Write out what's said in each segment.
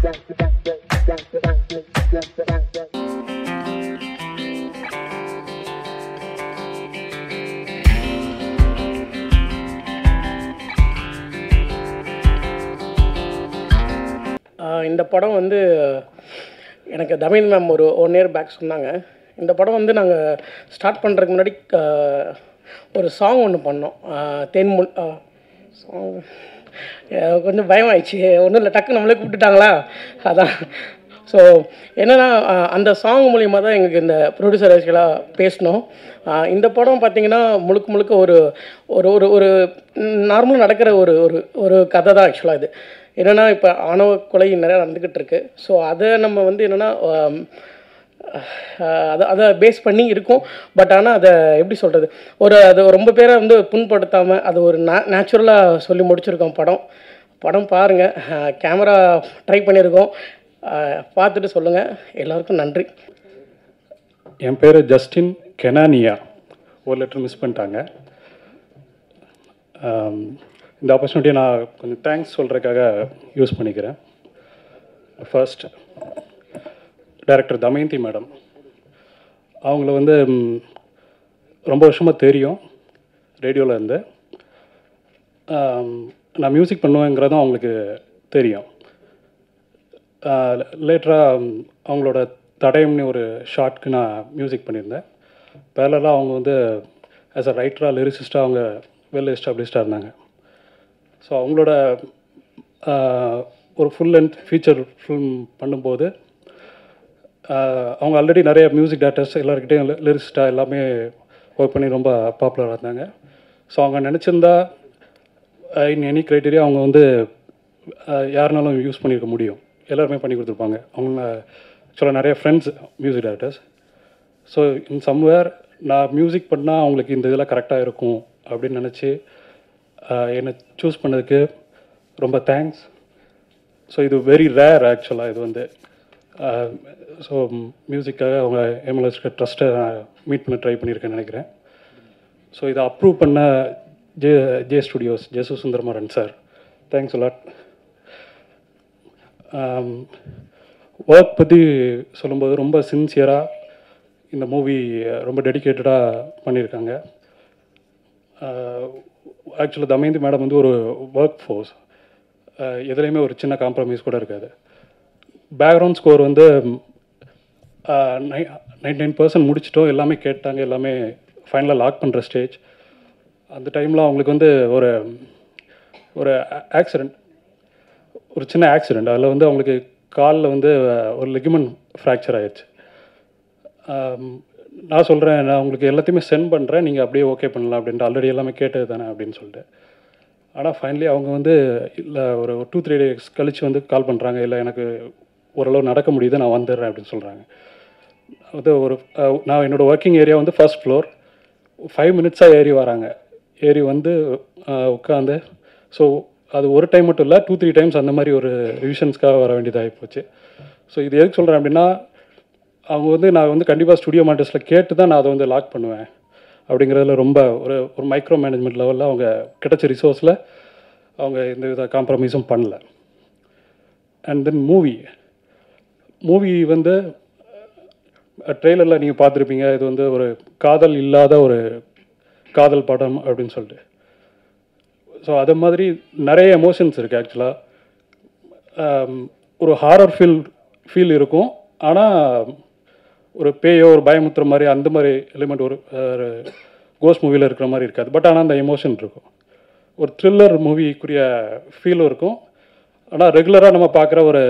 இந்த படம் வந்து எனக்கு தமயந்தி மேம் ஒரு 1 இயர் பேக் சொன்னாங்க. இந்த படம் வந்து நாங்கள் ஸ்டார்ட் பண்ணுறதுக்கு முன்னாடி ஒரு சாங் ஒன்று பண்ணோம். தேன்முல் சாங் கொஞ்சம் பயம் ஆயிடுச்சு. ஒன்றும் இல்லை, டக்கு நம்மளே கூப்பிட்டுட்டாங்களா, அதான். ஸோ என்னென்னா அந்த சாங் மூலிமா தான் எங்களுக்கு இந்த ப்ரொடியூசர்ஸ்களாக பேசினோம். இந்த படம் பார்த்திங்கன்னா முழுக்க முழுக்க ஒரு ஒரு ஒரு ஒரு நார்மலாக நடக்கிற ஒரு ஒரு ஒரு கதை தான் ஆக்சுவலாக. இது என்னென்னா இப்போ ஆணவ கொலை நிறையா நடந்துக்கிட்டு இருக்குது. ஸோ அதை நம்ம வந்து என்னென்னா அதை பேஸ் பண்ணி இருக்கும். பட் ஆனால் அதை எப்படி சொல்கிறது, அது ரொம்ப பேரை வந்து புண்படுத்தாமல் அது ஒரு நேச்சுரலாக சொல்லி முடிச்சிருக்கோம். படம் பாருங்கள். கேமரா ட்ரை பண்ணியிருக்கோம், பார்த்துட்டு சொல்லுங்கள். எல்லாருக்கும் நன்றி. என் பேர் ஜஸ்டின் கெனானியா. ஒரு லெட்டர் மிஸ் பண்ணிட்டாங்க. இந்த ஆப்பர்ச்சுனிட்டியை நான் கொஞ்சம் தேங்க்ஸ் சொல்கிறதுக்காக யூஸ் பண்ணிக்கிறேன். ஃபர்ஸ்ட் டைரக்டர் தமயந்தி மேடம், அவங்கள வந்து ரொம்ப வருஷமாக தெரியும் ரேடியோவில் இருந்து. நான் மியூசிக் பண்ணுவேங்கிறதும் அவங்களுக்கு தெரியும். லேட்டராக அவங்களோட தடயம்னு ஒரு ஷார்ட்க்கு நான் மியூசிக் பண்ணியிருந்தேன். பேரலாக அவங்க வந்து ஆஸ் அ ரைட்டராக லிரிசிஸ்டாக அவங்க வெல் எஸ்டாப்ளிஷ்டாக இருந்தாங்க. ஸோ அவங்களோட ஒரு ஃபுல் லென்த் ஃபீச்சர் ஃபில்ம் பண்ணும்போது அவங்க ஆல்ரெடி நிறைய மியூசிக் டேரக்டர்ஸ் எல்லாருக்கிட்டையும் லிரிசிஸ்டாக எல்லாமே ஒர்க் பண்ணி ரொம்ப பாப்புலராக இருந்தாங்க. ஸோ அவங்க நினச்சிருந்தா இன் எனி க்ரைட்டீரியா அவங்க வந்து யாருனாலும் யூஸ் பண்ணியிருக்க முடியும். எல்லாருமே பண்ணி கொடுத்துருப்பாங்க. அவங்க ஆக்சுவலாக நிறைய friends music directors. So in somewhere நான் மியூசிக் பண்ணால் அவங்களுக்கு இந்த இதெல்லாம் கரெக்டாக இருக்கும் அப்படின்னு நினச்சி என்னை சூஸ் பண்ணதுக்கு ரொம்ப தேங்க்ஸ். ஸோ இது வெரி ரேர் ஆக்சுவலாக. இது வந்து ஸோ மியூசிக்காக அவங்க எம்எல்எஸ்க்கு ட்ரஸ்ட்டை நான் மீட் பண்ண ட்ரை பண்ணியிருக்கேன்னு நினைக்கிறேன். ஸோ இதை அப்ரூவ் பண்ண J studios Jesu Sundaramaran sir, thanks a lot. Work பற்றி சொல்லும்போது ரொம்ப சின்சியராக இந்த மூவி ரொம்ப டெடிக்கேட்டடாக பண்ணியிருக்காங்க. ஆக்சுவலாக தமயந்தி மேடம் வந்து ஒரு ஒர்க் ஃபோர்ஸ், எதுலேயுமே ஒரு சின்ன காம்ப்ரமைஸ் கூட இருக்காது. பேக்ரவுண்ட் ஸ்கோர் வந்து 99% முடிச்சிட்டோம், எல்லாமே கேட்டாங்க, எல்லாமே ஃபைனலாக லாக் பண்ணுற ஸ்டேஜ். அந்த டைமில் அவங்களுக்கு வந்து ஒரு ஆக்சிடெண்ட், ஒரு சின்ன ஆக்சிடெண்ட். அதில் வந்து அவங்களுக்கு காலில் வந்து ஒரு லிகமெண்ட் ஃப்ராக்சர் ஆகிடுச்சு. நான் சொல்கிறேன், நான் உங்களுக்கு எல்லாத்தையுமே சென்ட் பண்ணுறேன், நீங்கள் அப்படியே ஓகே பண்ணலாம் அப்படின்ட்டு, ஆல்ரெடி எல்லாமே கேட்டது தானே அப்படின்னு சொல்லிட்டு. ஆனால் ஃபைனலி அவங்க வந்து இல்லை ஒரு 2-3 days கழித்து வந்து கால் பண்ணுறாங்க, இல்லை எனக்கு ஓரளவு நடக்க முடியுது, நான் வந்துடுறேன் அப்படின்னு சொல்கிறாங்க. அது நான் என்னோடய ஒர்க்கிங் ஏரியா வந்து ஃபர்ஸ்ட் ஃப்ளோர். 5 minutes ஏறி வராங்க. ஏறி வந்து உட்காந்து, ஸோ அது ஒரு டைம் மட்டும் இல்லை, 2-3 times அந்த மாதிரி ஒரு ரிவிஷன்ஸ்க்காக வர வேண்டியதாகி போச்சு. ஸோ இது எதுக்கு சொல்கிறேன் அப்படின்னா, அவங்க வந்து நான் வந்து கண்டிப்பாக ஸ்டுடியோ மானிட்டர்ஸில் கேட்டு தான் நான் அதை வந்து லாக் பண்ணுவேன் அப்படிங்கிறதுல ரொம்ப ஒரு மைக்ரோ மேனேஜ்மெண்ட் லெவலில் அவங்க கிடைச்ச ரிசோர்ஸில் அவங்க எந்த வித காம்ப்ரமைஸும் பண்ணல. அண்ட் தென் மூவி வந்து ட்ரெய்லரில் நீங்கள் பார்த்துருப்பீங்க, இது வந்து ஒரு காதல் இல்லாத ஒரு காதல் படம் அப்படின்னு சொல்லிட்டு. ஸோ அது மாதிரி நிறைய எமோஷன்ஸ் இருக்குது ஆக்சுவலாக. ஒரு ஹாரர் ஃபீல் இருக்கும், ஆனால் ஒரு பேயோ ஒரு பயமுத்துற மாதிரி அந்த மாதிரி எலிமெண்ட் ஒரு கோஸ்ட் மூவியில் இருக்கிற மாதிரி இருக்காது. பட் ஆனால் அந்த எமோஷன் இருக்கும். ஒரு த்ரில்லர் மூவிக்குரிய ஃபீலும் இருக்கும். ஆனால் ரெகுலராக நம்ம பார்க்குற ஒரு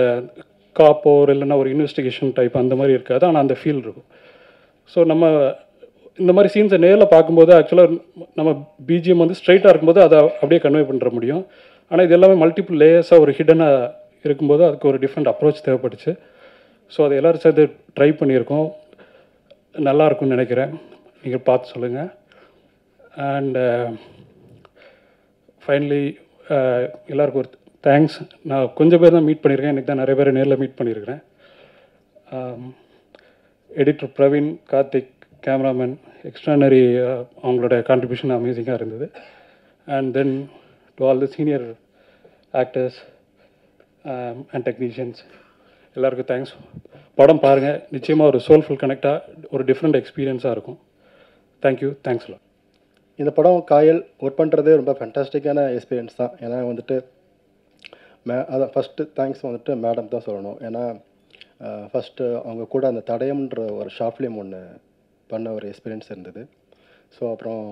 காப்போ இல்லைன்னா ஒரு இன்வெஸ்டிகேஷன் டைப் அந்த மாதிரி இருக்காது, ஆனால் அந்த ஃபீல் இருக்கும். ஸோ நம்ம இந்த மாதிரி சீன்ஸை நேரில் பார்க்கும்போது ஆக்சுவலாக நம்ம பிஜிஎம் வந்து ஸ்ட்ரைட்டாக இருக்கும்போது அதை அப்படியே கன்வே பண்ணுற முடியும். ஆனால் இது எல்லாமே மல்டிபிள் லேயர்ஸாக ஒரு ஹிடனாக இருக்கும்போது அதுக்கு ஒரு டிஃப்ரெண்ட் அப்ரோச் தேவைப்பட்டுச்சு. ஸோ அதை எல்லோரும் சேர்ந்து ட்ரை பண்ணியிருக்கோம். நல்லாயிருக்கும்னு நினைக்கிறேன், நீங்கள் பார்த்து சொல்லுங்கள். அண்ட் ஃபைனலி எல்லாருக்கும் ஒரு தேங்க்ஸ். நான் கொஞ்சம் பேர் தான் மீட் பண்ணியிருக்கேன், எனக்கு தான் நிறைய பேர் நேரில் மீட் பண்ணியிருக்கிறேன். Editor Praveen, Karthik, cameraman, extraordinary, அவங்களோட கான்ட்ரிபியூஷன் அமேசிங்காக இருந்தது. And then to all the senior actors and technicians, எல்லாருக்கும் தேங்க்ஸ். படம் பாருங்கள், நிச்சயமாக ஒரு சோல்ஃபுல் கனெக்டாக ஒரு டிஃப்ரெண்ட் எக்ஸ்பீரியன்ஸாக இருக்கும். தேங்க்யூ, தேங்க்ஸ்லாம். இந்த படம் காயல் ஒர்க் பண்ணுறதே ரொம்ப ஃபேண்டாஸ்டிக்கான எக்ஸ்பீரியன்ஸ் தான். ஏன்னா வந்துட்டு அதான் ஃபஸ்ட்டு தேங்க்ஸ் வந்துட்டு மேடம் தான் சொல்லணும். ஏன்னா ஃபஸ்ட்டு அவங்க கூட அந்த தடயம்ன்ற ஒரு ஷார்ட் ஃபிலிம் ஒன்று பண்ண ஒரு எக்ஸ்பீரியன்ஸ் இருந்தது. ஸோ அப்புறம்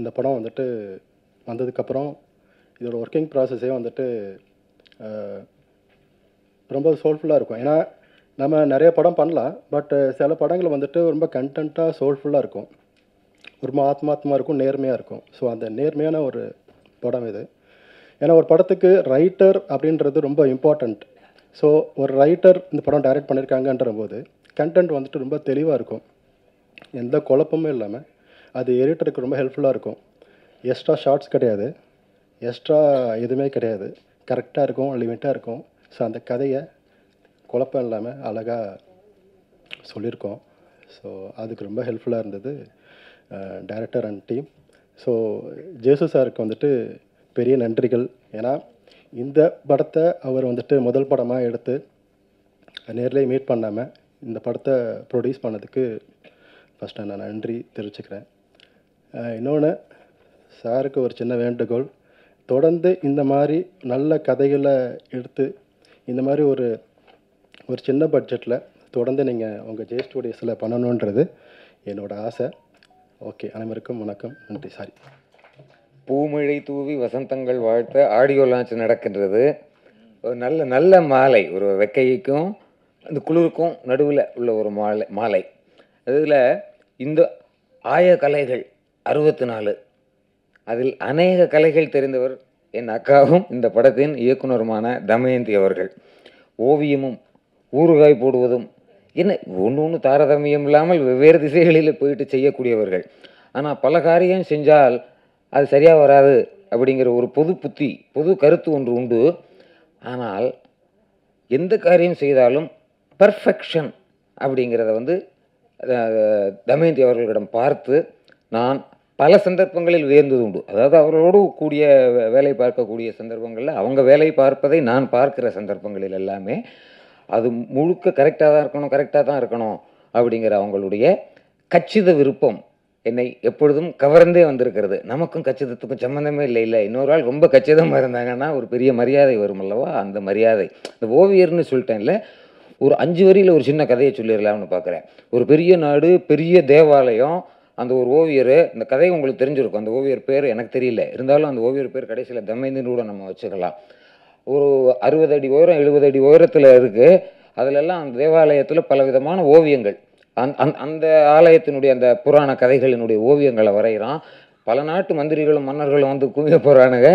இந்த படம் வந்துட்டு வந்ததுக்கப்புறம் இதோட ஒர்க்கிங் ப்ராசஸே வந்துட்டு ரொம்ப சோல்ஃபுல்லாக இருக்கும். ஏன்னா நம்ம நிறைய படம் பண்ணலாம், பட் சில படங்கள் வந்துட்டு ரொம்ப கண்டென்ட்டாக சோல்ஃபுல்லாக இருக்கும், ரொம்ப ஆத்மாத்மா இருக்கும், நேர்மையாக இருக்கும். ஸோ அந்த நேர்மையான ஒரு படம் இது. ஏன்னா ஒரு படத்துக்கு ரைட்டர் அப்படின்றது ரொம்ப இம்பார்ட்டண்ட். ஸோ ஒரு ரைட்டர் இந்த படம் டைரக்ட் பண்ணியிருக்காங்கன்ற போது கண்டென்ட் வந்துட்டு ரொம்ப தெளிவாக இருக்கும், எந்த குழப்பமும் இல்லாமல். அது எடிட்டருக்கு ரொம்ப ஹெல்ப்ஃபுல்லாக இருக்கும். எக்ஸ்ட்ரா ஷார்ட்ஸ் கிடையாது, எக்ஸ்ட்ரா எதுவுமே கிடையாது, கரெக்டாக இருக்கும், லிமிட்டாக இருக்கும். ஸோ அந்த கதையை குழப்பம் இல்லாமல் அழகாக சொல்லியிருக்கோம். ஸோ அதுக்கு ரொம்ப ஹெல்ப்ஃபுல்லாக இருந்தது டைரக்டர் அண்ட் டீம். ஸோ ஜேசு சாருக்கு வந்துட்டு பெரிய நன்றிகள். ஏன்னா இந்த படத்தை அவர் வந்துட்டு முதல் படமாக எடுத்து நேர்லேயே மீட் பண்ணாமல் இந்த படத்தை ப்ரொடியூஸ் பண்ணதுக்கு ஃபஸ்ட்டு நான் நன்றி தெரிவிச்சுக்கிறேன். இன்னொன்று, சாருக்கு ஒரு சின்ன வேண்டுகோள், தொடர்ந்து இந்த மாதிரி நல்ல கதைகளை எடுத்து இந்த மாதிரி ஒரு ஒரு சின்ன பட்ஜெட்டில் தொடர்ந்து நீங்கள் உங்கள் ஜே ஸ்டூடியோஸில் பண்ணணுன்றது என்னோடய ஆசை. ஓகே, அனைவருக்கும் வணக்கம், நன்றி. சாரி. பூமழை தூவி வசந்தங்கள் வாழ்த்த ஆடியோ லான்ச் நடக்கின்றது. ஒரு நல்ல நல்ல மாலை, ஒரு வெக்கைக்கும் அந்த குளிருக்கும் நடுவில் உள்ள ஒரு மாலை. அதில் இந்த கலைகள் 64, அதில் அநேக கலைகள் தெரிந்தவர் என் அக்காவும் இந்த படத்தின் இயக்குனருமான தமயந்தி அவர்கள். ஓவியமும் ஊறுகாய் போடுவதும் என்ன ஒன்று தாரதமியம் இல்லாமல் வெவ்வேறு திசைகளில் போயிட்டு செய்யக்கூடியவர்கள். ஆனால் பல காரியம் செஞ்சால் அது சரியாக வராது அப்படிங்கிற ஒரு பொது புத்தி, பொது கருத்து ஒன்று உண்டு. ஆனால் எந்த காரியம் செய்தாலும் பர்ஃபெக்ஷன் அப்படிங்கிறத தமயந்தி அவர்களிடம் பார்த்து நான் பல சந்தர்ப்பங்களில் வியந்தது உண்டு. அதாவது அவர்களோடு கூடிய வேலை பார்க்கக்கூடிய சந்தர்ப்பங்களில் அவங்க வேலை பார்ப்பதை நான் பார்க்கிற சந்தர்ப்பங்களில் எல்லாமே அது முழுக்க கரெக்டாக தான் இருக்கணும் அப்படிங்கிற அவங்களுடைய கச்சித விருப்பம் என்னை எப்பொழுதும் கவர்ந்தே வந்திருக்கிறது. நமக்கும் கச்சிதத்துக்கும் சம்மந்தமே இல்லை. இன்னொரு ஆள் ரொம்ப கச்சிதமாக இருந்தாங்கன்னா ஒரு பெரிய மரியாதை வரும் அல்லவா? அந்த மரியாதை. இந்த ஓவியர்னு சொல்லிட்டேன்ல, ஒரு 5 வரியில் ஒரு சின்ன கதையை சொல்லிடலாம்னு பார்க்குறேன். ஒரு பெரிய நாடு, பெரிய தேவாலயம், அந்த ஒரு ஓவியர், இந்த கதை உங்களுக்கு தெரிஞ்சிருக்கும். அந்த ஓவியர் பேர் எனக்கு தெரியல, இருந்தாலும் அந்த ஓவியர் பேர் கடைசியில் தமயந்தின்னு கூட நம்ம வச்சுக்கலாம். ஒரு 60 அடி உயரம் 70 அடி உயரத்தில் இருக்குது. அதிலெல்லாம் அந்த தேவாலயத்தில் பலவிதமான ஓவியங்கள், அந்த ஆலயத்தினுடைய அந்த புராண கதைகளினுடைய ஓவியங்களை வரைகிறான். பல நாட்டு மந்திரிகளும் மன்னர்களும் குவிய போகிறானுங்க.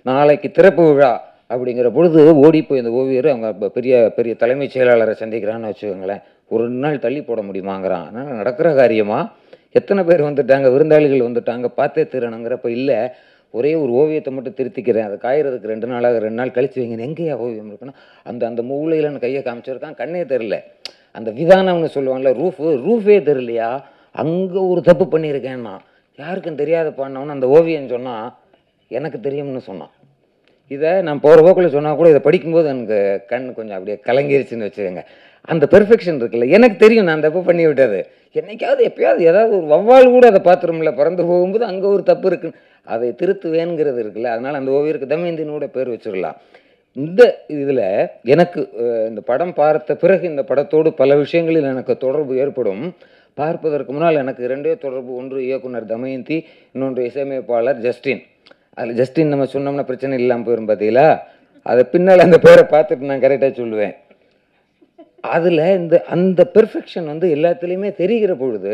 நாளைக்கு திறப்பு விழா அப்படிங்கிற பொழுது ஓடி போய் அந்த ஓவியர் அவங்க பெரிய பெரிய தலைமைச் செயலாளரை சந்திக்கிறான்னு வச்சுக்கோங்களேன். ஒரு நாள் தள்ளி போட முடியுமாங்கிறான். ஆனால் நடக்கிற காரியமா? எத்தனை பேர் வந்துட்டாங்க, விருந்தாளிகள் வந்துட்டாங்க, பார்த்தே தீரணுங்கிறப்ப இல்லை, ஒரே ஒரு ஓவியத்தை மட்டும் திருத்திக்கிறேன், அதை காயறதுக்கு 2 நாள் கழிச்சு வைங்க. எங்கேயா ஓவியம் இருக்குன்னா அந்த மூலையிலன்னு கையை காமிச்சிருக்கான், கண்ணே தெரில. அந்த விதானம்னு சொல்லுவாங்கள்ல, ரூஃபே தெரியலையா, அங்கே ஒரு தப்பு பண்ணியிருக்கேன்னா யாருக்கும் தெரியாத பாடினவன்னு அந்த ஓவியம் சொன்னால் எனக்கு தெரியும்னு சொன்னான். இதை நான் போகிற போக்கில் சொன்னால் கூட இதை படிக்கும்போது எனக்கு கண் கொஞ்சம் அப்படியே கலங்கிருச்சுன்னு வச்சுக்கோங்க. அந்த பெர்ஃபெக்ஷன் இருக்குல்ல, எனக்கு தெரியும் நான் தப்பு பண்ணி விட்டது. என்னைக்காவது எப்பயாவது ஏதாவது ஒரு வவ்வால் கூட அதை பார்த்துருமில்ல, பறந்து போகும்போது அங்கே ஒரு தப்பு இருக்குன்னு அதை திருத்துவேங்கிறது இருக்குல்ல. அதனால் அந்த ஓவியருக்கு தமயந்தினோட பேர் வச்சிடலாம். இந்த இதில் எனக்கு இந்த படம் பார்த்த பிறகு இந்த படத்தோடு பல விஷயங்களில் எனக்கு தொடர்பு ஏற்படும். பார்ப்பதற்கு முன்னால் எனக்கு 2 தொடர்பு. ஒன்று இயக்குனர் தமயந்தி, இன்னொன்று இசையமைப்பாளர் ஜஸ்டின். அதில் ஜஸ்டின் நம்ம சொன்னோம்னா பிரச்சனை இல்லாமல் போயிடும் பார்த்தீங்களா? அதை பின்னால் அந்த பேரை பார்த்துட்டு நான் கரெக்டாக சொல்லுவேன். அதில் அந்த பெர்ஃபெக்ஷன் எல்லாத்துலேயுமே தெரிகிற பொழுது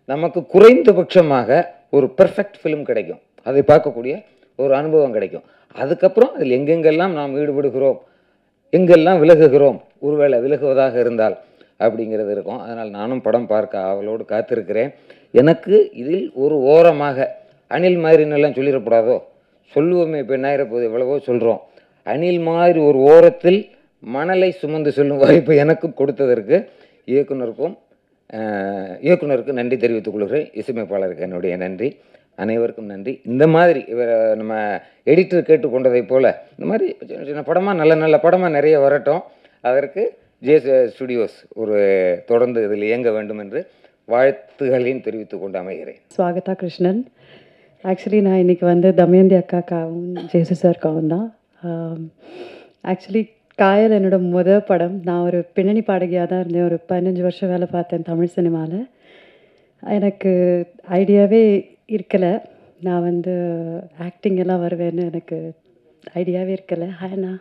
நமக்கு குறைந்தபட்சமாக ஒரு பெர்ஃபெக்ட் ஃபிலிம் கிடைக்கும், அதை பார்க்கக்கூடிய ஒரு அனுபவம் கிடைக்கும். அதுக்கப்புறம் அதில் எங்கெங்கெல்லாம் நாம் ஈடுபடுகிறோம், எங்கெல்லாம் விலகுகிறோம், ஒருவேளை விலகுவதாக இருந்தால் அப்படிங்கிறது இருக்கும். அதனால் நானும் படம் பார்க்க அவளோடு காத்திருக்கிறேன். எனக்கு இதில் ஒரு ஓரமாக அணில் மாதிரின்னெல்லாம் சொல்லிடக்கூடாதோ, சொல்லுவோமே, இப்போ என்ன ஆகிறப்போது எவ்வளவோ சொல்கிறோம். அணில் மாதிரி ஒரு ஓரத்தில் மணலை சுமந்து செல்லும் வாய்ப்பு எனக்கும் கொடுத்ததற்கு இயக்குனருக்கு நன்றி தெரிவித்துக் கொள்கிறேன். இசையமைப்பாளருக்கு என்னுடைய நன்றி. அனைவருக்கும் நன்றி. இந்த மாதிரி நம்ம எடிட்டர் கேட்டுக்கொண்டதை போல் இந்த மாதிரி சின்ன சின்ன படமாக நல்ல நல்ல படமாக நிறைய வரட்டும். அதற்கு ஜேஎஸ் ஸ்டுடியோஸ் ஒரு தொடர்ந்து இதில் இயங்க வேண்டும் என்று வாழ்த்துகளையும் தெரிவித்துக் கொண்டு அமைகிறேன். ஸ்வாகதா கிருஷ்ணன். ஆக்சுவலி நான் இன்றைக்கி வந்து தமயந்தி அக்காக்காவும் ஜேசு சார்க்காவும் தான். ஆக்சுவலி காயல் என்னோடய படம். நான் ஒரு பின்னணி பாடகியாக தான் இருந்தேன். ஒரு 15 வருஷம் வேலை பார்த்தேன் தமிழ் சினிமாவில். எனக்கு ஐடியாவே இருக்கலை, நான் வந்து ஆக்டிங் எல்லாம் வருவேன்னு எனக்கு ஐடியாவே இருக்கலை. ஆனா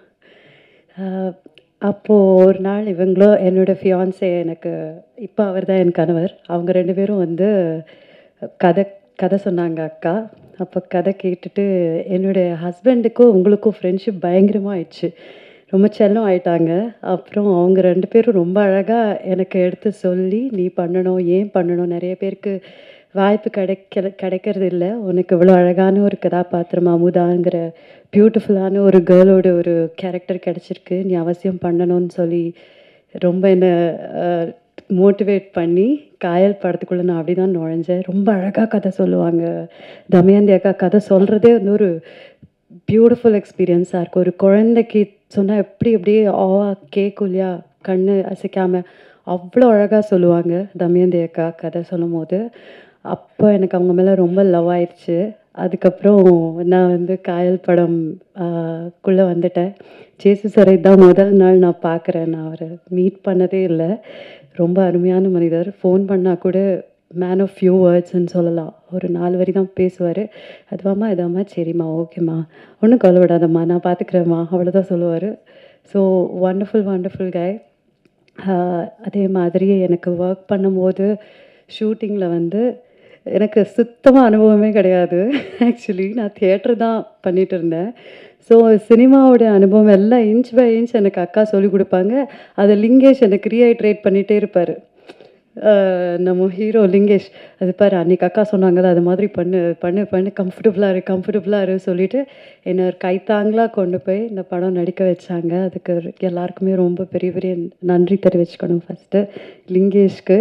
அப்போது ஒரு நாள் இவங்களும் என்னோடய ஃபியான்ஸே, எனக்கு இப்போ அவர் தான் என் கணவர், அவங்க 2 பேரும் வந்து கதை சொன்னாங்க அக்கா. அப்போ கதை கேட்டுட்டு என்னுடைய ஹஸ்பண்டுக்கும் உங்களுக்கும் ஃப்ரெண்ட்ஷிப் பயங்கரமாக ஆயிடுச்சு, ரொம்ப செல்லம் ஆயிட்டாங்க. அப்புறம் அவங்க 2 பேரும் ரொம்ப அழகாக எனக்கு எடுத்து சொல்லி, நீ பண்ணணும், ஏன் பண்ணணும், நிறைய பேருக்கு வாய்ப்பு கிடைக்கிறது இல்லை, உனக்கு இவ்வளோ அழகான ஒரு கதாபாத்திரம் அமுதாங்கிற பியூட்டிஃபுல்லான ஒரு கேர்ளோட ஒரு கேரக்டர் கிடச்சிருக்கு, நீ அவசியம் பண்ணணும்னு சொல்லி ரொம்ப என்னை மோட்டிவேட் பண்ணி காயல் படத்துக்குள்ளே நான் அப்படி தான் நுழைஞ்சேன். ரொம்ப அழகாக கதை சொல்லுவாங்க தமயந்தி அக்கா. கதை சொல்கிறதே வந்து ஒரு பியூட்டிஃபுல் எக்ஸ்பீரியன்ஸாக இருக்கும். ஒரு குழந்தைக்கு சொன்னால் எப்படி அப்படியே கேட்கும் இல்லையா, கண் அசைக்காமல் அவ்வளோ அழகாக சொல்லுவாங்க தமயந்தி அக்கா கதை சொல்லும் போது. அப்போ எனக்கு அவங்க மேலே ரொம்ப லவ் ஆயிடுச்சு. அதுக்கப்புறம் நான் வந்து காயல் படம் குள்ளே வந்துட்டேன். ஜேசு சாரை தான் முதல் நாள் நான் பார்க்குறேன். நான் அவரை மீட் பண்ணதே இல்லை. ரொம்ப அருமையான மனிதர். ஃபோன் பண்ணால் கூட மேன் ஆஃப் ஃபியூ வேர்ட்ஸ்ன்னு சொல்லலாம். ஒரு 4 வரி தான் பேசுவார். அதுவாம்மா இதாம்மா, சரிம்மா, ஓகேம்மா, ஒன்றும் கவலைப்படாதம்மா, நான் பார்த்துக்கிறேம்மா, அவ்வளோதான் சொல்லுவார். ஸோ வண்டர்ஃபுல் கை. அதே மாதிரி எனக்கு ஒர்க் பண்ணும்போது ஷூட்டிங்கில் வந்து எனக்கு சுத்தமாக அனுபவமே கிடையாது. ஆக்சுவலி நான் தியேட்டர் தான் பண்ணிகிட்டு இருந்தேன். ஸோ சினிமாவோட அனுபவம் எல்லாம் இன்ச் பை இன்ச் எனக்கு அக்கா சொல்லிக் கொடுப்பாங்க. அதை லிங்கேஷ் எனக்கு ரீஹைட்ரேட் பண்ணிகிட்டே இருப்பார். நம்ம ஹீரோ லிங்கேஷ், அது பாரு அன்றைக்கி அக்கா சொன்னாங்கல்ல, அது மாதிரி பண்ணு கம்ஃபர்டபுளாக இரு சொல்லிவிட்டு என்னை ஒரு கைத்தாங்களாக கொண்டு போய் இந்த படம் நடிக்க வச்சாங்க. அதுக்கு எல்லாருக்குமே ரொம்ப பெரிய நன்றி தெரிவிச்சுக்கணும். ஃபஸ்ட்டு லிங்கேஷ்க்கு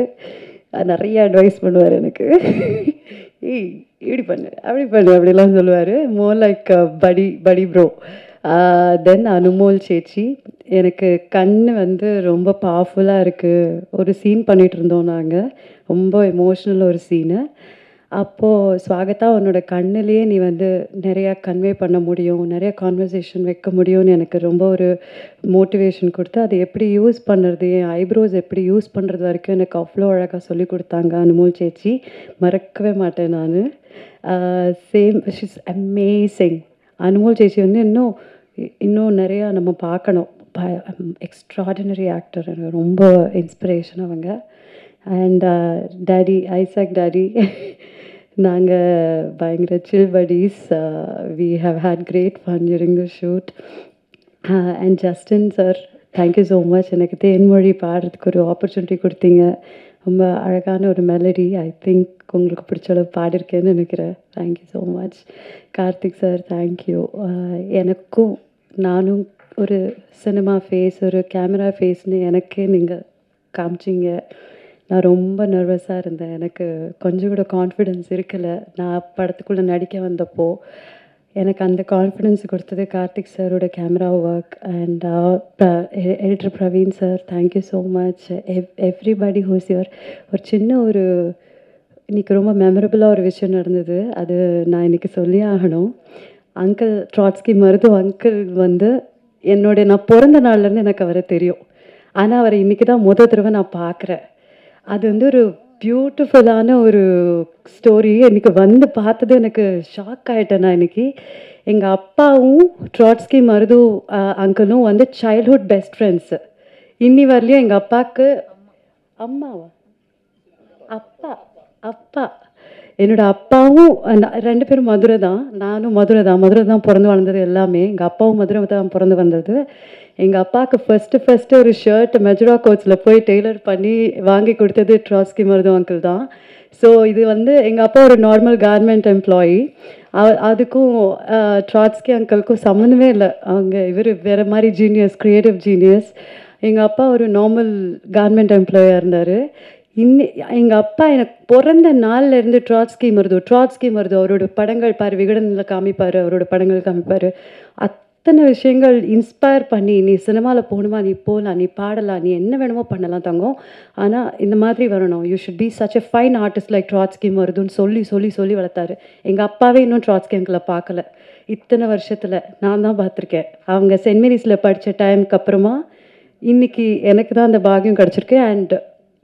நிறைய அட்வைஸ் பண்ணுவார் எனக்கு. ஏய் இப்படி பண்ணு அப்படிலாம் சொல்லுவார். மோர் லைக் படி ப்ரோ. தென் அனுமோல் சேச்சி, எனக்கு கண் வந்து ரொம்ப பவர்ஃபுல்லாக இருக்குது. ஒரு சீன் பண்ணிகிட்டு இருந்தோம் நாங்கள், ரொம்ப எமோஷ்னல் ஒரு சீனு. அப்போது ஸ்வாகதா, உன்னோட கண்ணிலேயே நீ வந்து நிறையா கன்வே பண்ண முடியும், நிறைய கான்வர்சேஷன் வைக்க முடியும்னு எனக்கு ரொம்ப ஒரு மோட்டிவேஷன் கொடுத்து, அதை எப்படி யூஸ் பண்ணுறது, என் ஐப்ரோஸ் எப்படி யூஸ் பண்ணுறது வரைக்கும் எனக்கு அவ்வளோ அழகாக சொல்லி கொடுத்தாங்க அனுமோல் சேச்சி. மறக்கவே மாட்டேன் நான். Same, she's amazing. அனுமோல் சேச்சி வந்து இன்னும் நிறையா நம்ம பார்க்கணும். எக்ஸ்ட்ராடினரி ஆக்டர், எனக்கு ரொம்ப இன்ஸ்பிரேஷன் அவங்க. அண்ட் டாடி, ஐசாக் டாடி, நாங்கள் பயங்கர சில் buddies. We have had great fun during the shoot. And Justin sir, thank you so much. எனக்கு தேன்மொழி பாடுறதுக்கு ஒரு ஆப்பர்ச்சுனிட்டி கொடுத்தீங்க. ரொம்ப அழகான ஒரு மெலடி. ஐ திங்க் உங்களுக்கு பிடிச்ச அளவு பாடிருக்கேன்னு நினைக்கிறேன். Thank you so much. Karthik sir, thank you. எனக்கும் நானும் ஒரு சினிமா ஃபேஸ், ஒரு கேமரா ஃபேஸ்னு எனக்கே நீங்கள் காமிச்சிங்க. நான் ரொம்ப நர்வஸாக இருந்தேன். எனக்கு கொஞ்சம் கூட கான்ஃபிடென்ஸ் இருக்கலை. நான் படத்துக்குள்ளே நடிக்க வந்தப்போ எனக்கு அந்த கான்ஃபிடென்ஸ் கொடுத்தது கார்த்திக் சாரோட camera work. And editor Praveen sir, thank you so much. Everybody whose your. ஒரு சின்ன இன்றைக்கி ரொம்ப மெமரபுளாக ஒரு விஷயம் நடந்தது, அது நான் இன்றைக்கி சொல்லி ஆகணும். அங்கிள் ட்ராட்ஸ்கி மருது அங்கிள் வந்து நான் பிறந்த நாள்லேருந்து எனக்கு அவரை தெரியும். ஆனால் அவரை இன்றைக்கி தான் தடவை நான் பார்க்குறேன். அது வந்து ஒரு பியூட்டிஃபுல்லான ஒரு ஸ்டோரி. இன்றைக்கி வந்து பார்த்தது எனக்கு ஷாக் ஆகிட்டேன். நான் இன்றைக்கி எங்கள் அப்பாவும் ட்ராட்ஸ்கி மருது அங்கிளும் வந்து சைல்ட்ஹுட் பெஸ்ட் ஃப்ரெண்ட்ஸு. இன்னி வரலையும் எங்கள் அப்பாவுக்கு அம்மாவா அப்பா என்னோடய அப்பாவும் 2 பேரும் மதுரை தான், நானும் மதுரை தான் பிறந்து வளர்ந்தது எல்லாமே. எங்கள் அப்பாவும் மதுரை தான் பிறந்து வந்தது. எங்கள் அப்பாவுக்கு ஃபஸ்ட்டு ஒரு ஷர்ட் மெஜரா கோட்ஸில் போய் டெய்லர் பண்ணி வாங்கி கொடுத்தது ட்ராட்ஸ்கி மருது அங்கிள் தான். ஸோ இது வந்து எங்கள் அப்பா ஒரு நார்மல் கார்மெண்ட் எம்ப்ளாயி. அதுக்கும் ட்ராட்ஸ்கி அங்கிளுக்கும் சம்மந்தமே இல்லை. இவர் வேறு மாதிரி ஜீனியஸ், க்ரியேட்டிவ் ஜீனியஸ். எங்கள் அப்பா ஒரு நார்மல் கார்மெண்ட் எம்ப்ளாயாக இருந்தார். எங்கள் அப்பா எனக்கு பிறந்த நாள்லேருந்து ட்ராட்ஸ்கி மருது அவரோட படங்கள் பாரு, விகடனில் காமிப்பார், அவரோட படங்கள் காமிப்பார். அத்தனை விஷயங்கள் இன்ஸ்பயர் பண்ணி, நீ சினிமாவில் போகணுமா, நீ போகலாம், நீ பாடலாம், நீ என்ன வேணுமோ பண்ணலாம் தங்கம், ஆனால் இந்த மாதிரி வரணும், you should be such a fine artist like Trotsky வருதுன்னு சொல்லி சொல்லி சொல்லி வளர்த்தாரு. எங்கள் அப்பாவே இன்னும் ட்ராட்ஸ்கி அங்கிளை பார்க்கல. இத்தனை வருஷத்தில் நான் தான் பார்த்துருக்கேன். அவங்க சென்ட் மேரிஸில் படித்த டைமுக்கு அப்புறமா இன்னைக்கு எனக்கு தான் அந்த பாக்கியம் கிடச்சிருக்கு. And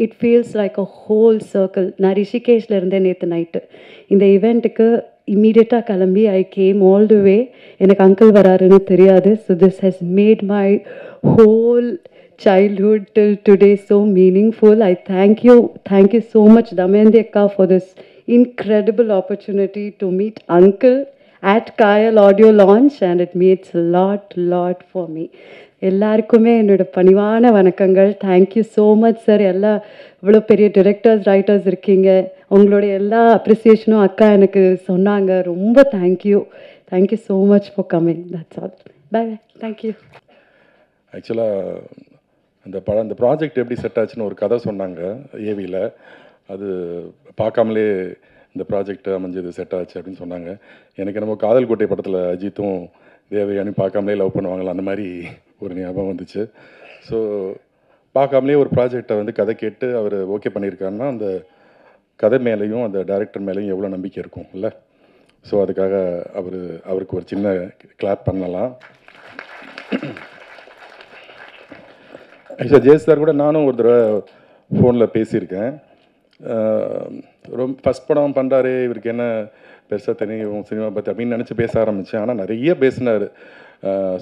it feels like a whole circle. நான் ரிஷிகேஷில் இருந்தேன் நேற்று நைட்டு. இந்த ஈவெண்ட்டுக்கு இம்மீடியட்டாக கிளம்பி ஐ கேம் ஆல் தி வே. எனக்கு அங்கிள் வராருன்னு தெரியாது. So this has made my whole childhood till today so meaningful. I thank you so much Damayanti Akka for this incredible opportunity to meet uncle at Kayal audio launch, and it means a lot for me. எல்லாருக்குமே என்னோட பணிவான வணக்கங்கள். Thank you so much sir. எல்லா இவ்வளோ பெரிய directors writers இருக்கீங்க, உங்களோட எல்லா அப்ரிசியேஷனும் அக்கா எனக்கு சொன்னாங்க. ரொம்ப thank you so much for coming. That's all. Bye bye. Thank you. ஆக்சுவலாக அந்த ப்ராஜெக்ட் எப்படி செட் ஆச்சுன்னு ஒரு கதை சொன்னாங்க ஏவியில். அது பார்க்காமலே இந்த ப்ராஜெக்ட் அமைஞ்சது செட் ஆச்சு அப்படின்னு சொன்னாங்க. எனக்கு என்னமோ காதல் கோட்டை படத்தில் அஜித்தும் தேவயானி பார்க்காமலே லவ் பண்ணுவாங்களா அந்த மாதிரி ஒரு ஞாபகம் வந்துச்சு. ஸோ பார்க்காமலே ஒரு ப்ராஜெக்டை கதை கேட்டு அவர் ஓகே பண்ணியிருக்காருன்னா அந்த கதை மேலேயும் அந்த டைரக்டர் மேலேயும் எவ்வளோ நம்பிக்கை இருக்கும் இல்லை? ஸோ அதுக்காக அவருக்கு ஒரு சின்ன கிளாப் பண்ணலாம். ஆக்சுவலாக ஜெயஸ் சார் கூட நானும் ஒரு தடவை ஃபோனில் பேசியிருக்கேன். ரொம்ப ஃபஸ்ட் படம் பண்ணுறாரு, இவருக்கு என்ன பெருசாக தெரியும் சினிமா பற்றி அப்படின்னு நினச்சி பேச ஆரம்பித்தேன். ஆனால் நிறைய பேசினார்.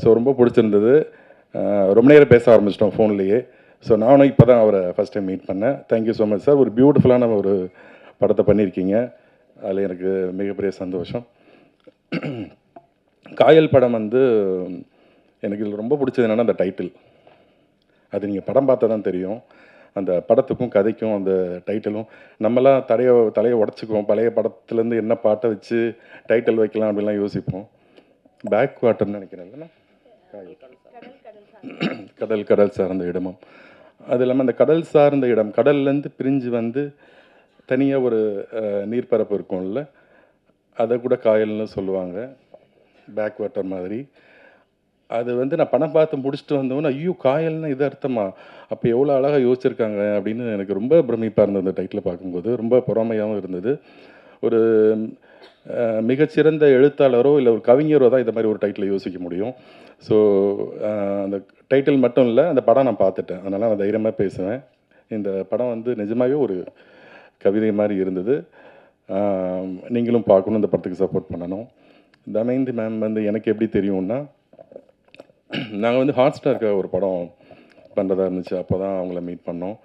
ஸோ ரொம்ப பிடிச்சிருந்தது. ரொம்ப நேரம் பேச ஆரம்பிச்சிட்டோம் ஃபோன்லேயே. ஸோ நானும் இப்போ தான் அவரை ஃபஸ்ட் டைம் மீட் பண்ணேன். Thank you so much sir. ஒரு பியூட்டிஃபுல்லான ஒரு படத்தை பண்ணியிருக்கீங்க. அதில் எனக்கு மிகப்பெரிய சந்தோஷம். காயல் படம் எனக்கு இதில் ரொம்ப பிடிச்சது என்னென்னா அந்த டைட்டில். அது நீங்கள் படம் பார்த்தா தான் தெரியும். அந்த படத்துக்கும் கதைக்கும் அந்த டைட்டிலும் நம்மலாம் தலையை உடச்சிக்குவோம். பழைய படத்துலேருந்து என்ன பாட்டை வச்சு டைட்டில் வைக்கலாம் அப்படின்லாம் யோசிப்போம். பேக் வாட்டர்னு நினைக்கிறேன் இல்லைன்னா கடல் சார்ந்த இடமும். அது இல்லாமல் அந்த கடல் சார்ந்த இடம், கடல்லேருந்து பிரிஞ்சு தனியாக ஒரு நீர்ப்பரப்பு இருக்கும்ல, அதை கூட காயல்னு சொல்லுவாங்க, பேக் வாட்டர் மாதிரி. அது நான் படம் பார்த்து முடிச்சுட்டு வந்தோன்னே ஐயோ காயல்னா இது அர்த்தமா, அப்போ எவ்வளோ அழகாக யோசிச்சிருக்காங்க அப்படின்னு எனக்கு ரொம்ப பிரமிப்பாக இருந்தது. அந்த டைட்டில் பார்க்கும்போது ரொம்ப பொறாமையாகவும் இருந்தது. ஒரு மிகச்சிறந்த எழுத்தாளரோ இல்லை ஒரு கவிஞரோ தான் இந்த மாதிரி ஒரு டைட்டில் யோசிக்க முடியும். ஸோ அந்த டைட்டில் மட்டும் இல்லை, அந்த படம் நான் பார்த்துட்டேன், அதனால் நான் தைரியமாக பேசுவேன். இந்த படம் நிஜமாகவே ஒரு கவிதை மாதிரி இருந்தது. நீங்களும் பார்க்கணும், இந்த படத்துக்கு சப்போர்ட் பண்ணணும். தமயந்தி மேம் எனக்கு எப்படி தெரியும்னா, நாங்கள் ஹாட் ஸ்டாருக்கு ஒரு படம் பண்ணுறதா இருந்துச்சு. அப்போ தான் அவங்கள மீட் பண்ணோம்.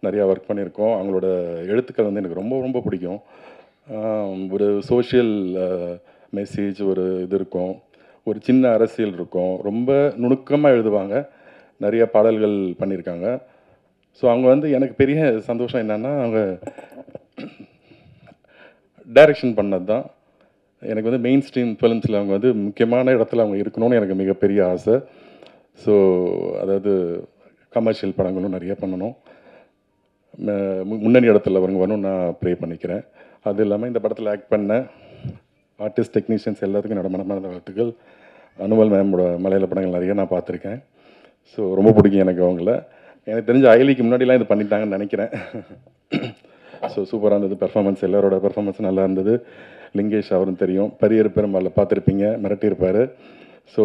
நிறையா ஒர்க் பண்ணியிருக்கோம். அவங்களோட எழுத்துக்கள் எனக்கு ரொம்ப ரொம்ப பிடிக்கும். ஒரு சோஷியல் மெசேஜ் ஒரு இது இருக்கும், ஒரு சின்ன அரசியல் இருக்கும். ரொம்ப நுணுக்கமாக எழுதுவாங்க. நிறைய பாடல்கள் பண்ணியிருக்காங்க. ஸோ அவங்க எனக்கு பெரிய சந்தோஷம் என்னென்னா, அவங்க டைரக்ஷன் பண்ணது தான். எனக்கு மெயின் ஸ்ட்ரீம் ஃபிலிம்ஸில் அவங்க முக்கியமான இடத்துல அவங்க இருக்கணும்னு எனக்கு மிகப்பெரிய ஆசை. ஸோ அதாவது கமர்ஷியல் படங்களும் நிறைய பண்ணணும், முன்னணி இடத்துல அவங்க வரணும்னு நான் ப்ரே பண்ணிக்கிறேன். அது இல்லாமல் இந்த படத்தில் ஆக்ட் பண்ண ஆர்டிஸ்ட், டெக்னீஷியன்ஸ் எல்லாத்துக்கும் என்னோட மனமார்ந்த வாழ்த்துக்கள். அனுவல் மேமோட மலையாள படங்கள் நிறைய நான் பார்த்துருக்கேன். ஸோ ரொம்ப பிடிக்கும் எனக்கு அவங்கள. எனக்கு தெரிஞ்ச அயலிக்கு முன்னாடிலாம் இது பண்ணிட்டாங்கன்னு நினைக்கிறேன். ஸோ சூப்பராக இருந்தது பெர்ஃபார்மன்ஸ், எல்லாரோட பெர்ஃபார்மன்ஸும் நல்லா இருந்தது. லிங்கேஷ் அவரும் தெரியும், பரியர் பெருமாளில் பார்த்துருப்பீங்க, மிரட்டியிருப்பார். ஸோ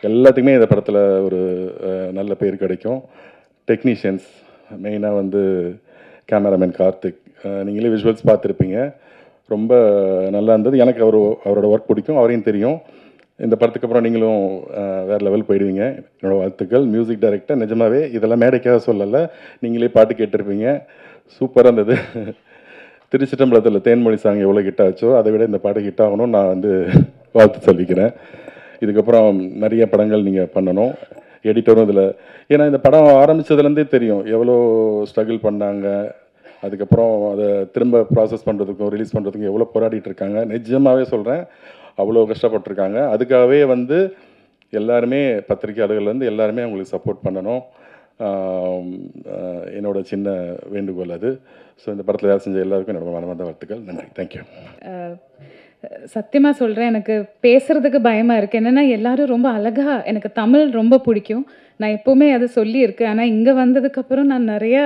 எல்லாத்துக்குமே இந்த படத்தில் ஒரு நல்ல பேர் கிடைக்கும். டெக்னீஷியன்ஸ் மெயினாக கேமராமேன் கார்த்திக், நீங்களே விஷுவல்ஸ் பார்த்துருப்பீங்க, ரொம்ப நல்லா இருந்தது. எனக்கு அவரோட ஒர்க் பிடிக்கும், அவரையும் தெரியும். இந்த படத்துக்கு அப்புறம் நீங்களும் வேறு லெவல் போயிடுவீங்க, என்னோடய வாழ்த்துக்கள். மியூசிக் டைரக்டர் நிஜமாகவே இதெல்லாம் மேடைக்காக சொல்லலை, நீங்களே பாட்டு கேட்டிருப்பீங்க, சூப்பராக இருந்தது. திருச்சிட்டம்பலத்தில் தேன்மொழி சாங் எவ்வளோ ஹிட் ஆச்சோ அதை விட இந்த பாட்டு ஹிட் ஆகணும் நான் வாழ்த்து சொல்லிக்கிறேன். இதுக்கப்புறம் நிறைய படங்கள் நீங்கள் பண்ணணும், எடிட்டரும் இதில். ஏன்னா இந்த படம் ஆரம்பித்ததுலேருந்தே தெரியும் எவ்வளோ ஸ்ட்ரகிள் பண்ணாங்க. அதுக்கப்புறம் அதை திரும்ப ப்ராசஸ் பண்ணுறதுக்கும் ரிலீஸ் பண்ணுறதுக்கும் எவ்வளோ போராடிட்டு இருக்காங்க. நிஜமாகவே சொல்கிறேன், அவ்வளோ கஷ்டப்பட்டுருக்காங்க. அதுக்காகவே எல்லாருமே பத்திரிகையாளர்கள்லேருந்து எல்லாருமே அவங்களுக்கு சப்போர்ட் பண்ணணும், என்னோட சின்ன வேண்டுகோள் அது. ஸோ இந்த படத்தில் வேலை செஞ்ச எல்லாருக்கும் என்னோட மனமார்ந்த வாழ்த்துக்கள். நன்றி. தேங்க்யூ. சத்தியமாக சொல்கிறேன், எனக்கு பேசுகிறதுக்கு பயமாக இருக்குது. என்னென்னா எல்லாரும் ரொம்ப அழகாக, எனக்கு தமிழ் ரொம்ப பிடிக்கும், நான் எப்போவுமே அதை சொல்லியிருக்கேன். ஆனால் இங்கே வந்ததுக்கப்புறம் நான் நிறையா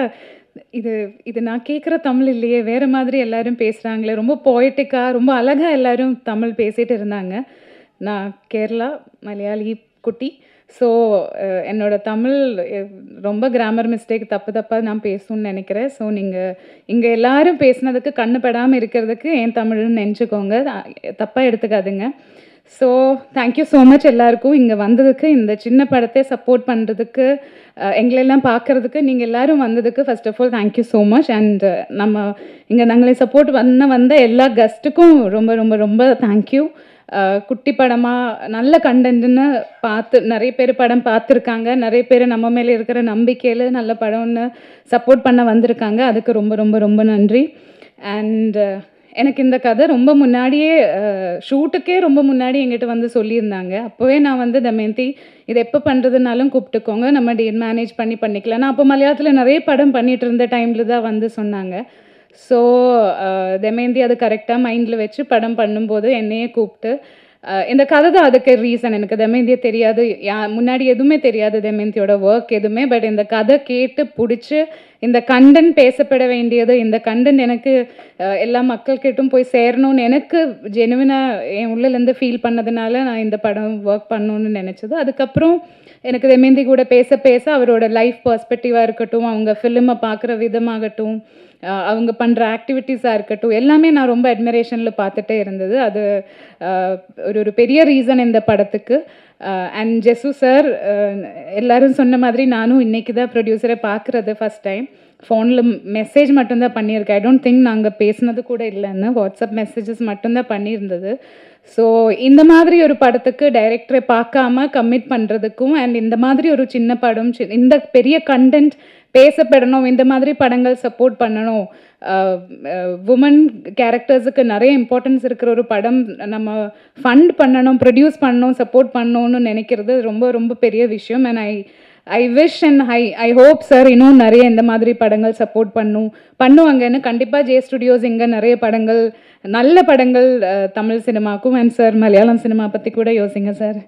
இது இது நான் கேட்குற தமிழ் இல்லையே, வேறு மாதிரி எல்லாரும் பேசுகிறாங்களே, ரொம்ப போய்ட்டிக்காக ரொம்ப அழகாக எல்லாரும் தமிழ் பேசிகிட்டு இருந்தாங்க. நான் கேரளா மலையாளி குட்டி. ஸோ என்னோட தமிழ் ரொம்ப கிராமர் மிஸ்டேக் தப்பாக நான் பேசணும்னு நினைக்கிறேன். ஸோ நீங்கள் இங்கே எல்லாரும் பேசுனதுக்கு கண்ணு படாமல் இருக்கிறதுக்கு என் தமிழ்னு நினச்சிக்கோங்க, தப்பாக எடுத்துக்காதுங்க. ஸோ தேங்க்யூ ஸோ மச் எல்லாருக்கும் இங்கே வந்ததுக்கு, இந்த சின்ன படத்தை சப்போர்ட் பண்ணுறதுக்கு, எங்களெல்லாம் பார்க்குறதுக்கு நீங்கள் எல்லோரும் வந்ததுக்கு first of all thank you so much. And நம்ம இங்கே நாங்களே சப்போர்ட் வந்த எல்லா கெஸ்ட்டுக்கும் ரொம்ப ரொம்ப ரொம்ப தேங்க்யூ. குட்டி படமாக நல்ல கண்டென்ட்னு பார்த்து நிறைய பேர் படம் பார்த்துருக்காங்க, நிறைய பேர் நம்ம மேலே இருக்கிற நம்பிக்கையில் நல்ல படம்னு சப்போர்ட் பண்ண வந்திருக்காங்க, அதுக்கு ரொம்ப ரொம்ப ரொம்ப நன்றி. அண்ட் எனக்கு இந்த கதை ரொம்ப முன்னாடியே ஷூட்டுக்கே ரொம்ப முன்னாடி எங்கிட்ட வந்து சொல்லியிருந்தாங்க. அப்போவே நான் வந்து தமயந்தி இதை எப்போ பண்ணுறதுனாலும் கூப்பிட்டுக்கோங்க, நம்ம டேட் மேனேஜ் பண்ணிக்கலாம். நான் அப்போ மலையாளத்தில் நிறைய படம் பண்ணிகிட்டு இருந்த டைமில் தான் வந்து சொன்னாங்க. ஸோ தமயந்தி அது கரெக்டாக மைண்டில் வச்சு படம் பண்ணும்போது என்னையே கூப்பிட்டு, இந்த கதை தான் அதுக்கு ரீசன். எனக்கு தமயந்தியை தெரியாது, முன்னாடி எதுவுமே தெரியாது தமயந்தியோட ஒர்க் எதுவுமே. பட் இந்த கதை கேட்டு பிடிச்சி, இந்த கண்டென்ட் பேசப்பட வேண்டியது, இந்த கண்டென்ட் எனக்கு எல்லா மக்கள்கிட்டும் போய் சேரணும்னு எனக்கு ஜெனுவினாக என் உள்ளேருந்து ஃபீல் பண்ணதுனால நான் இந்த படம் ஒர்க் பண்ணணுன்னு நினச்சது. அதுக்கப்புறம் எனக்கு தமயந்தி கூட பேச அவரோட லைஃப் பர்ஸ்பெக்டிவாக இருக்கட்டும், அவங்க ஃபிலிமை பார்க்குற விதமாகட்டும், அவங்க பண்ணுற ஆக்டிவிட்டீஸாக இருக்கட்டும், எல்லாமே நான் ரொம்ப அட்மிரேஷனில் பார்த்துட்டே இருந்தது. அது ஒரு பெரிய ரீசன் இந்த படத்துக்கு. அண்ட் ஜெசு சார், எல்லோரும் சொன்ன மாதிரி நானும் இன்றைக்கி தான் ப்ரொடியூசரை பார்க்குறது ஃபஸ்ட் டைம். ஃபோனில் மெசேஜ் மட்டும்தான் பண்ணியிருக்கேன். ஐ டோன்ட் திங்க் நாங்கள் பேசுனது கூட இல்லைன்னு, வாட்ஸ்அப் மெசேஜஸ் மட்டும்தான் பண்ணியிருந்தது. ஸோ இந்த மாதிரி ஒரு படத்துக்கு டைரக்டரை பார்க்காம கமிட் பண்ணுறதுக்கும், அண்ட் இந்த மாதிரி ஒரு சின்ன படம், இந்த பெரிய கண்டென்ட் பேசப்படணும், இந்த மாதிரி படங்கள் சப்போர்ட் பண்ணணும், உமன் கேரக்டர்ஸுக்கு நிறைய இம்பார்ட்டன்ஸ் இருக்கிற ஒரு படம் நம்ம ஃபண்ட் பண்ணணும், ப்ரொடியூஸ் பண்ணணும், சப்போர்ட் பண்ணணும்னு நினைக்கிறது ரொம்ப ரொம்ப பெரிய விஷயம். And I wish and I hope sir இன்னும் நிறைய இந்த மாதிரி படங்கள் சப்போர்ட் பண்ணுவாங்கன்னு. கண்டிப்பாக ஜே ஸ்டுடியோஸ் இங்கே நிறைய படங்கள், நல்ல படங்கள் தமிழ் சினிமாக்கும், அண்ட் சார் மலையாளம் சினிமா பற்றி கூட யோசிங்க சார்.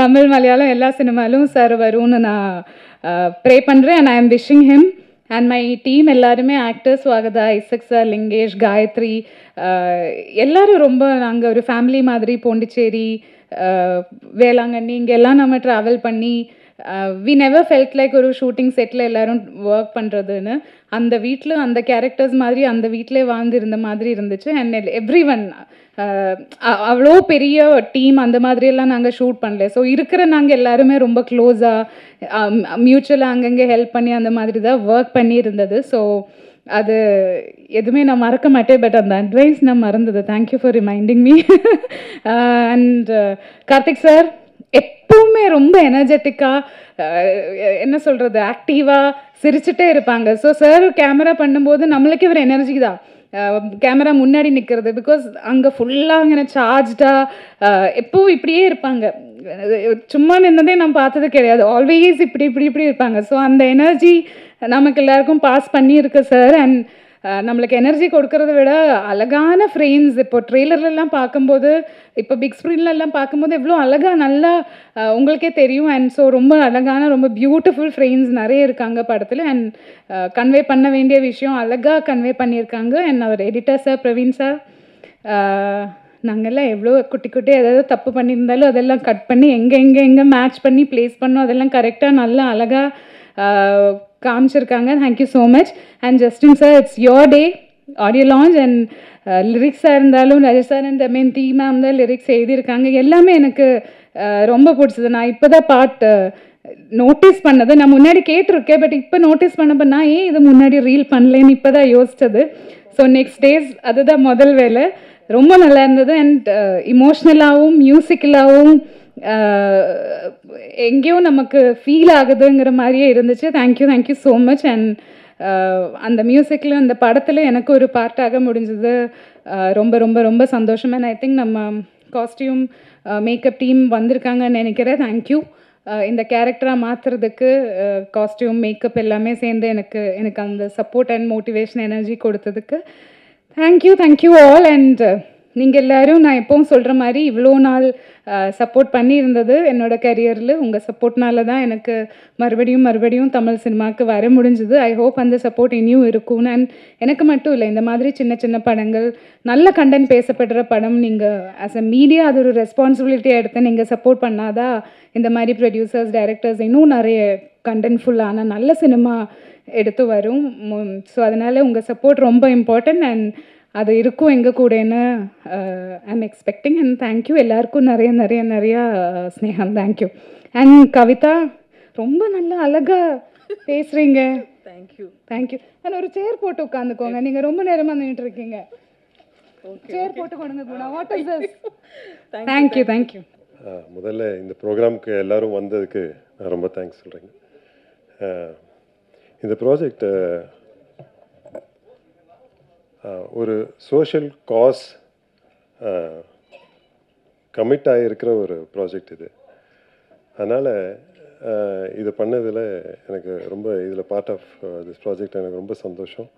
தமிழ் மலையாளம் எல்லா சினிமாலும் சார் வரும்னு நான் ப்ரே பண்ணுறேன். And I am wishing him and my team எல்லாருமே, actors Swagatha, Isaac sir, Lingesh, Gayathri, எல்லோரும் ரொம்ப, நாங்கள் ஒரு ஃபேமிலி மாதிரி பாண்டிச்சேரி, வேளாங்கண்ணி இங்கெல்லாம் நம்ம ட்ராவல் பண்ணி, வி நெவர் ஃபெல்ட் லைக் ஒரு ஷூட்டிங் செட்டில் எல்லோரும் ஒர்க் பண்ணுறதுன்னு. அந்த வீட்டில் அந்த கேரக்டர்ஸ் மாதிரி அந்த வீட்டிலே வாழ்ந்துருந்த மாதிரி இருந்துச்சு. அண்ட் எவ்ரி ஒன், அவ்வளோ பெரிய டீம் அந்த மாதிரியெல்லாம் நாங்கள் ஷூட் பண்ணல. ஸோ இருக்கிற நாங்கள் எல்லாருமே ரொம்ப க்ளோஸாக மியூச்சுவலாக அங்கங்கே ஹெல்ப் பண்ணி அந்த மாதிரி தான் ஒர்க் பண்ணி இருந்தது. ஸோ அது எதுவுமே நான் மறக்க மாட்டேன். பட் அந்த அட்வைஸ் நான் மறந்தது. Thank you for reminding me. And Karthik sir எப்பவுமே ரொம்ப எனர்ஜெட்டிக்காக, என்ன சொல்கிறது, ஆக்டிவாக சிரிச்சுட்டே இருப்பாங்க. ஸோ சார் கேமரா பண்ணும்போது நம்மளுக்கே ஒரு எனர்ஜி தான் கேமரா முன்னாடி நிற்கிறது. பிகாஸ் அங்கே ஃபுல்லாக அங்கே சார்ஜ்டாக எப்பவும் இப்படியே இருப்பாங்க. சும்மா நின்னதே நான் பார்த்தது கிடையாது. ஆல்வேஸ் இப்படி இருப்பாங்க. ஸோ அந்த எனர்ஜி நமக்கு எல்லாருக்கும் பாஸ் பண்ணியிருக்கு சார். அண்ட் நம்மளுக்கு எனர்ஜி கொடுக்கறத விட அழகான ஃப்ரேம்ஸ், இப்போ ட்ரெய்லர்லாம் பார்க்கும்போது, இப்போ பிக் ஸ்க்ரீன்லலாம் பார்க்கும்போது எவ்வளோ அழகாக நல்லா உங்களுக்கே தெரியும். அண்ட் ஸோ ரொம்ப அழகான, ரொம்ப பியூட்டிஃபுல் ஃப்ரேம்ஸ் நிறைய இருக்காங்க படத்தில். அண்ட் கன்வே பண்ண வேண்டிய விஷயம் அழகாக கன்வே பண்ணியிருக்காங்க. அண்ட் அவர் எடிட்டர் சார், பிரவீன் சார், நாங்கள்லாம் எவ்வளோ குட்டி ஏதாவது தப்பு பண்ணியிருந்தாலும் அதெல்லாம் கட் பண்ணி எங்கே மேட்ச் பண்ணி ப்ளேஸ் பண்ணோம், அதெல்லாம் கரெக்டாக நல்லா அழகாக காமிச்சிருக்காங்க. Thank you so much. And Justin sir, it's your day, audio launch. And லிரிக்ஸாக இருந்தாலும் Rajesh sir and Damayanthi ma'am தான் லிரிக்ஸ் எழுதியிருக்காங்க. எல்லாமே எனக்கு ரொம்ப பிடிச்சது. நான் இப்போ தான் பாட்டு நோட்டீஸ் பண்ணது. நான் முன்னாடி கேட்டிருக்கேன், பட் இப்போ நோட்டீஸ் பண்ணப்போ நான் ஏன் இது முன்னாடி ரீல் பண்ணலேன்னு இப்போ தான் யோசித்தது. ஸோ நெக்ஸ்ட் டேஸ் அதுதான் முதல் வேலை. ரொம்ப நல்லா இருந்தது. அண்ட் இமோஷ்னலாகவும் மியூசிக்கலாகவும் எங்கேயோ நமக்கு ஃபீல் ஆகுதுங்கிற மாதிரியே இருந்துச்சு. Thank you so much. அண்ட் அந்த மியூசிக்கில், அந்த படத்தில் எனக்கு ஒரு பார்ட்டாக முடிஞ்சது. ரொம்ப ரொம்ப ரொம்ப சந்தோஷம். அண்ட் ஐ திங்க் நம்ம காஸ்டியூம் மேக்கப் டீம் வந்திருக்காங்கன்னு நினைக்கிறேன். தேங்க்யூ. இந்த கேரக்டராக மாற்றுறதுக்கு காஸ்டியூம் மேக்கப் எல்லாமே சேர்ந்து எனக்கு அந்த சப்போர்ட் அண்ட் மோட்டிவேஷன் எனர்ஜி கொடுத்ததுக்கு தேங்க்யூ ஆல். அண்ட் நீங்கள் எல்லாரும் நான் எப்பவும் சொல்கிற மாதிரி இவ்வளோ நாள் சப்போர்ட் பண்ணியிருந்தது என்னோட கரியரில் உங்கள் சப்போர்ட்னால தான் எனக்கு மறுபடியும் தமிழ் சினிமாவுக்கு வர முடிஞ்சுது. ஐ ஹோப் அந்த சப்போர்ட் இனியும் இருக்கும். அண்ட் எனக்கு மட்டும் இல்லை, இந்த மாதிரி சின்ன சின்ன படங்கள், நல்ல கண்டென்ட் பேசப்படுற படம் நீங்கள் ஆஸ் அ மீடியா அது ஒரு ரெஸ்பான்சிபிலிட்டியாக எடுத்து நீங்கள் சப்போர்ட் பண்ணாதான் இந்த மாதிரி ப்ரொடியூசர்ஸ், டைரக்டர்ஸ் இன்னும் நிறைய கண்டென்ட்ஃபுல்லான நல்ல சினிமா எடுத்து வரும். ஸோ அதனால் உங்கள் சப்போர்ட் ரொம்ப இம்பார்ட்டன்ட் அண்ட் அது இருக்கும் எங்கள் கூடன்னு ஐம் எக்ஸ்பெக்டிங். அண்ட் தேங்க்யூ எல்லாருக்கும் நிறையா ஸ்னேகம். தேங்க்யூ. அண்ட் கவிதா ரொம்ப நல்லா அழகாக பேசுகிறீங்க. தேங்க்யூ. அண்ட் ஒரு சேர் போட்டு உட்காந்துக்கோங்க, நீங்கள் ரொம்ப நேரமாக நின்றுட்டு இருக்கீங்க. சேர் போட்டு கொடுங்க கூட. What is this? தேங்க்யூ. முதல்ல இந்த ப்ரோக்ராமுக்கு எல்லோரும் வந்ததுக்கு நான் ரொம்ப தேங்க்ஸ் சொல்கிறேங்க. இந்த ப்ராஜெக்ட் ஒரு சோஷியல் காஸ் கமிட் ஆகிருக்கிற ஒரு ப்ராஜெக்ட் இது. அதனால் இது பண்ணதில் எனக்கு ரொம்ப இதில் பார்ட் ஆஃப் திஸ் ப்ராஜெக்ட் எனக்கு ரொம்ப சந்தோஷம்.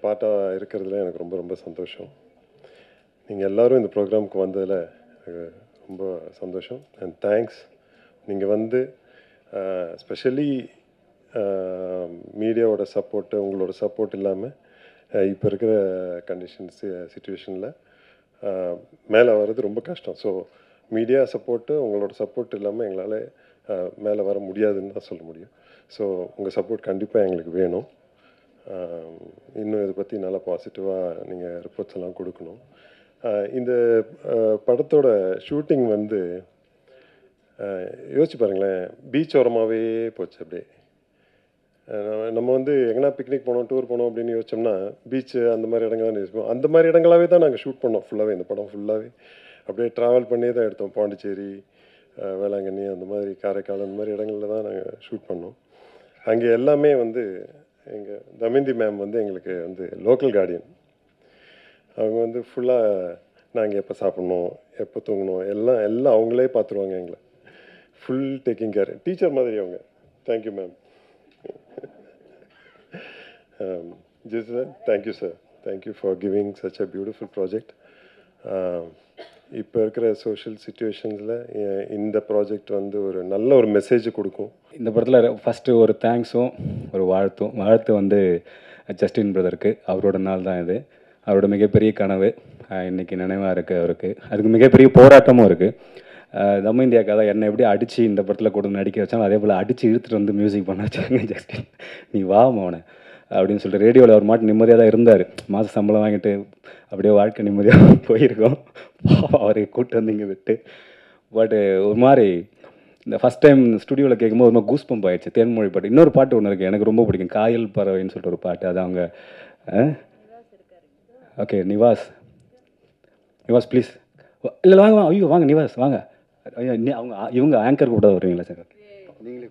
பார்ட்டாக இருக்கிறதுல எனக்கு ரொம்ப ரொம்ப சந்தோஷம். நீங்கள் எல்லோரும் இந்த ப்ரோக்ராமுக்கு வந்ததில் எனக்கு ரொம்ப சந்தோஷம் அண்ட் தேங்க்ஸ். நீங்கள் வந்து ஸ்பெஷலி மீடியாவோட சப்போர்ட்டு, உங்களோட சப்போர்ட் இல்லாமல் இப்போ இருக்கிற சிச்சுவேஷனில் மேலே வர்றது ரொம்ப கஷ்டம். ஸோ மீடியா சப்போர்ட்டு, உங்களோட சப்போர்ட் இல்லாமல் எங்களால் மேலே வர முடியாதுன்னு தான் சொல்ல முடியும். ஸோ உங்கள் சப்போர்ட் கண்டிப்பாக எங்களுக்கு வேணும். இன்னும் இதை பற்றி நல்லா பாசிட்டிவாக நீங்கள் ரிப்போர்ட்ஸ் எல்லாம் கொடுக்கணும். இந்த படத்தோட ஷூட்டிங் வந்து யோசிச்சு பாருங்களேன், பீச் ஓரமாகவே போச்சு. அப்படியே நம்ம வந்து எங்கன்னா பிக்னிக் போனோம், டூர் போனோம் அப்படின்னு யோசிச்சோம்னா பீச்சு அந்த மாதிரி இடங்கள் தான் யோசிப்போம். அந்த மாதிரி இடங்களாகவே தான் நாங்கள் ஷூட் பண்ணோம். ஃபுல்லாகவே இந்த படம் ஃபுல்லாகவே அப்படியே ட்ராவல் பண்ணியே தான் எடுத்தோம். பாண்டிச்சேரி, வேளாங்கண்ணி, அந்த மாதிரி காரைக்கால், அந்த மாதிரி இடங்களில் தான் நாங்கள் ஷூட் பண்ணோம். அங்கே எல்லாமே வந்து எங்கள் தமயந்தி மேம் வந்து எங்களுக்கு வந்து லோக்கல் கார்டியன். அவங்க வந்து ஃபுல்லாக நாங்கள் எப்போ சாப்பிட்ணும், எப்போ தூங்கணும் எல்லாம் அவங்களே பார்த்துருவாங்க எங்களை. ஃபுல் டேக்கிங் கேர், டீச்சர் மாதிரி அவங்க. Thank you ma'am. Thank you sir. Thank you for giving such a beautiful project. இப்போ இருக்கிற சோஷியல் சிச்சுவேஷன்ஸில் இந்த ப்ராஜெக்ட் வந்து ஒரு நல்ல ஒரு மெசேஜ் கொடுக்கும். இந்த படத்தில் ஃபஸ்ட்டு ஒரு தேங்க்ஸும் ஒரு வாழ்த்து வந்து ஜஸ்டின் பிரதருக்கு. அவரோட நாள் தான் இது. அவரோட மிகப்பெரிய கனவு இன்றைக்கி நினைவாக இருக்குது அவருக்கு. அதுக்கு மிகப்பெரிய போராட்டமும் இருக்குது. தமயந்தியாக்காக தான் என்னை எப்படி அடித்து இந்த படத்தில் கொண்டு நடிக்க வச்சாலும் அதே போல் அடித்து இழுத்துட்டு வந்து மியூசிக் பண்ண வச்சாங்க. ஜஸ்டின் நீ வா மோனை அப்படின்னு சொல்லிட்டு ரேடியோவில் அவர் மாட்டு நிம்மதியாக தான் இருந்தார். மாத சம்பளம் வாங்கிட்டு அப்படியே வாழ்க்கை நிம்மதியாக போயிருக்கோம். அவரை கூப்பிட்டு வந்து இங்கே விட்டு. பட்டு ஒரு மாதிரி இந்த ஃபஸ்ட் டைம் ஸ்டுடியோவில் கேட்கும்போது ஒரு மாதிரி கூஸ் பம்ப் ஆயிடுச்சு. தேன்மொழி பாட்டு. இன்னொரு பாட்டு ஒன்று இருக்குது எனக்கு ரொம்ப பிடிக்கும், காயல் பறவைன்னு சொல்லிட்டு ஒரு பாட்டு. அது அவங்க ஓகே நிவாஸ் ப்ளீஸ் இல்லை வாங்க ஐயோ வாங்க நிவாஸ் வாங்க. ஐயோ அவங்க இவங்க ஆங்கர் கூட வருவீங்களா சார்? நீங்களே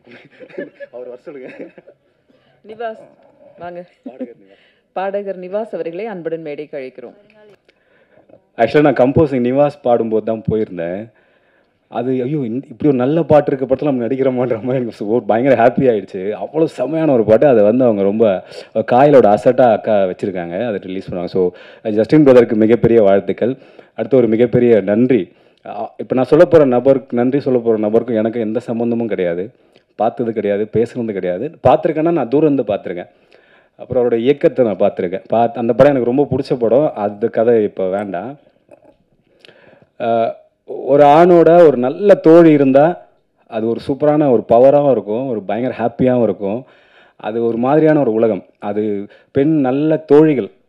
அவர் வர சொல்லுங்க. நிவாஸ் வாங்க. பாடகர் நிவாஸ் அவர்களை அன்புடன் மேடைக்கு அழைக்கிறோம். ஆக்சுவலாக நான் கம்போசிங் நிவாஸ் பாடும்போது தான் போயிருந்தேன். அது ஐயோ இப்படி ஒரு நல்ல பாட்டு இருக்க படத்தில் நம்ம நடிக்கிறோமான்ற மாதிரி எனக்கு பயங்கர ஹாப்பி ஆகிடுச்சு. அவ்வளோ செம்மையான ஒரு பாட்டு. அதை வந்து அவங்க ரொம்ப காயலோட அசட்டாக அக்கா வச்சுருக்காங்க, அதை ரிலீஸ் பண்ணுவாங்க. ஸோ ஜஸ்டின் பிரதருக்கு மிகப்பெரிய வாழ்த்துக்கள். அடுத்து ஒரு மிகப்பெரிய நன்றி. இப்போ நான் சொல்ல போகிற நபருக்கு நன்றி சொல்ல போகிற நபருக்கும் எனக்கு எந்த சம்மந்தமும் கிடையாது, பார்த்தது கிடையாது, பேசுனது கிடையாது. பார்த்துருக்கேன்னா நான் தூரம் இருந்து பார்த்துருக்கேன். அப்புறம் அவரோட இயக்கத்தை நான் பார்த்துருக்கேன். அந்த படம் எனக்கு ரொம்ப பிடிச்ச படம். அது கதை இப்போ வேண்டாம். ஒரு ஆணோட ஒரு நல்ல தோழி இருந்தால் அது ஒரு சூப்பரான ஒரு பவராகவும் இருக்கும், ஒரு பயங்கர ஹாப்பியாகவும் இருக்கும். அது ஒரு மாதிரியான ஒரு உலகம். அது நல்ல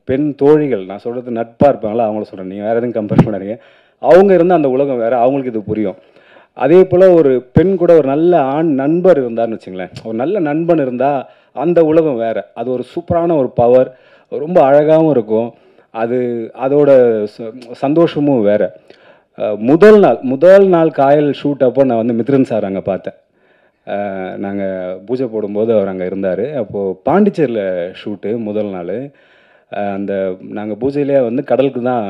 பெண் தோழிகள் நான் சொல்கிறது நட்பாக இருப்பாங்களா அவங்கள சொல்கிறேன், நீங்கள் வேறு எதுவும் கம்பேர் பண்ணாதீங்க. அவங்க இருந்தால் அந்த உலகம் வேறு, அவங்களுக்கு இது புரியும். அதே போல் ஒரு பெண் கூட ஒரு நல்ல ஆண் நண்பர் இருந்தார்னு வச்சுங்களேன், ஒரு நல்ல நண்பன் இருந்தால் அந்த உலகம் வேறு. அது ஒரு சூப்பரான ஒரு பவர், ரொம்ப அழகாகவும் இருக்கும். அதோட சந்தோஷமும் வேறு. முதல் நாள் காயல் ஷூட் அப்போ நான் வந்து மித்ரன் சார் அங்கே பார்த்தேன். நாங்கள் பூஜை போடும்போது அவர் அங்கே இருந்தார். அப்போது பாண்டிச்சேரியில் ஷூட்டு முதல் நாள். நாங்கள் பூஜையிலே வந்து கடலுக்கு தான்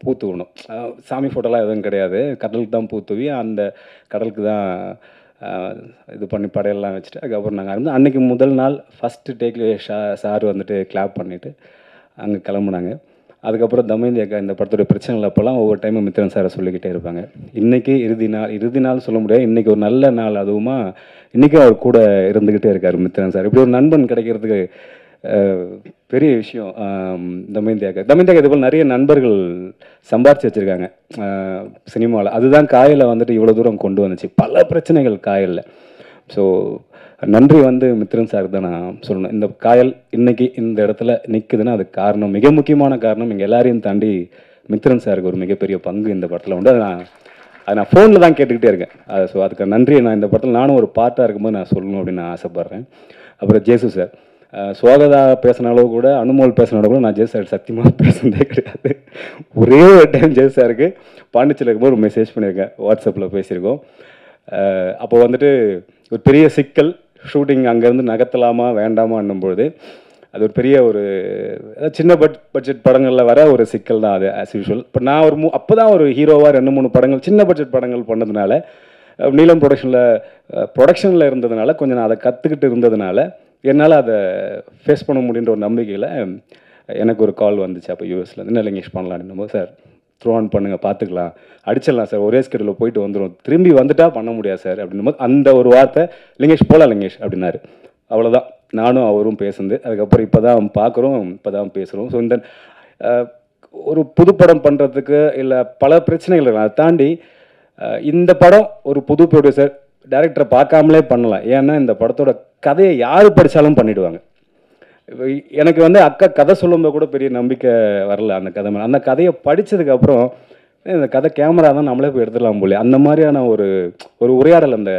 பூ தூவணும். சாமி ஃபோட்டோலாம் எதுவும் கிடையாது, கடலுக்கு தான் பூ தூவி அந்த கடலுக்கு தான் இது பண்ணி படையெல்லாம் வச்சுட்டு அதுக்கப்புறம் நாங்கள் இருந்து அன்றைக்கி முதல் நாள் ஃபஸ்ட்டு டேக்கில் சார் வந்துட்டு கிளாப் பண்ணிவிட்டு அங்கே கிளம்புனாங்க. அதுக்கப்புறம் தமயந்தி அக்கா இந்த படத்தோட பிரச்சனைகள் அப்போல்லாம் ஒவ்வொரு டைமும் மித்ரன் சாரை சொல்லிக்கிட்டே இருப்பாங்க. இன்றைக்கி இறுதி நாள் சொல்ல முடியாது, இன்றைக்கி ஒரு நல்ல நாள், அதுவுமா இன்றைக்கும் அவர் கூட இருந்துக்கிட்டே இருக்கார் மித்ரன் சார். இப்படி ஒரு நண்பன் கிடைக்கிறதுக்கு பெரிய விஷயம். தமயந்தி அக்கா இது போல் நிறைய நண்பர்கள் சம்பாரித்து வச்சுருக்காங்க சினிமாவில். அதுதான் காயலை வந்துட்டு இவ்வளோ தூரம் கொண்டு வந்துச்சு. பல பிரச்சனைகள் காயலில். ஸோ நன்றி மித்ரன் சார் தான் நான் சொல்லணும். இந்த காயல் இன்னைக்கு இந்த இடத்துல நிற்குதுன்னா அதுக்கு காரணம், மிக முக்கியமான காரணம் எங்கள் எல்லாரையும் தாண்டி மித்ரன் சாருக்கு ஒரு மிகப்பெரிய பங்கு இந்த படத்தில் உண்டு. அதை நான் ஃபோனில் தான் கேட்டுக்கிட்டே இருக்கேன். ஸோ அதுக்கு நன்றி. நான் இந்த படத்தில் நானும் ஒரு பார்ட்டாக இருக்கும்போது நான் சொல்லணும் அப்படின்னு நான் ஆசைப்பட்றேன். அப்புறம் ஜேசு சார், சுவாகதா பேசின அளவு கூட, அனுமோல் பேசின அளவு கூட நான் ஜேசு சார் சத்தியமாக பேசுனதே கிடையாது. ஒரே ஒரு டைம் ஜேசு சாருக்கு பாண்டிச்சேரியில் இருக்கும்போது ஒரு மெசேஜ் பண்ணியிருக்கேன், வாட்ஸ்அப்பில் பேசியிருக்கோம். அப்போ ஒரு பெரிய சிக்கல், ஷூட்டிங் அங்கேருந்து நகர்த்தலாமா வேண்டாமா என்னும்பொழுது அது ஒரு பெரிய ஒரு சின்ன பட்ஜெட் படங்களில் வர ஒரு சிக்கல் தான் அது, ஆஸ் யூஷுவல். இப்போ நான் அப்போ தான் ஒரு ஹீரோவாக 2-3 படங்கள் சின்ன பட்ஜெட் படங்கள் பண்ணதுனால, நீலம் ப்ரொடக்ஷனில் இருந்ததுனால, கொஞ்சம் நான் அதை கற்றுக்கிட்டு இருந்ததுனால என்னால் அதை ஃபேஸ் பண்ண முடியுன்ற ஒரு நம்பிக்கையில் எனக்கு ஒரு கால் வந்துச்சு. அப்போ யூஎஸ்லேருந்து என்ன லிங்கேஷ் பண்ணலான்னு போது, சார் த்ரோ ஆன் பண்ணுங்கள், பார்த்துக்கலாம், அடிச்சிடலாம் சார், ஒரே ஸ்கெடியூலில் போயிட்டு வந்துடும், திரும்பி வந்துட்டா பண்ண முடியாது சார் அப்படின்னும் போது அந்த ஒரு வார்த்தை, லிங்கேஷ் போகலாம் லிங்கேஷ் அப்படின்னாரு. அவ்வளோதான், நானும் அவரும் பேசுனது. அதுக்கப்புறம் இப்போ தான் பார்க்குறோம், இப்போ தான் பேசுகிறோம். ஸோ இந்த ஒரு புதுப்படம் பண்ணுறதுக்கு இல்லை பல பிரச்சனைகள் அதை தாண்டி இந்த படம் ஒரு புது ப்ரொடியூசர் டைரக்டரை பார்க்காமலே பண்ணலாம். ஏன்னா இந்த படத்தோட கதையை யார் படித்தாலும் பண்ணிவிடுவாங்க. எனக்கு அக்கா கதை சொல்லும்போது கூட பெரிய நம்பிக்கை வரல அந்த கதை மேலே. அந்த கதையை படித்ததுக்கப்புறம் இந்த கதை கேமரா தான் நம்மளே போய் எடுத்துடலாம் போல, அந்த மாதிரியான ஒரு உரையாடல் அந்த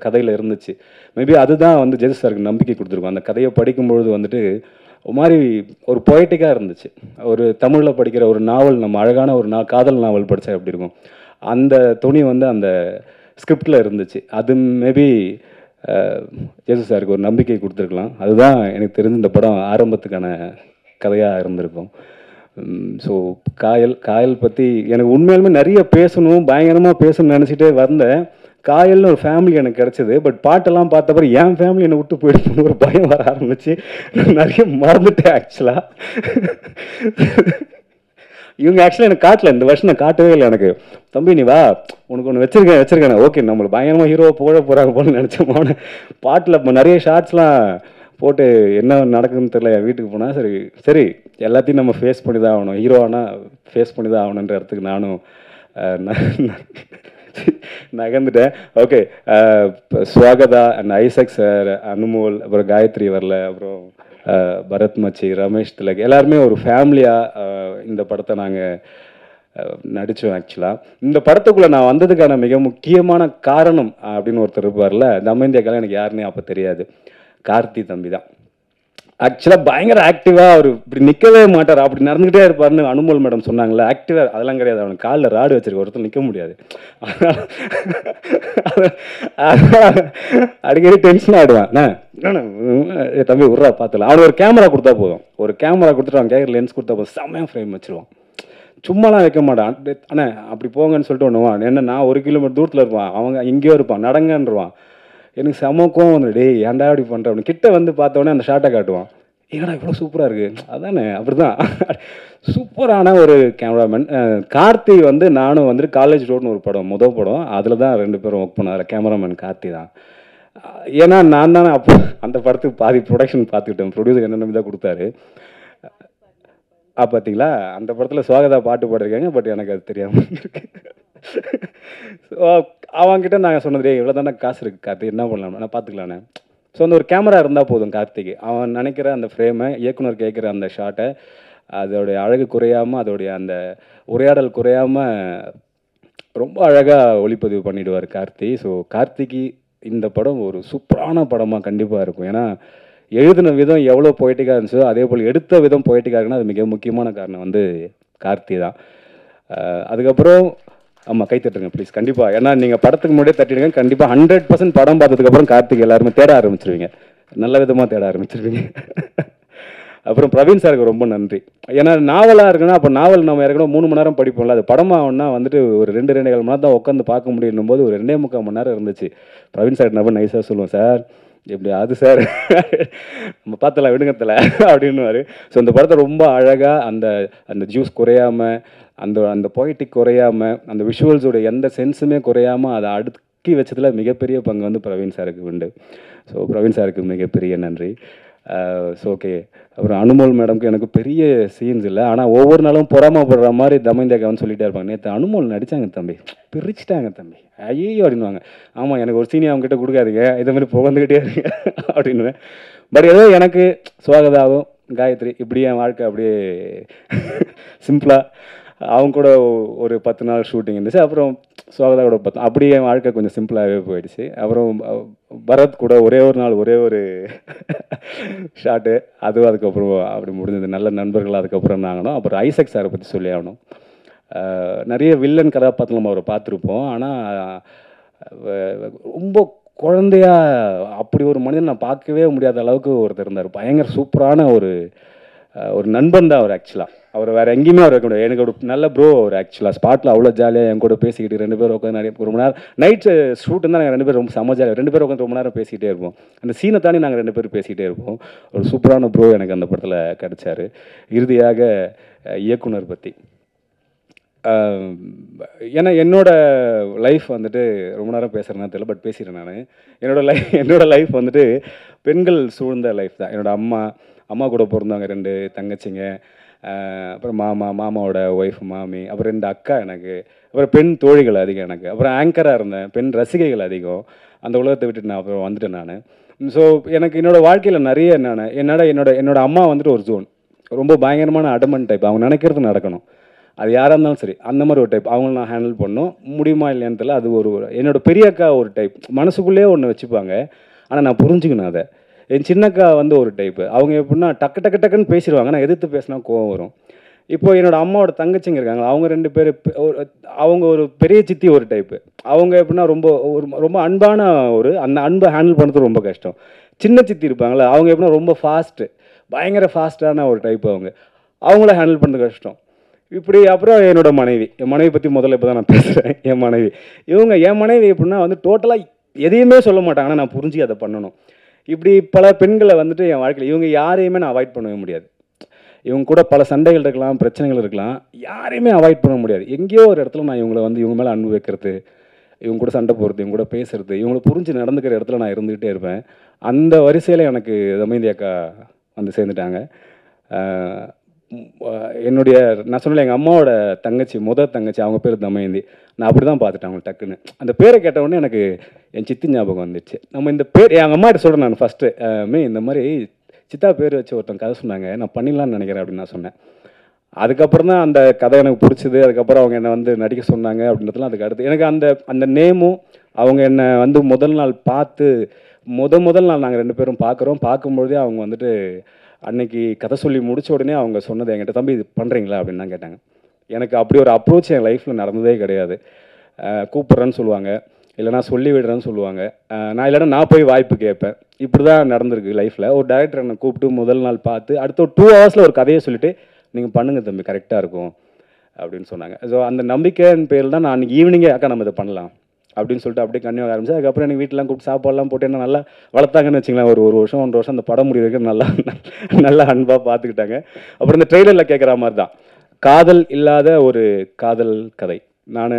கதையில் இருந்துச்சு. மேபி அதுதான் ஜெயசு சாருக்கு நம்பிக்கை கொடுத்துருக்கோம். அந்த கதையை படிக்கும்பொழுது ஒரு மாதிரி ஒரு பொயட்டிக்காக இருந்துச்சு. ஒரு தமிழில் படிக்கிற ஒரு நாவல், நம்ம அழகான ஒரு காதல் நாவல் படித்தா எப்படி இருக்கும், அந்த துணி அந்த ஸ்கிரிப்டில் இருந்துச்சு. அது மேபி ஜேசு சாருக்கு ஒரு நம்பிக்கை கொடுத்துருக்கலாம். அதுதான் எனக்கு தெரிஞ்ச இந்த படம் ஆரம்பத்துக்கான கதையாக இருந்திருக்கும். ஸோ காயல் பற்றி எனக்கு உண்மையாலுமே நிறைய பேசணும், பயங்கரமாக பேசணும்னு நினச்சிட்டே வந்தேன். காயல்னு ஒரு ஃபேமிலி எனக்கு கிடச்சிது. பட் பாட்டெல்லாம் பார்த்தப்பறம் என் ஃபேமிலி என்னை விட்டு போயிடுன்னு ஒரு பயம் வர ஆரம்பிச்சு நிறைய மறந்துட்டேன் ஆக்சுவலாக. இவங்க ஆக்சுவலாக எனக்கு காட்டல, இந்த வருஷம் நான் காட்டவே இல்லை. எனக்கு தம்பி நீ வா, உனக்கு ஒன்று வச்சிருக்கேன், ஓகே நம்மளுக்கு பயங்கரமாக ஹீரோவை போட போகிறாங்க போல நினச்சோமான பாட்டில் நிறைய ஷார்ட்ஸ்லாம் போட்டு என்ன நடக்குதுன்னு தெரியல. என் வீட்டுக்கு போனால் சரி எல்லாத்தையும் நம்ம ஃபேஸ் பண்ணி தான் ஆகணும், ஹீரோ ஆனால் ஃபேஸ் பண்ணி தான் ஆகணுன்ற இடத்துக்கு நானும் நகர்ந்துட்டேன். Okay, Swagatha and Isaac sir, Anumol, அப்புறம் காயத்ரி வரல, அப்புறம் பரத் மச்சி, ரமேஷ் திலக், எல்லாருமே ஒரு ஃபேமிலியாக இந்த படத்தை நாங்கள் நடித்தோம். ஆக்சுவலாக இந்த படத்துக்குள்ளே நான் வந்ததுக்கான மிக முக்கியமான காரணம் அப்படின்னு ஒருத்தர் இருப்பார்ல, தமயந்தியாக்கெல்லாம் எனக்கு யாருன்னே அப்போ தெரியாது. கார்த்தி தம்பி தான். ஆக்சுவலாக பயங்கர ஆக்டிவாக அவர் இப்படி நிற்கவே மாட்டார், அப்படி நடந்துக்கிட்டே இருப்பார்னு அனுமோல் மேடம் சொன்னாங்களே. ஆக்டிவாக அதெல்லாம் கிடையாது, அவனுக்கு காலில் ராடு வச்சிருக்க, ஒருத்தர் நிற்க முடியாது. அடிக்கடி டென்ஷன் ஆகிடுவான். தம்பி விட்றா பார்த்துல, அவனுக்கு ஒரு கேமரா கொடுத்தா போதும், ஒரு கேமரா கொடுத்துட்டு அவன் கேட்குற லென்ஸ் கொடுத்தா போதும், செம்மையாக ஃப்ரேம் வச்சிருவான். சும்மாலாம் வைக்க மாட்டான். அண்ணே அப்படி போங்கன்னு சொல்லிட்டு ஒன்றுவான். என்ன நான் 1 கிலோமீட்டர் தூரத்தில் இருப்பான், அவங்க இங்கேயோ இருப்பான், நடங்கன்றுவான். எனக்கு செம கோவம் வந்து, டேய் ஏன்டா அப்படி பண்ணுற அப்படின்னு. கிட்ட பார்த்தோன்னே அந்த ஷார்ட்டை காட்டுவான், ஏன்னா இவ்வளோ சூப்பராக இருக்குது, அதானே அப்படி தான் சூப்பரான ஒரு கேமராமேன். கார்த்தி நானும் காலேஜ் ரோட்னு ஒரு படம், முதல் படம், அதில் தான் 2 பேரும் ஒர்க் பண்ணோம். அதில் கேமராமேன் கார்த்தி தான். ஏன்னா நான் தானே அப்போ அந்த படத்துக்கு பாதி ப்ரொடக்ஷன் பார்த்துக்கிட்டேன், ப்ரொடியூசர் என்ன நம்பி தான் கொடுத்தாரு. பார்த்தீங்களா, அந்த படத்தில் சுவாகதா பாட்டு பாடிருக்காங்க, பட் எனக்கு அது தெரியாமல் இருக்கு. ஸோ அவங்ககிட்ட நாங்கள் சொன்னது, இவ்வளோ தானே காசு இருக்குது கார்த்தி, என்ன பண்ணலாம், நான் பார்த்துக்கலானே. ஸோ அந்த ஒரு கேமரா இருந்தால் போதும் கார்த்திக்கு, அவன் நினைக்கிற அந்த ஃப்ரேமை, இயக்குனர் கேட்குற அந்த ஷாட்டை, அதோடைய அழகு குறையாமல், அதோடைய அந்த உரையாடல் குறையாமல் ரொம்ப அழகாக ஒளிப்பதிவு பண்ணிவிடுவார் கார்த்தி. ஸோ கார்த்திக்கு இந்த படம் ஒரு சூப்பரான படமாக கண்டிப்பாக இருக்கும். ஏன்னா எழுதின விதம் எவ்வளோ பொய்ட்டிக்காக இருந்துச்சோ அதே போல் எடுத்த விதம் பொய்ட்டிக்காக இருக்குன்னா அது மிக முக்கியமான காரணம் கார்த்தி தான். அதுக்கப்புறம் ஆமாம், கை தட்டுங்க ப்ளீஸ், கண்டிப்பாக. ஏன்னா நீங்கள் படத்துக்கு முன்னாடியே தட்டிடுங்க, கண்டிப்பாக 100% படம் பார்த்ததுக்கப்புறம் கார்த்திக் எல்லாருமே தேட ஆரம்பிச்சிருவீங்க, நல்ல விதமாக தேட ஆரம்பிச்சிருவீங்க. அப்புறம் பிரவீன் சாருக்கு ரொம்ப நன்றி. ஏன்னா நாவலாக இருக்குன்னா, அப்போ நாவல் நம்ம ஏற்கனவே 3 மணி நேரம் படிப்போம்ல, அது படமாகனா ஒரு 2-2.5 மணி நேரம் தான் உட்காந்து பார்க்க முடியும் போது ஒரு 2.75 மணி நேரம் இருந்துச்சு. பிரவீன் சார் ரொம்ப நைஸாக சொல்லுவோம், சார் எப்படி அது சார் நம்ம பார்த்தல விடுங்கத்தில் அப்படின்னுவார். ஸோ இந்த படத்தை ரொம்ப அழகாக அந்த அந்த ஜூஸ் குறையாமல், அந்த பொய்டிக் குறையாமல், அந்த விஷுவல்ஸோட எந்த சென்ஸுமே குறையாமல் அதை அடுக்கி வச்சதில் மிகப்பெரிய பங்கு வந்து பிரவீன் சாருக்கு உண்டு. ஸோ பிரவீன் சாருக்கு மிகப்பெரிய நன்றி. So okay. அப்புறம் அனுமோல் மேடம்க்கு எனக்கு பெரிய சீன்ஸ் இல்லை, ஆனால் ஒவ்வொரு நாளும் பொறாமப்படுற மாதிரி தமைந்தாக்கான்னு சொல்லிட்டே இருப்பாங்க. நேற்று அனுமோல் நடித்தாங்க தம்பி, பிரிச்சுட்டாங்க தம்பி, ஐயோ அப்படின்வாங்க. ஆமாம், எனக்கு ஒரு சீனி அவங்ககிட்ட கொடுக்காதீங்க, இதை மாதிரி புகழ்ந்துக்கிட்டே இருங்க அப்படின்னுவேன். பட் ஏதோ எனக்கு சுவாகதாவும் காயத்ரி இப்படி என் வாழ்க்கை அப்படியே சிம்பிளாக அவங்க கூட ஒரு 10 நாள் ஷூட்டிங் இருந்துச்சு. அப்புறம் சுவாகதா கூட 10, அப்படியே என் வாழ்க்கை கொஞ்சம் சிம்பிளாகவே போயிடுச்சு. அப்புறம் பரத் கூட ஒரே ஒரு நாள் ஒரே ஒரு ஷாட்டு, அதுவும் அதுக்கப்புறம் அப்படி முடிஞ்சது. நல்ல நண்பர்கள் அதுக்கப்புறம் நாங்கணும். அப்புறம் ஐசக் சாரை பற்றி சொல்லி ஆகணும். நிறைய வில்லன் கதாபாத்திரம் நம்ம அவரை பார்த்துருப்போம், ஆனால் ரொம்ப குழந்தையா அப்படி ஒரு மனிதன் நான் பார்க்கவே முடியாத அளவுக்கு ஒருத்தர் இருந்தார். பயங்கர சூப்பரான ஒரு நண்பன் தான் அவர். ஆக்சுவலாக அவர் வேறு எங்கேயுமே அவர் வைக்க முடியாது. எனக்கு ஒரு நல்ல ப்ரோ அவர். ஆக்சுவலாக ஸ்பாட்டில் அவ்வளோ ஜாலியாக என் கூட பேசிக்கிட்டு 2 பேரும் உட்காந்து நிறைய ரொம்ப நேரம் நைட்டு ஷூட்டு தான். நாங்கள் 2 பேரும் ரொம்ப செம்ம ஜாலியாக 2 பேரும் உட்காந்து ரொம்ப நேரம் பேசிக்கிட்டே இருப்போம். அந்த சீனை தாண்டி நாங்கள் 2 பேரும் பேசிக்கிட்டே இருப்போம். ஒரு சூப்பரான ப்ரோ எனக்கு அந்த படத்தில் கிடச்சார். இறுதியாக இயக்குனர் பற்றி, ஏன்னா என்னோடய லைஃப் வந்துட்டு ரொம்ப நேரம் பேசுகிறேன்னா தெரியல, பட் பேசிடுறேன் நான். என்னோடய லைஃப் வந்துட்டு பெண்கள் சூழ்ந்த லைஃப் தான். அம்மா கூட பிறந்தவங்க 2 தங்கச்சிங்க, அப்புறம் மாமாவோட ஒய்ஃப் மாமி, அப்புறம் 2 அக்கா எனக்கு, அப்புறம் பெண் தோழிகள் அதிகம் எனக்கு, அப்புறம் ஆங்கராக இருந்தேன், பெண் ரசிகைகள் அதிகம். அந்த உலகத்தை விட்டுட்டு நான் அப்புறம் வந்துட்டேன் நான். ஸோ எனக்கு என்னோடய வாழ்க்கையில் நிறைய என்னோட அம்மா வந்துட்டு ஒரு ஜோன், ரொம்ப பயங்கரமான அடமன் டைப். அவங்க நினைக்கிறது நடக்கணும், அது யாராக இருந்தாலும் சரி. அந்த மாதிரி ஒரு டைப் அவங்கள நான் ஹேண்டில் பண்ணணும். முடியுமா இல்லையான்னு தெரியல. அது என்னோட பெரிய அக்கா ஒரு டைப், மனசுக்குள்ளேயே ஒன்று வச்சுப்பாங்க, ஆனால் நான் புரிஞ்சுக்கணும் அதை. என் சின்னக்கா வந்து ஒரு டைப்பு, அவங்க எப்படின்னா டக்குன்னு பேசிடுவாங்க, நான் எதிர்த்து பேசினா கோவம் வரும். இப்போ என்னோடய அம்மாவோட தங்கச்சிங்க இருக்காங்க, அவங்க 2 பேர், அவங்க ஒரு பெரிய சித்தி ஒரு டைப்பு. அவங்க எப்படின்னா ரொம்ப அன்பான அந்த அன்பை ஹேண்டில் பண்ணுறது ரொம்ப கஷ்டம். சின்ன சித்தி இருப்பாங்களே, அவங்க எப்படின்னா ரொம்ப ஃபாஸ்ட்டு, பயங்கர ஃபாஸ்ட்டான ஒரு டைப்பு. அவங்கள ஹேண்டில் பண்ணுறது கஷ்டம். இப்படி அப்புறம் என் மனைவி பற்றி முதல்ல இப்போ தான் நான் பேசுகிறேன். என் மனைவி எப்படின்னா வந்து டோட்டலாக எதையுமே சொல்ல மாட்டாங்க, ஆனால் நான் புரிஞ்சு அதை பண்ணணும். இப்படி பல பெண்களை வந்துட்டு என் வாழ்க்கையில் இவங்க யாரையுமே நான் அவாய்ட் பண்ணவே முடியாது. இவங்க கூட பல சண்டைகள் இருக்கலாம், பிரச்சனைகள் இருக்கலாம், யாரையுமே அவாய்ட் பண்ண முடியாது. எங்கேயோ ஒரு இடத்துல நான் இவங்க மேலே அன்பு வைக்கிறது, இவங்க கூட சண்டை போடுறது, இவங்க கூட பேசுறது, இவங்களை புரிஞ்சு நடந்துக்கிற இடத்துல நான் இருந்துக்கிட்டே இருப்பேன். அந்த வரிசையில் எனக்கு தமயந்தி அக்கா வந்து சேர்ந்துட்டாங்க. நான் சொன்னல எங்கள் அம்மாவோட தங்கச்சி, தங்கச்சி, அவங்க பேர் தமயந்தி. நான் அப்படி தான் பார்த்துட்டேன் அவங்க டக்குன்னு. அந்த பேரை கேட்டவுடனே எனக்கு என் சித்தி ஞாபகம் வந்துடுச்சு. நம்ம இந்த பேர் எங்கள் அம்மாட்ட சொல்கிறேன் நான் ஃபஸ்ட்டு, இந்த மாதிரி சித்தா பேர் வச்சு ஒருத்தன் கதை சொன்னாங்க, நான் பண்ணிடலான்னு நினைக்கிறேன் அப்படின்னு நான் சொன்னேன். அதுக்கப்புறம் தான் அந்த கதை எனக்கு பிடிச்சிது. அதுக்கப்புறம் அவங்க என்னை வந்து நடிக்க சொன்னாங்க அப்படின்றதுலாம் அதுக்கு அடுத்து எனக்கு அந்த நேமும், அவங்க என்னை வந்து முதல் நாள் பார்த்து முதல் நாள் நாங்கள் 2 பேரும் பார்க்கும்பொழுதே அவங்க வந்துட்டு அன்னைக்கு கதை சொல்லி முடிச்ச உடனே அவங்க சொன்னது என்கிட்ட, தம்பி இது பண்ணுறீங்களா அப்படின்னு தான் கேட்டாங்க. எனக்கு அப்படி ஒரு அப்ரோச் என் லைஃப்பில் நடந்ததே கிடையாது. கூப்பிட்றேன்னு சொல்லுவாங்க, இல்லைனா சொல்லி விடுறேன்னு சொல்லுவாங்க, நான் போய் வாய்ப்பு கேட்பேன். இப்படி தான் நடந்திருக்கு லைஃப்பில். ஒரு டைரக்டர் என்னை கூப்பிட்டு முதல் நாள் பார்த்து அடுத்த ஒரு 2 ஹவர்ஸில் ஒரு கதையை சொல்லிவிட்டு நீங்கள் பண்ணுங்கள் தம்பி, கரெக்டாக இருக்கும் அப்படின்னு சொன்னாங்க. ஸோ அந்த நம்பிக்கையின் பேரில் தான் நான் அன்றைக்கி ஈவினிங்கே அக்கா நம்ம இதை பண்ணலாம் அப்படின்னு சொல்லிட்டு அப்படியே கன்னியாக ஆரம்பிச்சு. அதுக்கப்புறம் எனக்கு வீட்டிலாம் கூப்பிட்டு சாப்பாடுலாம் போட்டு என்ன நல்லா வளர்த்தாங்கன்னு வச்சுங்களேன். ஒரு 1 வருஷம் 1.5 வருஷம் அந்த படம் முடிவுக்கு நல்லா அன்பாக பார்த்துக்கிட்டாங்க. அப்புறம் இந்த ட்ரெய்லரில் கேட்குற மாதிரி தான் காதல் இல்லாத ஒரு காதல் கதை. நான்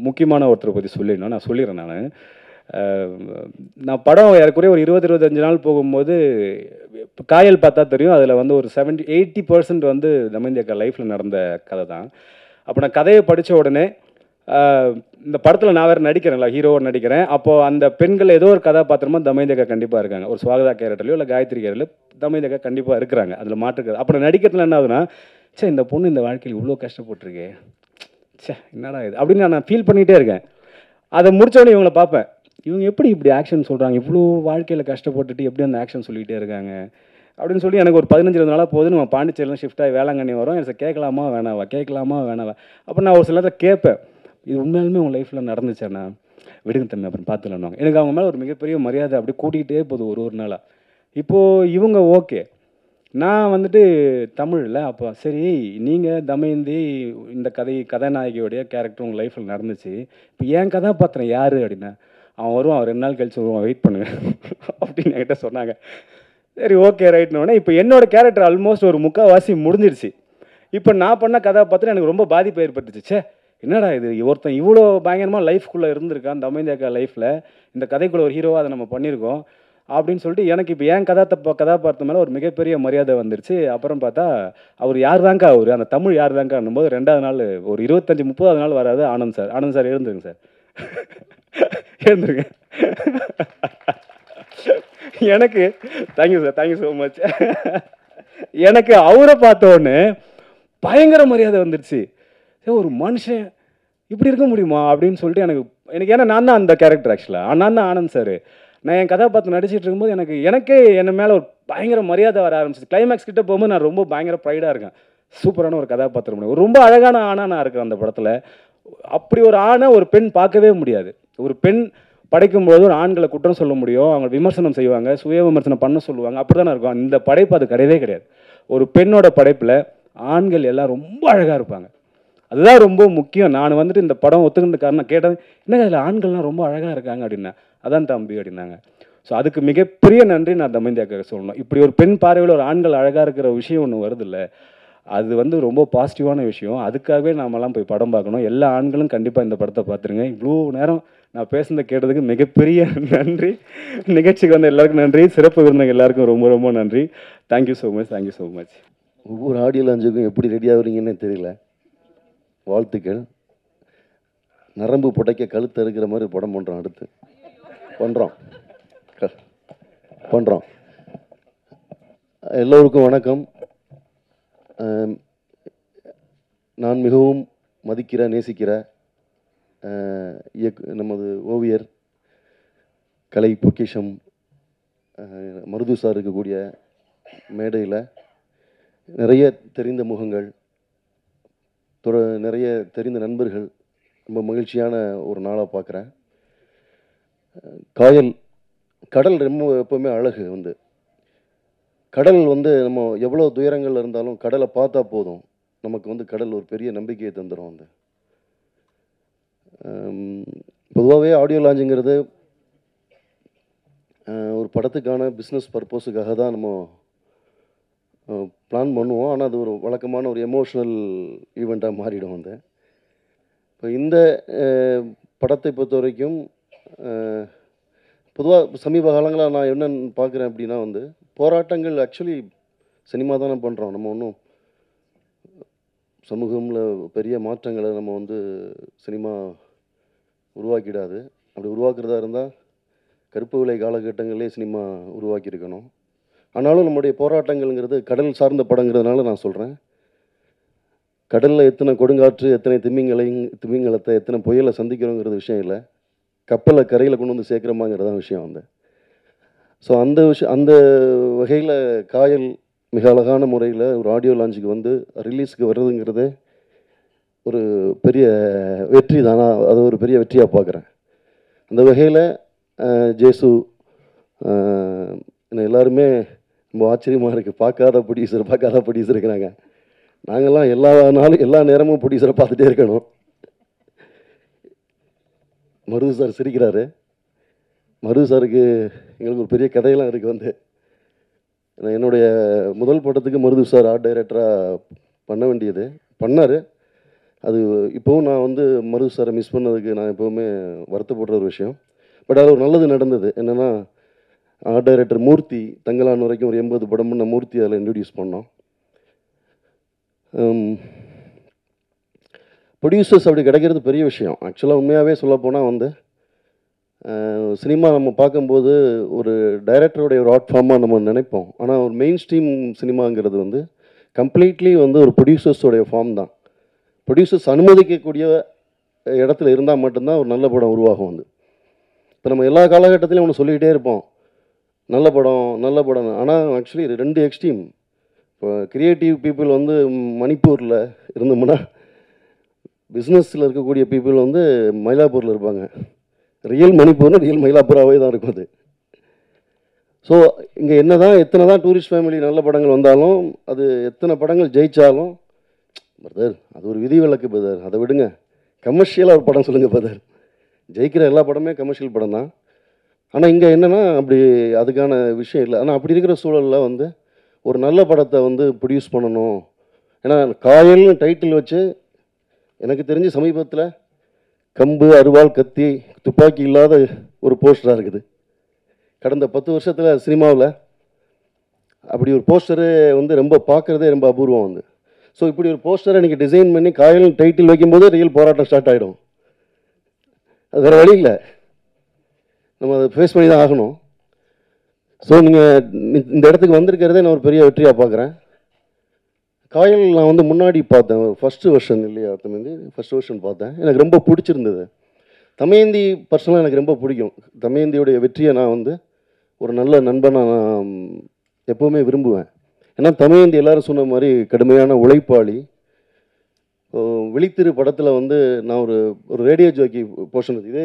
முக்கியமான ஒருத்தரை பற்றி சொல்லிடணும், நான் சொல்லிடுறேன். நான் படம் ஏறக்குறைய ஒரு 20-25 நாள் போகும்போது காயல் பார்த்தா தெரியும், அதில் வந்து ஒரு 70-80% வந்து தமயந்தி அக்கா லைஃப்பில் நடந்த கதை தான். அப்போ நான் கதையை படித்த உடனே இந்த படத்தில் நான் வேறு நடிக்கிறேன்ல, ஹீரோவை நடிக்கிறேன். அப்போது அந்த பெண்கள் ஏதோ ஒரு கதாபாத்திரமா தமயந்தி அக்கா கண்டிப்பாக இருக்காங்க. ஒரு சுவாகதா கேரக்டர்லையோ இல்லை காயத்ரி கேரக்டர்லையோ தமயந்தி அக்கா கண்டிப்பாக இருக்கிறாங்க, அதில் மாற்றுக்கிறது. அப்போ நான் நடிக்கிறதுல என்ன ஆகுதுன்னா, சே இந்த பொண்ணு இந்த வாழ்க்கையில் இவ்வளோ கஷ்டப்பட்டுருக்கே, சே என்னடா இது அப்படின்னு நான் ஃபீல் பண்ணிகிட்டே இருக்கேன். அதை முடித்தோடனே இவங்களை பார்ப்பேன், இவங்க எப்படி இப்படி ஆக்ஷன் சொல்கிறாங்க, இவ்வளோ வாழ்க்கையில் கஷ்டப்பட்டுட்டு எப்படி அந்த ஆக்ஷன் சொல்லிகிட்டே இருக்காங்க அப்படின்னு சொல்லி எனக்கு ஒரு 15-20 நாளாக போகுது. நம்ம பாண்டிச்சேரியில் ஷிஃப்ட் ஆகி வேளாங்கண்ணி வரோம். எனக்கு கேட்கலாமா வேணாவா. அப்போ நான் ஒரு சில நேரத்தை கேட்பேன், இது உண்மையாலுமே உங்கள் லைஃப்பில் நடந்துச்சேண்ணா, விடுங்க தம்பி அப்புறம் பார்த்துலான்னு. எனக்கு அவங்க மேலே ஒரு மிகப்பெரிய மரியாதை அப்படியே கூட்டிகிட்டே போகுது ஒரு நாளாக. இப்போது இவங்க ஓகே, நான் வந்துட்டு தமிழில் அப்போ சரி நீங்கள் தமயந்தி இந்த கதாநாயகியோடைய கேரக்டர் உங்கள் லைஃப்பில் நடந்துச்சு, இப்போ என் கதாபாத்திரம் யார் அப்படின்னா, அவன் வருவான், 2 நாள் கழிச்சு வருவான், வெயிட் பண்ணுங்க அப்படின்னு என்கிட்ட சொன்னாங்க. சரி ஓகே ரைட்னோடனே இப்போ என்னோட கேரக்டர் ஆல்மோஸ்ட் ஒரு 3/4 முடிஞ்சிருச்சு. இப்போ நான் பண்ண கதாபாத்திரம் எனக்கு ரொம்ப பாதிப்பு ஏற்பட்டுச்சு. ச்சே என்னடா இது, ஒருத்தன் இவ்வளோ பயங்கரமாக லைஃப்குள்ளே இருந்திருக்கான் தமயந்தி அக்கா லைஃப்பில், இந்த கதைக்குள்ளே ஒரு ஹீரோவாக அதை நம்ம பண்ணியிருக்கோம் அப்படின்னு சொல்லிட்டு எனக்கு இப்போ என் கதாபாத்திரம் மேலே ஒரு மிகப்பெரிய மரியாதை வந்துருச்சு. அப்புறம் பார்த்தா அவர் யார் தாங்க்கா அவர், அந்த தமிழ் யார் தாங்க்கா போது 2வது நாள் ஒரு 25-30வது நாள் வராது ஆனந்த் சார் எழுந்துருங்க சார் எழுந்துருங்க. எனக்கு thank you sir, thank you so much. எனக்கு அவரை பார்த்தோன்னே பயங்கர மரியாதை வந்துருச்சு. ஒரு மனுஷன் இப்படி இருக்க முடியுமா அப்படின்னு சொல்லிட்டு எனக்கு ஏன்னா நான் தான் அந்த கேரக்டர் ஆக்சுவலாக, நான் தான் ஆனந்த் சார். நான் என் கதாபாத்திரம் நடிச்சிட்டு இருக்கும்போது எனக்கே என்ன மேலே ஒரு பயங்கர மரியாதை வர ஆரம்பிச்சிது. கிளைமேக்ஸ் கிட்ட போகும்போது நான் ரொம்ப பயங்கர ப்ரைடாக இருக்கேன். சூப்பரான ஒரு கதாபாத்திரம், ஒரு ரொம்ப அழகான ஆணாக நான் இருக்கேன் அந்த படத்தில். அப்படி ஒரு ஆணை ஒரு பெண் பார்க்கவே முடியாது. ஒரு பெண் படைக்கும்போது ஒரு ஆண்களை குற்றம் சொல்ல முடியும், அவங்க விமர்சனம் செய்வாங்க, சுய விமர்சனம் பண்ண சொல்லுவாங்க, அப்படி தானே இருக்கும். இந்த படைப்பு அது கிடையவே கிடையாது. ஒரு பெண்ணோட படைப்பில் ஆண்கள் எல்லாம் ரொம்ப அழகாக இருப்பாங்க. அதுதான் ரொம்ப முக்கியம். நான் வந்துட்டு இந்த படம் ஒத்துக்கின்ற காரணம் கேட்டது என்னங்க அதில் ஆண்கள்லாம் ரொம்ப அழகாக இருக்காங்க அப்படின்னா, அதான் தம்பி அப்படின்னாங்க. ஸோ அதுக்கு மிகப்பெரிய நன்றி நான் தமயந்தி அக்காவுக்கு சொல்லணும். இப்படி ஒரு பெண் பார்வையில் ஒரு ஆண்கள் அழகாக இருக்கிற விஷயம் ஒன்று வருது இல்லை, அது ரொம்ப பாசிட்டிவான விஷயம். அதுக்காகவே நாமெல்லாம் போய் படம் பார்க்கணும். எல்லா ஆண்களும் கண்டிப்பாக இந்த படத்தை பார்த்துருங்க. இவ்வளோ நேரம் நான் பேசுனதை கேட்டதுக்கு மிகப்பெரிய நன்றி. நிகழ்ச்சிக்கு வந்த எல்லாருக்கும் நன்றி, சிறப்பு விருந்தங்க எல்லாருக்கும் ரொம்ப ரொம்ப நன்றி. Thank you so much, thank you so much. ஒவ்வொரு ஆடியோ லான்ச்சுக்கும் எப்படி ரெடி ஆகுறீங்கன்னு தெரியல. வாழ்த்துக்கள். நரம்பு புடைக்க கழுத்து இருக்கிற மாதிரி படம் பண்ணுறோம். அடுத்து பண்ணுறோம். எல்லோருக்கும் வணக்கம். நான் மிகவும் மதிக்கிற நேசிக்கிற நமது ஓவியர் கலை பொக்கிஷம் மருது சார் இருக்கக்கூடிய மேடையில் நிறைய தெரிந்த முகங்கள், நிறைய தெரிந்த நண்பர்கள், ரொம்ப மகிழ்ச்சியான ஒரு நாளாக பார்க்குறேன். கடல் ரொம்ப எப்போவுமே அழகு. கடல் நம்ம எவ்வளோ துயரங்கள் இருந்தாலும் கடலை பார்த்தா போதும், நமக்கு கடல் ஒரு பெரிய நம்பிக்கையை தந்துடும். பொதுவாகவே ஆடியோ லான்ச்சுங்கிறது ஒரு படத்துக்கான பிஸ்னஸ் பர்பஸுக்காக தான் நம்ம பிளான் பண்ணுவோம். ஆனால் அது ஒரு வழக்கமான ஒரு எமோஷ்னல் ஈவெண்ட்டாக மாறிடும். இப்போ இந்த படத்தை பொறுத்த வரைக்கும் பொதுவாக சமீப காலங்களாக நான் என்னென்னு பார்க்குறேன் அப்படின்னா போராட்டங்கள் ஆக்சுவலி சினிமா தானே பண்ணுறோம். நம்ம ஒன்றும் சமூகமில் பெரிய மாற்றங்களை நம்ம சினிமா உருவாக்கிடாது. அப்படி உருவாக்குறதா இருந்தால் கருப்பு விலை காலகட்டங்களே சினிமா உருவாக்கியிருக்கணும். ஆனாலும் நம்முடைய போராட்டங்கள்ங்கிறது கடல் சார்ந்த படங்கிறதுனால நான் சொல்கிறேன். கடலில் எத்தனை கொடுங்காற்று, எத்தனை திமிங்கலத்தை, எத்தனை புயலை சந்திக்கிறோங்கிறது விஷயம் இல்லை, கப்பலை கரையில் கொண்டு சேர்க்குறோமாங்கிறது தான் விஷயம். ஸோ அந்த வகையில் காயல் மிக அழகான முறையில் ஒரு ஆடியோ லான்ச்சுக்கு ரிலீஸுக்கு வர்றதுங்கிறதே ஒரு பெரிய வெற்றி தானா, அது ஒரு பெரிய வெற்றியாக பார்க்குறேன். அந்த வகையில் ஜேசு எல்லாருமே ரொம்ப ஆச்சரியமாக இருக்குது. பார்க்காத ப்ரொடியூசர் இருக்கிறாங்க. நாங்கள்லாம் எல்லா நேரமும் ப்ரொடியூசரை பார்த்துட்டே இருக்கணும். மருது சார் சிரிக்கிறாரு. மருது சாருக்கு எங்களுக்கு ஒரு பெரிய கதையெல்லாம் இருக்குது. என்னுடைய முதல் படத்துக்கு மருது சார் ஆர்ட் டைரக்டராக பண்ண வேண்டியது பண்ணார். அது இப்போவும் நான் மருது சாரை மிஸ் பண்ணதுக்கு நான் எப்போவுமே வருத்தப்படுற ஒரு விஷயம். பட் அது ஒரு நல்லது நடந்தது. என்னென்னா ஆர்ட் டைரக்டர் மூர்த்தி தங்கலான் வரைக்கும் ஒரு 80 படம் பண்ண மூர்த்தி அதில் இன்ட்ரடியூஸ் பண்ணோம். ப்ரொடியூசர்ஸ் அப்படி கிடைக்கிறது பெரிய விஷயம். ஆக்சுவலாக உண்மையாகவே சொல்லப்போனால் சினிமா நம்ம பார்க்கும்போது ஒரு டைரக்டருடைய ஒரு ஆர்ட் ஃபார்மாக நம்ம நினைப்போம். ஆனால் ஒரு மெயின் ஸ்ட்ரீம் சினிமாங்கிறது கம்ப்ளீட்லி ஒரு ப்ரொடியூசர்ஸோடைய ஃபார்ம் தான். ப்ரொடியூசர்ஸ் அனுமதிக்கக்கூடிய இடத்துல இருந்தால் மட்டும்தான் ஒரு நல்ல படம் உருவாகும். இப்போ நம்ம எல்லா காலகட்டத்திலையும் ஒன்று சொல்லிக்கிட்டே இருப்போம், நல்ல படம். ஆனால் ஆக்சுவலி 2 எக்ஸ்ட்ரீம். இப்போ கிரியேட்டிவ் பீப்புள் மணிப்பூரில் இருந்தோம்னா, பிஸ்னஸில் இருக்கக்கூடிய பீப்புள் மயிலாப்பூரில் இருப்பாங்க. ரியல் மணிப்பூர்னு ரியல் மயிலாப்பூராகவே தான் இருக்கும் அது. ஸோ இங்கே எத்தனை தான் டூரிஸ்ட் ஃபேமிலி நல்ல படங்கள் வந்தாலும், அது எத்தனை படங்கள் ஜெயித்தாலும், பிரதர் அது ஒரு விதிவிலக்கு பிரதர், அதை விடுங்க, கமர்ஷியலாக ஒரு படம் சொல்லுங்கள் பிரதர். ஜெயிக்கிற எல்லா படமே கமர்ஷியல் படம் தான். ஆனால் இங்கே என்னென்னா அப்படி அதுக்கான விஷயம் இல்லை. ஆனால் அப்படி இருக்கிற சூழலில் வந்து ஒரு நல்ல படத்தை வந்து ப்ரொடியூஸ் பண்ணணும். ஏன்னா காயல்னு டைட்டில் வச்சு எனக்கு தெரிஞ்சு சமீபத்தில் கம்பு, அருவாள், கத்தி, துப்பாக்கி இல்லாத ஒரு போஸ்டராக இருக்குது. கடந்த 10 வருஷத்தில் சினிமாவில் அப்படி ஒரு போஸ்டரு வந்து ரொம்ப பார்க்குறதே ரொம்ப அபூர்வம் வந்து. ஸோ இப்படி ஒரு போஸ்டரை நீங்கள் டிசைன் பண்ணி காயல் டைட்டில் வைக்கும்போது ரியல் போராட்டம் ஸ்டார்ட் ஆகிடும். அது வேறு வழி இல்லை, நம்ம அதை ஃபேஸ் பண்ணி தான் ஆகணும். ஸோ நீங்கள் இந்த இடத்துக்கு வந்திருக்கிறதே நான் ஒரு பெரிய வெற்றியாக பார்க்குறேன். காயல் நான் வந்து முன்னாடி பார்த்தேன், ஃபஸ்ட்டு வெர்ஷன் இல்லையா, ஃபஸ்ட் வெர்ஷன் பார்த்தேன். எனக்கு ரொம்ப பிடிச்சிருந்தது. தமயந்தி பர்சனலாக எனக்கு ரொம்ப பிடிக்கும். தமயந்தியோடைய வெற்றியை நான் வந்து ஒரு நல்ல நண்பனாக நான் எப்போவுமே விரும்புவேன். ஏன்னா தமயந்தி எல்லாரும் சொன்ன மாதிரி கடுமையான உழைப்பாளி. விழித்திரு படத்தில் வந்து நான் ஒரு ரேடியோ ஜாக்கி போர்ஷன், இதே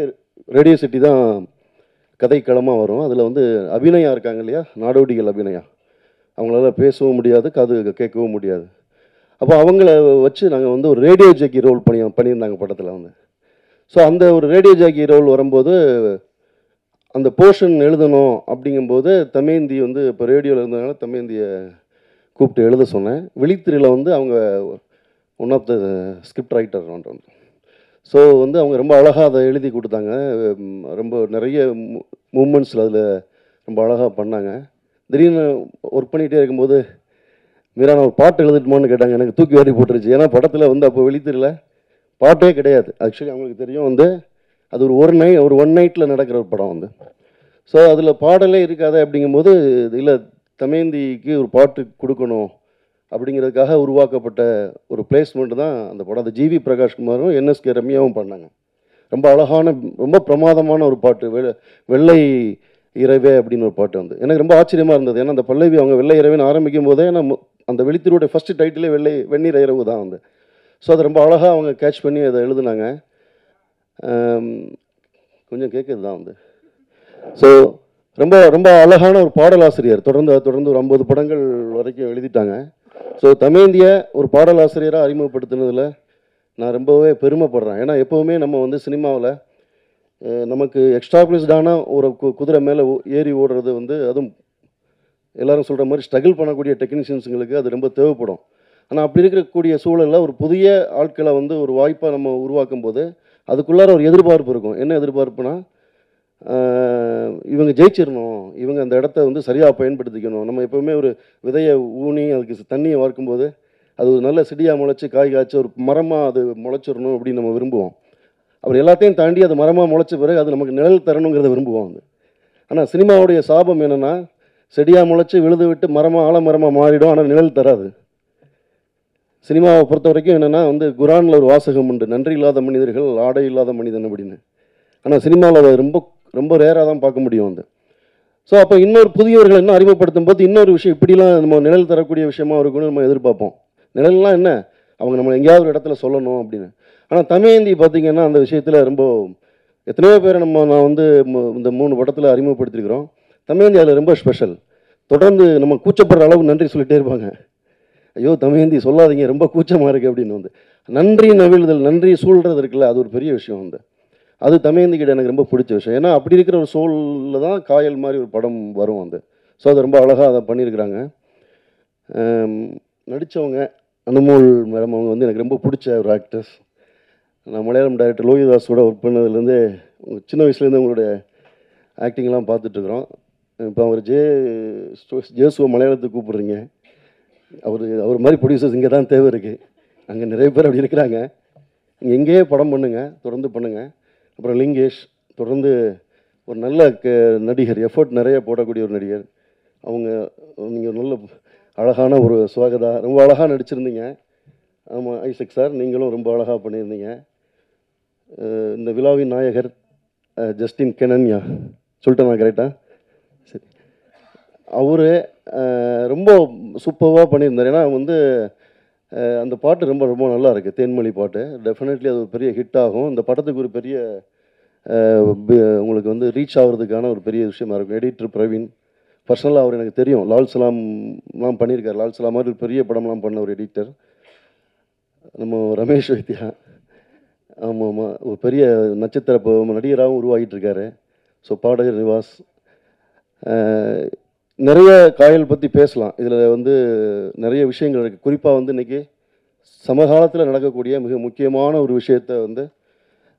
ரேடியோ சிட்டி தான் கதைக்களமாக வரும். அதில் வந்து அபிநயா இருக்காங்க இல்லையா, நாடோடிகள் அபிநயா, அவங்களால பேசவும் முடியாது, காது கேட்கவும் முடியாது. அப்போ அவங்கள வச்சு நாங்கள் வந்து ஒரு ரேடியோ ஜாக்கி ரோல் பண்ணியிருந்தாங்க படத்தில் வந்து. ஸோ அந்த ஒரு ரேடியோ ஜாக்கி ரோல் வரும்போது அந்த போர்ஷன் எழுதணும் அப்படிங்கும்போது தமயந்தி வந்து இப்போ ரேடியோவில் இருந்ததுனால தமயந்தியை கூப்பிட்டு எழுத சொன்னேன். விழித்திரையில் வந்து அவங்க one of the script writer. So வந்து அவங்க ரொம்ப அழகாக அதை எழுதி கொடுத்தாங்க. ரொம்ப நிறைய மூமெண்ட்ஸில் அதில் ரொம்ப அழகாக பண்ணாங்க. திடீர்னு ஒர்க் பண்ணிகிட்டே இருக்கும்போது மீரா நான் ஒரு பாட்டு எழுதிட்டுமான்னு கேட்டாங்க. எனக்கு தூக்கி வாரி போட்டுருச்சு. ஏன்னா படத்தில் வந்து அப்போ விழித்திரையில் பாட்டே கிடையாது. ஆக்சுவலி அவங்களுக்கு தெரியும் வந்து அது ஒரு ஒன் நைட்டில் நடக்கிற ஒரு படம் வந்து. ஸோ அதில் பாடலே இருக்காது. அப்படிங்கும்போது இல்லை, தமயந்திக்கு ஒரு பாட்டு கொடுக்கணும் அப்படிங்கிறதுக்காக உருவாக்கப்பட்ட ஒரு பிளேஸ்மெண்ட் தான் அந்த படம். அது ஜிவி பிரகாஷ்குமாரும் என்எஸ்கே ரம்யாவும் பண்ணாங்க. ரொம்ப அழகான, ரொம்ப பிரமாதமான ஒரு பாட்டு, வெள்ளை இரவே அப்படின்னு ஒரு பாட்டு வந்து எனக்கு ரொம்ப ஆச்சரியமாக இருந்தது. ஏன்னா அந்த பல்லவி அவங்க வெள்ளை இரவேன்னு ஆரம்பிக்கும் போதே நம்ம அந்த வெளித்திருடைய ஃபஸ்ட்டு டைட்டிலே வெந்நீர் இரவு தான் வந்து. ஸோ அதை ரொம்ப அழகாக அவங்க கேட்ச் பண்ணி அதை எழுதுனாங்க. கொஞ்சம் கேட்குறது தான் வந்து. ஸோ ரொம்ப ரொம்ப அழகான ஒரு பாடலாசிரியர். தொடர்ந்து ஒரு 50 படங்கள் வரைக்கும் எழுதிட்டாங்க. ஸோ தமயந்தியை ஒரு பாடலாசிரியராக அறிமுகப்படுத்தினதில் நான் ரொம்பவே பெருமைப்படுறேன். ஏன்னா எப்போவுமே நம்ம வந்து சினிமாவில் நமக்கு எக்ஸ்டாப்ளிஷ்டான ஒரு குதிரை மேலே ஏறி ஓடுறது வந்து, அதுவும் எல்லோரும் சொல்கிற மாதிரி ஸ்ட்ரகிள் பண்ணக்கூடிய டெக்னீஷியன்ஸுங்களுக்கு அது ரொம்ப தேவைப்படும். ஆனால் அப்படி இருக்கக்கூடிய சூழலில் ஒரு புதிய ஆட்களை வந்து ஒரு வாய்ப்பாக நம்ம உருவாக்கும் போது அதுக்குள்ளார ஒரு எதிர்பார்ப்பு இருக்கும். என்ன எதிர்பார்ப்புனா, இவங்க ஜெயிச்சிடணும், இவங்க அந்த இடத்த வந்து சரியாக பயன்படுத்திக்கணும். நம்ம எப்போவுமே ஒரு விதையை ஊனி அதுக்கு தண்ணியை வார்க்கும்போது அது ஒரு நல்ல செடியாக முளைச்சி காய் காய்ச்சி ஒரு மரமாக அது முளைச்சிடணும் அப்படின்னு நம்ம விரும்புவோம். அவர் எல்லாத்தையும் தாண்டி அது மரமாக முளைச்ச பிறகு அது நமக்கு நிழல் தரணுங்கிறத விரும்புவோம் வந்து. ஆனால் சினிமாவுடைய சாபம் என்னென்னா, செடியாக முளைச்சி விழுது விட்டு ஆலமரமாக மாறிடும், ஆனால் நிழல் தராது. சினிமாவை பொறுத்த வரைக்கும் என்னென்னா வந்து குரானில் ஒரு வாசகம் உண்டு, நன்றி இல்லாத மனிதர்கள் ஆடை இல்லாத மனிதன் அப்படின்னு. ஆனால் சினிமாவில் அதை ரொம்ப ரொம்ப ரேராக தான் பார்க்க முடியும் வந்து. ஸோ அப்போ இன்னொரு புதியவர்கள் இன்னும் அறிமுகப்படுத்தும் போது இன்னொரு விஷயம், இப்படிலாம் நம்ம நிழல் தரக்கூடிய விஷயமா இருக்குன்னு நம்ம எதிர்பார்ப்போம். நிழல்லாம் என்ன, அவங்க நம்ம எங்கேயாவது ஒரு இடத்துல சொல்லணும் அப்படின்னு. ஆனால் தமயந்தி பார்த்திங்கன்னா அந்த விஷயத்தில் ரொம்ப எத்தனையோ பேரை நான் வந்து இந்த 3 படத்தில் அறிமுகப்படுத்திருக்கிறோம். தமயந்தி அதில் ரொம்ப ஸ்பெஷல். தொடர்ந்து நம்ம கூச்சப்படுற அளவு நன்றி சொல்லிகிட்டே இருப்பாங்க. ஐயோ தமயந்தி சொல்லாதீங்க, ரொம்ப கூச்சமாக இருக்குது அப்படின்னு வந்து. நன்றி நவிழ்தல், நன்றி சூழ்றது இருக்குல்ல, அது ஒரு பெரிய விஷயம் வந்து. அது தமயந்திக்கிட்ட எனக்கு ரொம்ப பிடிச்ச விஷயம். ஏன்னா அப்படி இருக்கிற ஒரு சூழலில் தான் காயல் மாதிரி ஒரு படம் வரும் வந்து. ஸோ அதை ரொம்ப அழகாக அதை பண்ணியிருக்கிறாங்க. நடித்தவங்க அனுமோல் மேடம், அவங்க வந்து எனக்கு ரொம்ப பிடிச்ச ஒரு ஆக்டர்ஸ். நான் மலையாளம் டைரக்டர் லோகிதாஸோட ஒர்க் பண்ணதுலேருந்து சின்ன வயசுலேருந்து உங்களுடைய ஆக்டிங்லாம் பார்த்துட்ருக்குறோம். இப்போ அவர் ஜேசுவை மலையாளத்துக்கு கூப்பிட்றீங்க. அவர் மாதிரி ப்ரொடியூசர்ஸ் இங்கே தான் தேவை இருக்குது. அங்கே நிறைய பேர் அப்படி இருக்கிறாங்க. நீங்கள் எங்கேயே படம் பண்ணுங்கள், தொடர்ந்து பண்ணுங்கள். அப்புறம் லிங்கேஷ் தொடர்ந்து ஒரு நல்ல நடிகர், எஃபர்ட் நிறைய போடக்கூடிய ஒரு நடிகர். நீங்கள் நல்ல அழகான ஒரு சுவாகதா, ரொம்ப அழகாக நடிச்சிருந்தீங்க. ஆமாம் ஐசக் சார், நீங்களும் ரொம்ப அழகாக பண்ணியிருந்தீங்க. இந்த விழாவின் நாயகர் ஜஸ்டின் கெனன்யா சொல்லிட்டேன் நான் கரெக்டாக? சரி, அவர் ரொம்ப சூப்பராக பண்ணியிருந்தார். ஏன்னா வந்து அந்த பாட்டு ரொம்ப ரொம்ப நல்லா இருக்குது, தேன்மொழி பாட்டு. டெஃபினெட்லி அது ஒரு பெரிய ஹிட் ஆகும். இந்த படத்துக்கு ஒரு பெரிய உங்களுக்கு வந்து ரீச் ஆகிறதுக்கான ஒரு பெரிய விஷயமா இருக்கும். எடிட்டர் பிரவீன், பர்சனலாக அவர் எனக்கு தெரியும், லால் சலாம்லாம் பண்ணியிருக்கார். லால் சலாம் மாதிரி ஒரு பெரிய படம்லாம் பண்ண ஒரு எடிட்டர். நம்ம ரமேஷ் வைத்தியா, ஆமாம் ஆமாம், ஒரு பெரிய நட்சத்திர நடிகராகவும் உருவாகிட்டு இருக்காரு. ஸோ பாடகர் நிவாஸ். நிறைய காயல் பற்றி பேசலாம். இதில் வந்து நிறைய விஷயங்கள் இருக்குது. குறிப்பாக வந்து இன்றைக்கி சமகாலத்தில் நடக்கக்கூடிய மிக முக்கியமான ஒரு விஷயத்தை வந்து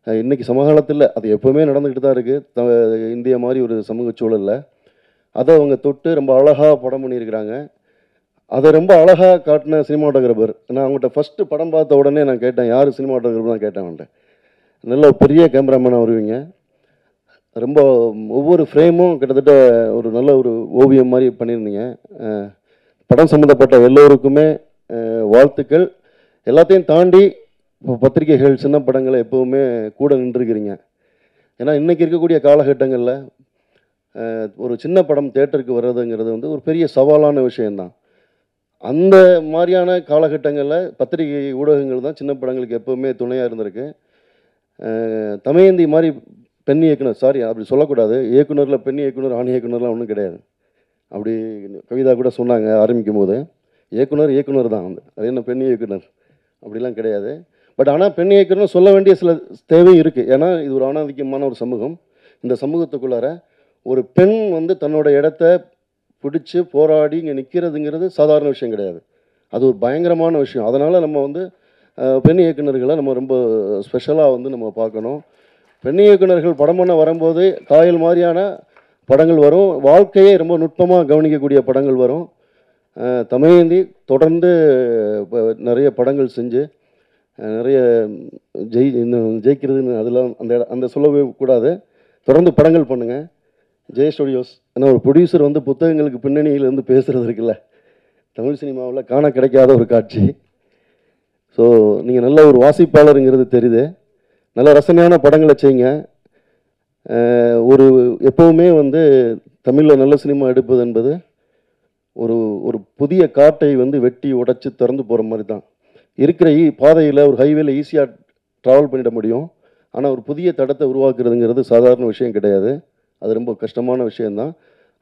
இன்றைக்கி சமகாலத்தில் அது எப்போவுமே நடந்துக்கிட்டு தான் இருக்குது இந்தியா மாதிரி ஒரு சமூக சூழலில். அதை அவங்க தொட்டு ரொம்ப அழகாக படம் பண்ணியிருக்கிறாங்க. அதை ரொம்ப அழகாக காட்டின சினிமாட்டோகிராஃபர். நான் அவங்கள்ட்ட ஃபஸ்ட்டு படம் பார்த்த உடனே நான் கேட்டேன், யார் சினிமாட்டோகிராஃபர் தான் கேட்டேன் அவன்கிட்ட. நல்ல பெரிய கேமராமேனாக வருவீங்க, ரொம்ப ஒவ்வொரு ஃப்ரேமும் கிட்டத்தட்ட ஒரு நல்ல ஒரு ஓவியம் மாதிரி பண்ணியிருந்தீங்க. படம் சம்மந்தப்பட்ட எல்லோருக்குமே வாழ்த்துக்கள். எல்லாத்தையும் தாண்டி இப்போ பத்திரிகைகள் சின்ன படங்களை எப்போவுமே கூட நின்றுருக்கிறீங்க. ஏன்னா இன்றைக்கி இருக்கக்கூடிய காலகட்டங்களில் ஒரு சின்ன படம் தேட்டருக்கு வர்றதுங்கிறது வந்து ஒரு பெரிய சவாலான விஷயந்தான். அந்த மாதிரியான காலகட்டங்களில் பத்திரிகை ஊடகங்கள் தான் சின்ன படங்களுக்கு எப்போவுமே துணையாக இருந்திருக்கு. தமயந்தி மாதிரி பெண் இயக்குனர், சாரி அப்படி சொல்லக்கூடாது, இயக்குனரில் பெண் இயக்குனர் ஆண் இயக்குனர்லாம் ஒன்றும் கிடையாது. அப்படி கவிதா கூட சொன்னாங்க ஆரம்பிக்கும் போது, இயக்குனர் தான் வந்து, அது என்ன பெண் இயக்குனர் அப்படிலாம் கிடையாது. பட் ஆனால் பெண் இயக்குனர் சொல்ல வேண்டிய சில தேவையும் இருக்குது. ஏன்னா இது ஒரு ஆணாதிக்கமான ஒரு சமூகம். இந்த சமூகத்துக்குள்ளார ஒரு பெண் வந்து தன்னோட இடத்த பிடிச்சி போராடி இங்கே நிற்கிறதுங்கிறது சாதாரண விஷயம் கிடையாது. அது ஒரு பயங்கரமான விஷயம். அதனால் நம்ம வந்து பெண் இயக்குனர்களை நம்ம ரொம்ப ஸ்பெஷலாக வந்து நம்ம பார்க்கணும். பெண் இயக்குனர்கள் படம் பண்ண வரும்போது காயல் மாதிரியான படங்கள் வரும், வாழ்க்கையை ரொம்ப நுட்பமாக கவனிக்கக்கூடிய படங்கள் வரும். தமயந்தி தொடர்ந்து நிறைய படங்கள் செஞ்சு நிறைய ஜெயிக்கிறதுன்னு அதெல்லாம் அந்த சொல்லவே கூடாது. தொடர்ந்து படங்கள் பண்ணுங்கள். ஜெய ஸ்டுடியோஸ், ஏன்னா ஒரு ப்ரொடியூசர் வந்து புத்தகங்களுக்கு பின்னணியிலேருந்து பேசுகிறது இருக்குல்ல, தமிழ் சினிமாவில் காண கிடைக்காத ஒரு காட்சி. ஸோ நீங்கள் நல்ல ஒரு வாசிப்பாளருங்கிறது தெரியுது. நல்ல ரசனையான படங்களை செய்யுங்க. ஒரு எப்போவுமே வந்து தமிழில் நல்ல சினிமா எடுப்பது என்பது ஒரு ஒரு புதிய காட்டை வந்து வெட்டி உடைச்சி திறந்து போகிற மாதிரி தான். இருக்கிற பாதையில் ஒரு ஹைவேல ஈஸியாக ட்ராவல் பண்ணிட முடியும். ஆனால் ஒரு புதிய தடத்தை உருவாக்குறதுங்கிறது சாதாரண விஷயம் கிடையாது. அது ரொம்ப கஷ்டமான விஷயந்தான்.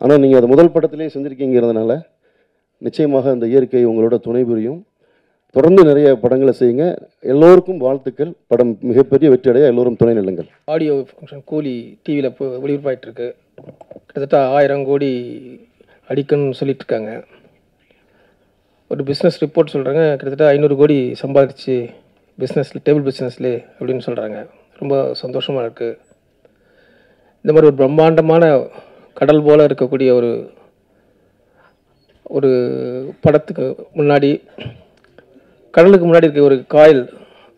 ஆனால் நீங்கள் அதை முதல் படத்திலே செஞ்சுருக்கீங்கிறதுனால நிச்சயமாக அந்த இயற்கை உங்களோட துணை புரியும். தொடர்ந்து நிறைய படங்களை செய்யுங்க. எல்லோருக்கும் வாழ்த்துக்கள். படம் மிகப்பெரிய வெற்றியடைய எல்லோரும் துணை நில்லுங்கள். ஆடியோ ஃபங்க்ஷன் கூலி டிவியில் இப்போ ஒளிபரப்பாயிட்டிருக்கு. கிட்டத்தட்ட 1000 கோடி அடிக்கணும்னு சொல்லிட்டு இருக்காங்க. ஒரு பிஸ்னஸ் ரிப்போர்ட் சொல்கிறாங்க, கிட்டத்தட்ட 500 கோடி சம்பாதிச்சு பிஸ்னஸில், டேபிள் பிஸ்னஸ்லே அப்படின்னு சொல்கிறாங்க. ரொம்ப சந்தோஷமாக இருக்குது. இந்த மாதிரி ஒரு பிரம்மாண்டமான கடல் போல் இருக்கக்கூடிய ஒரு படத்துக்கு முன்னாடி, கடலுக்கு முன்னாடி இருக்க ஒரு காயல்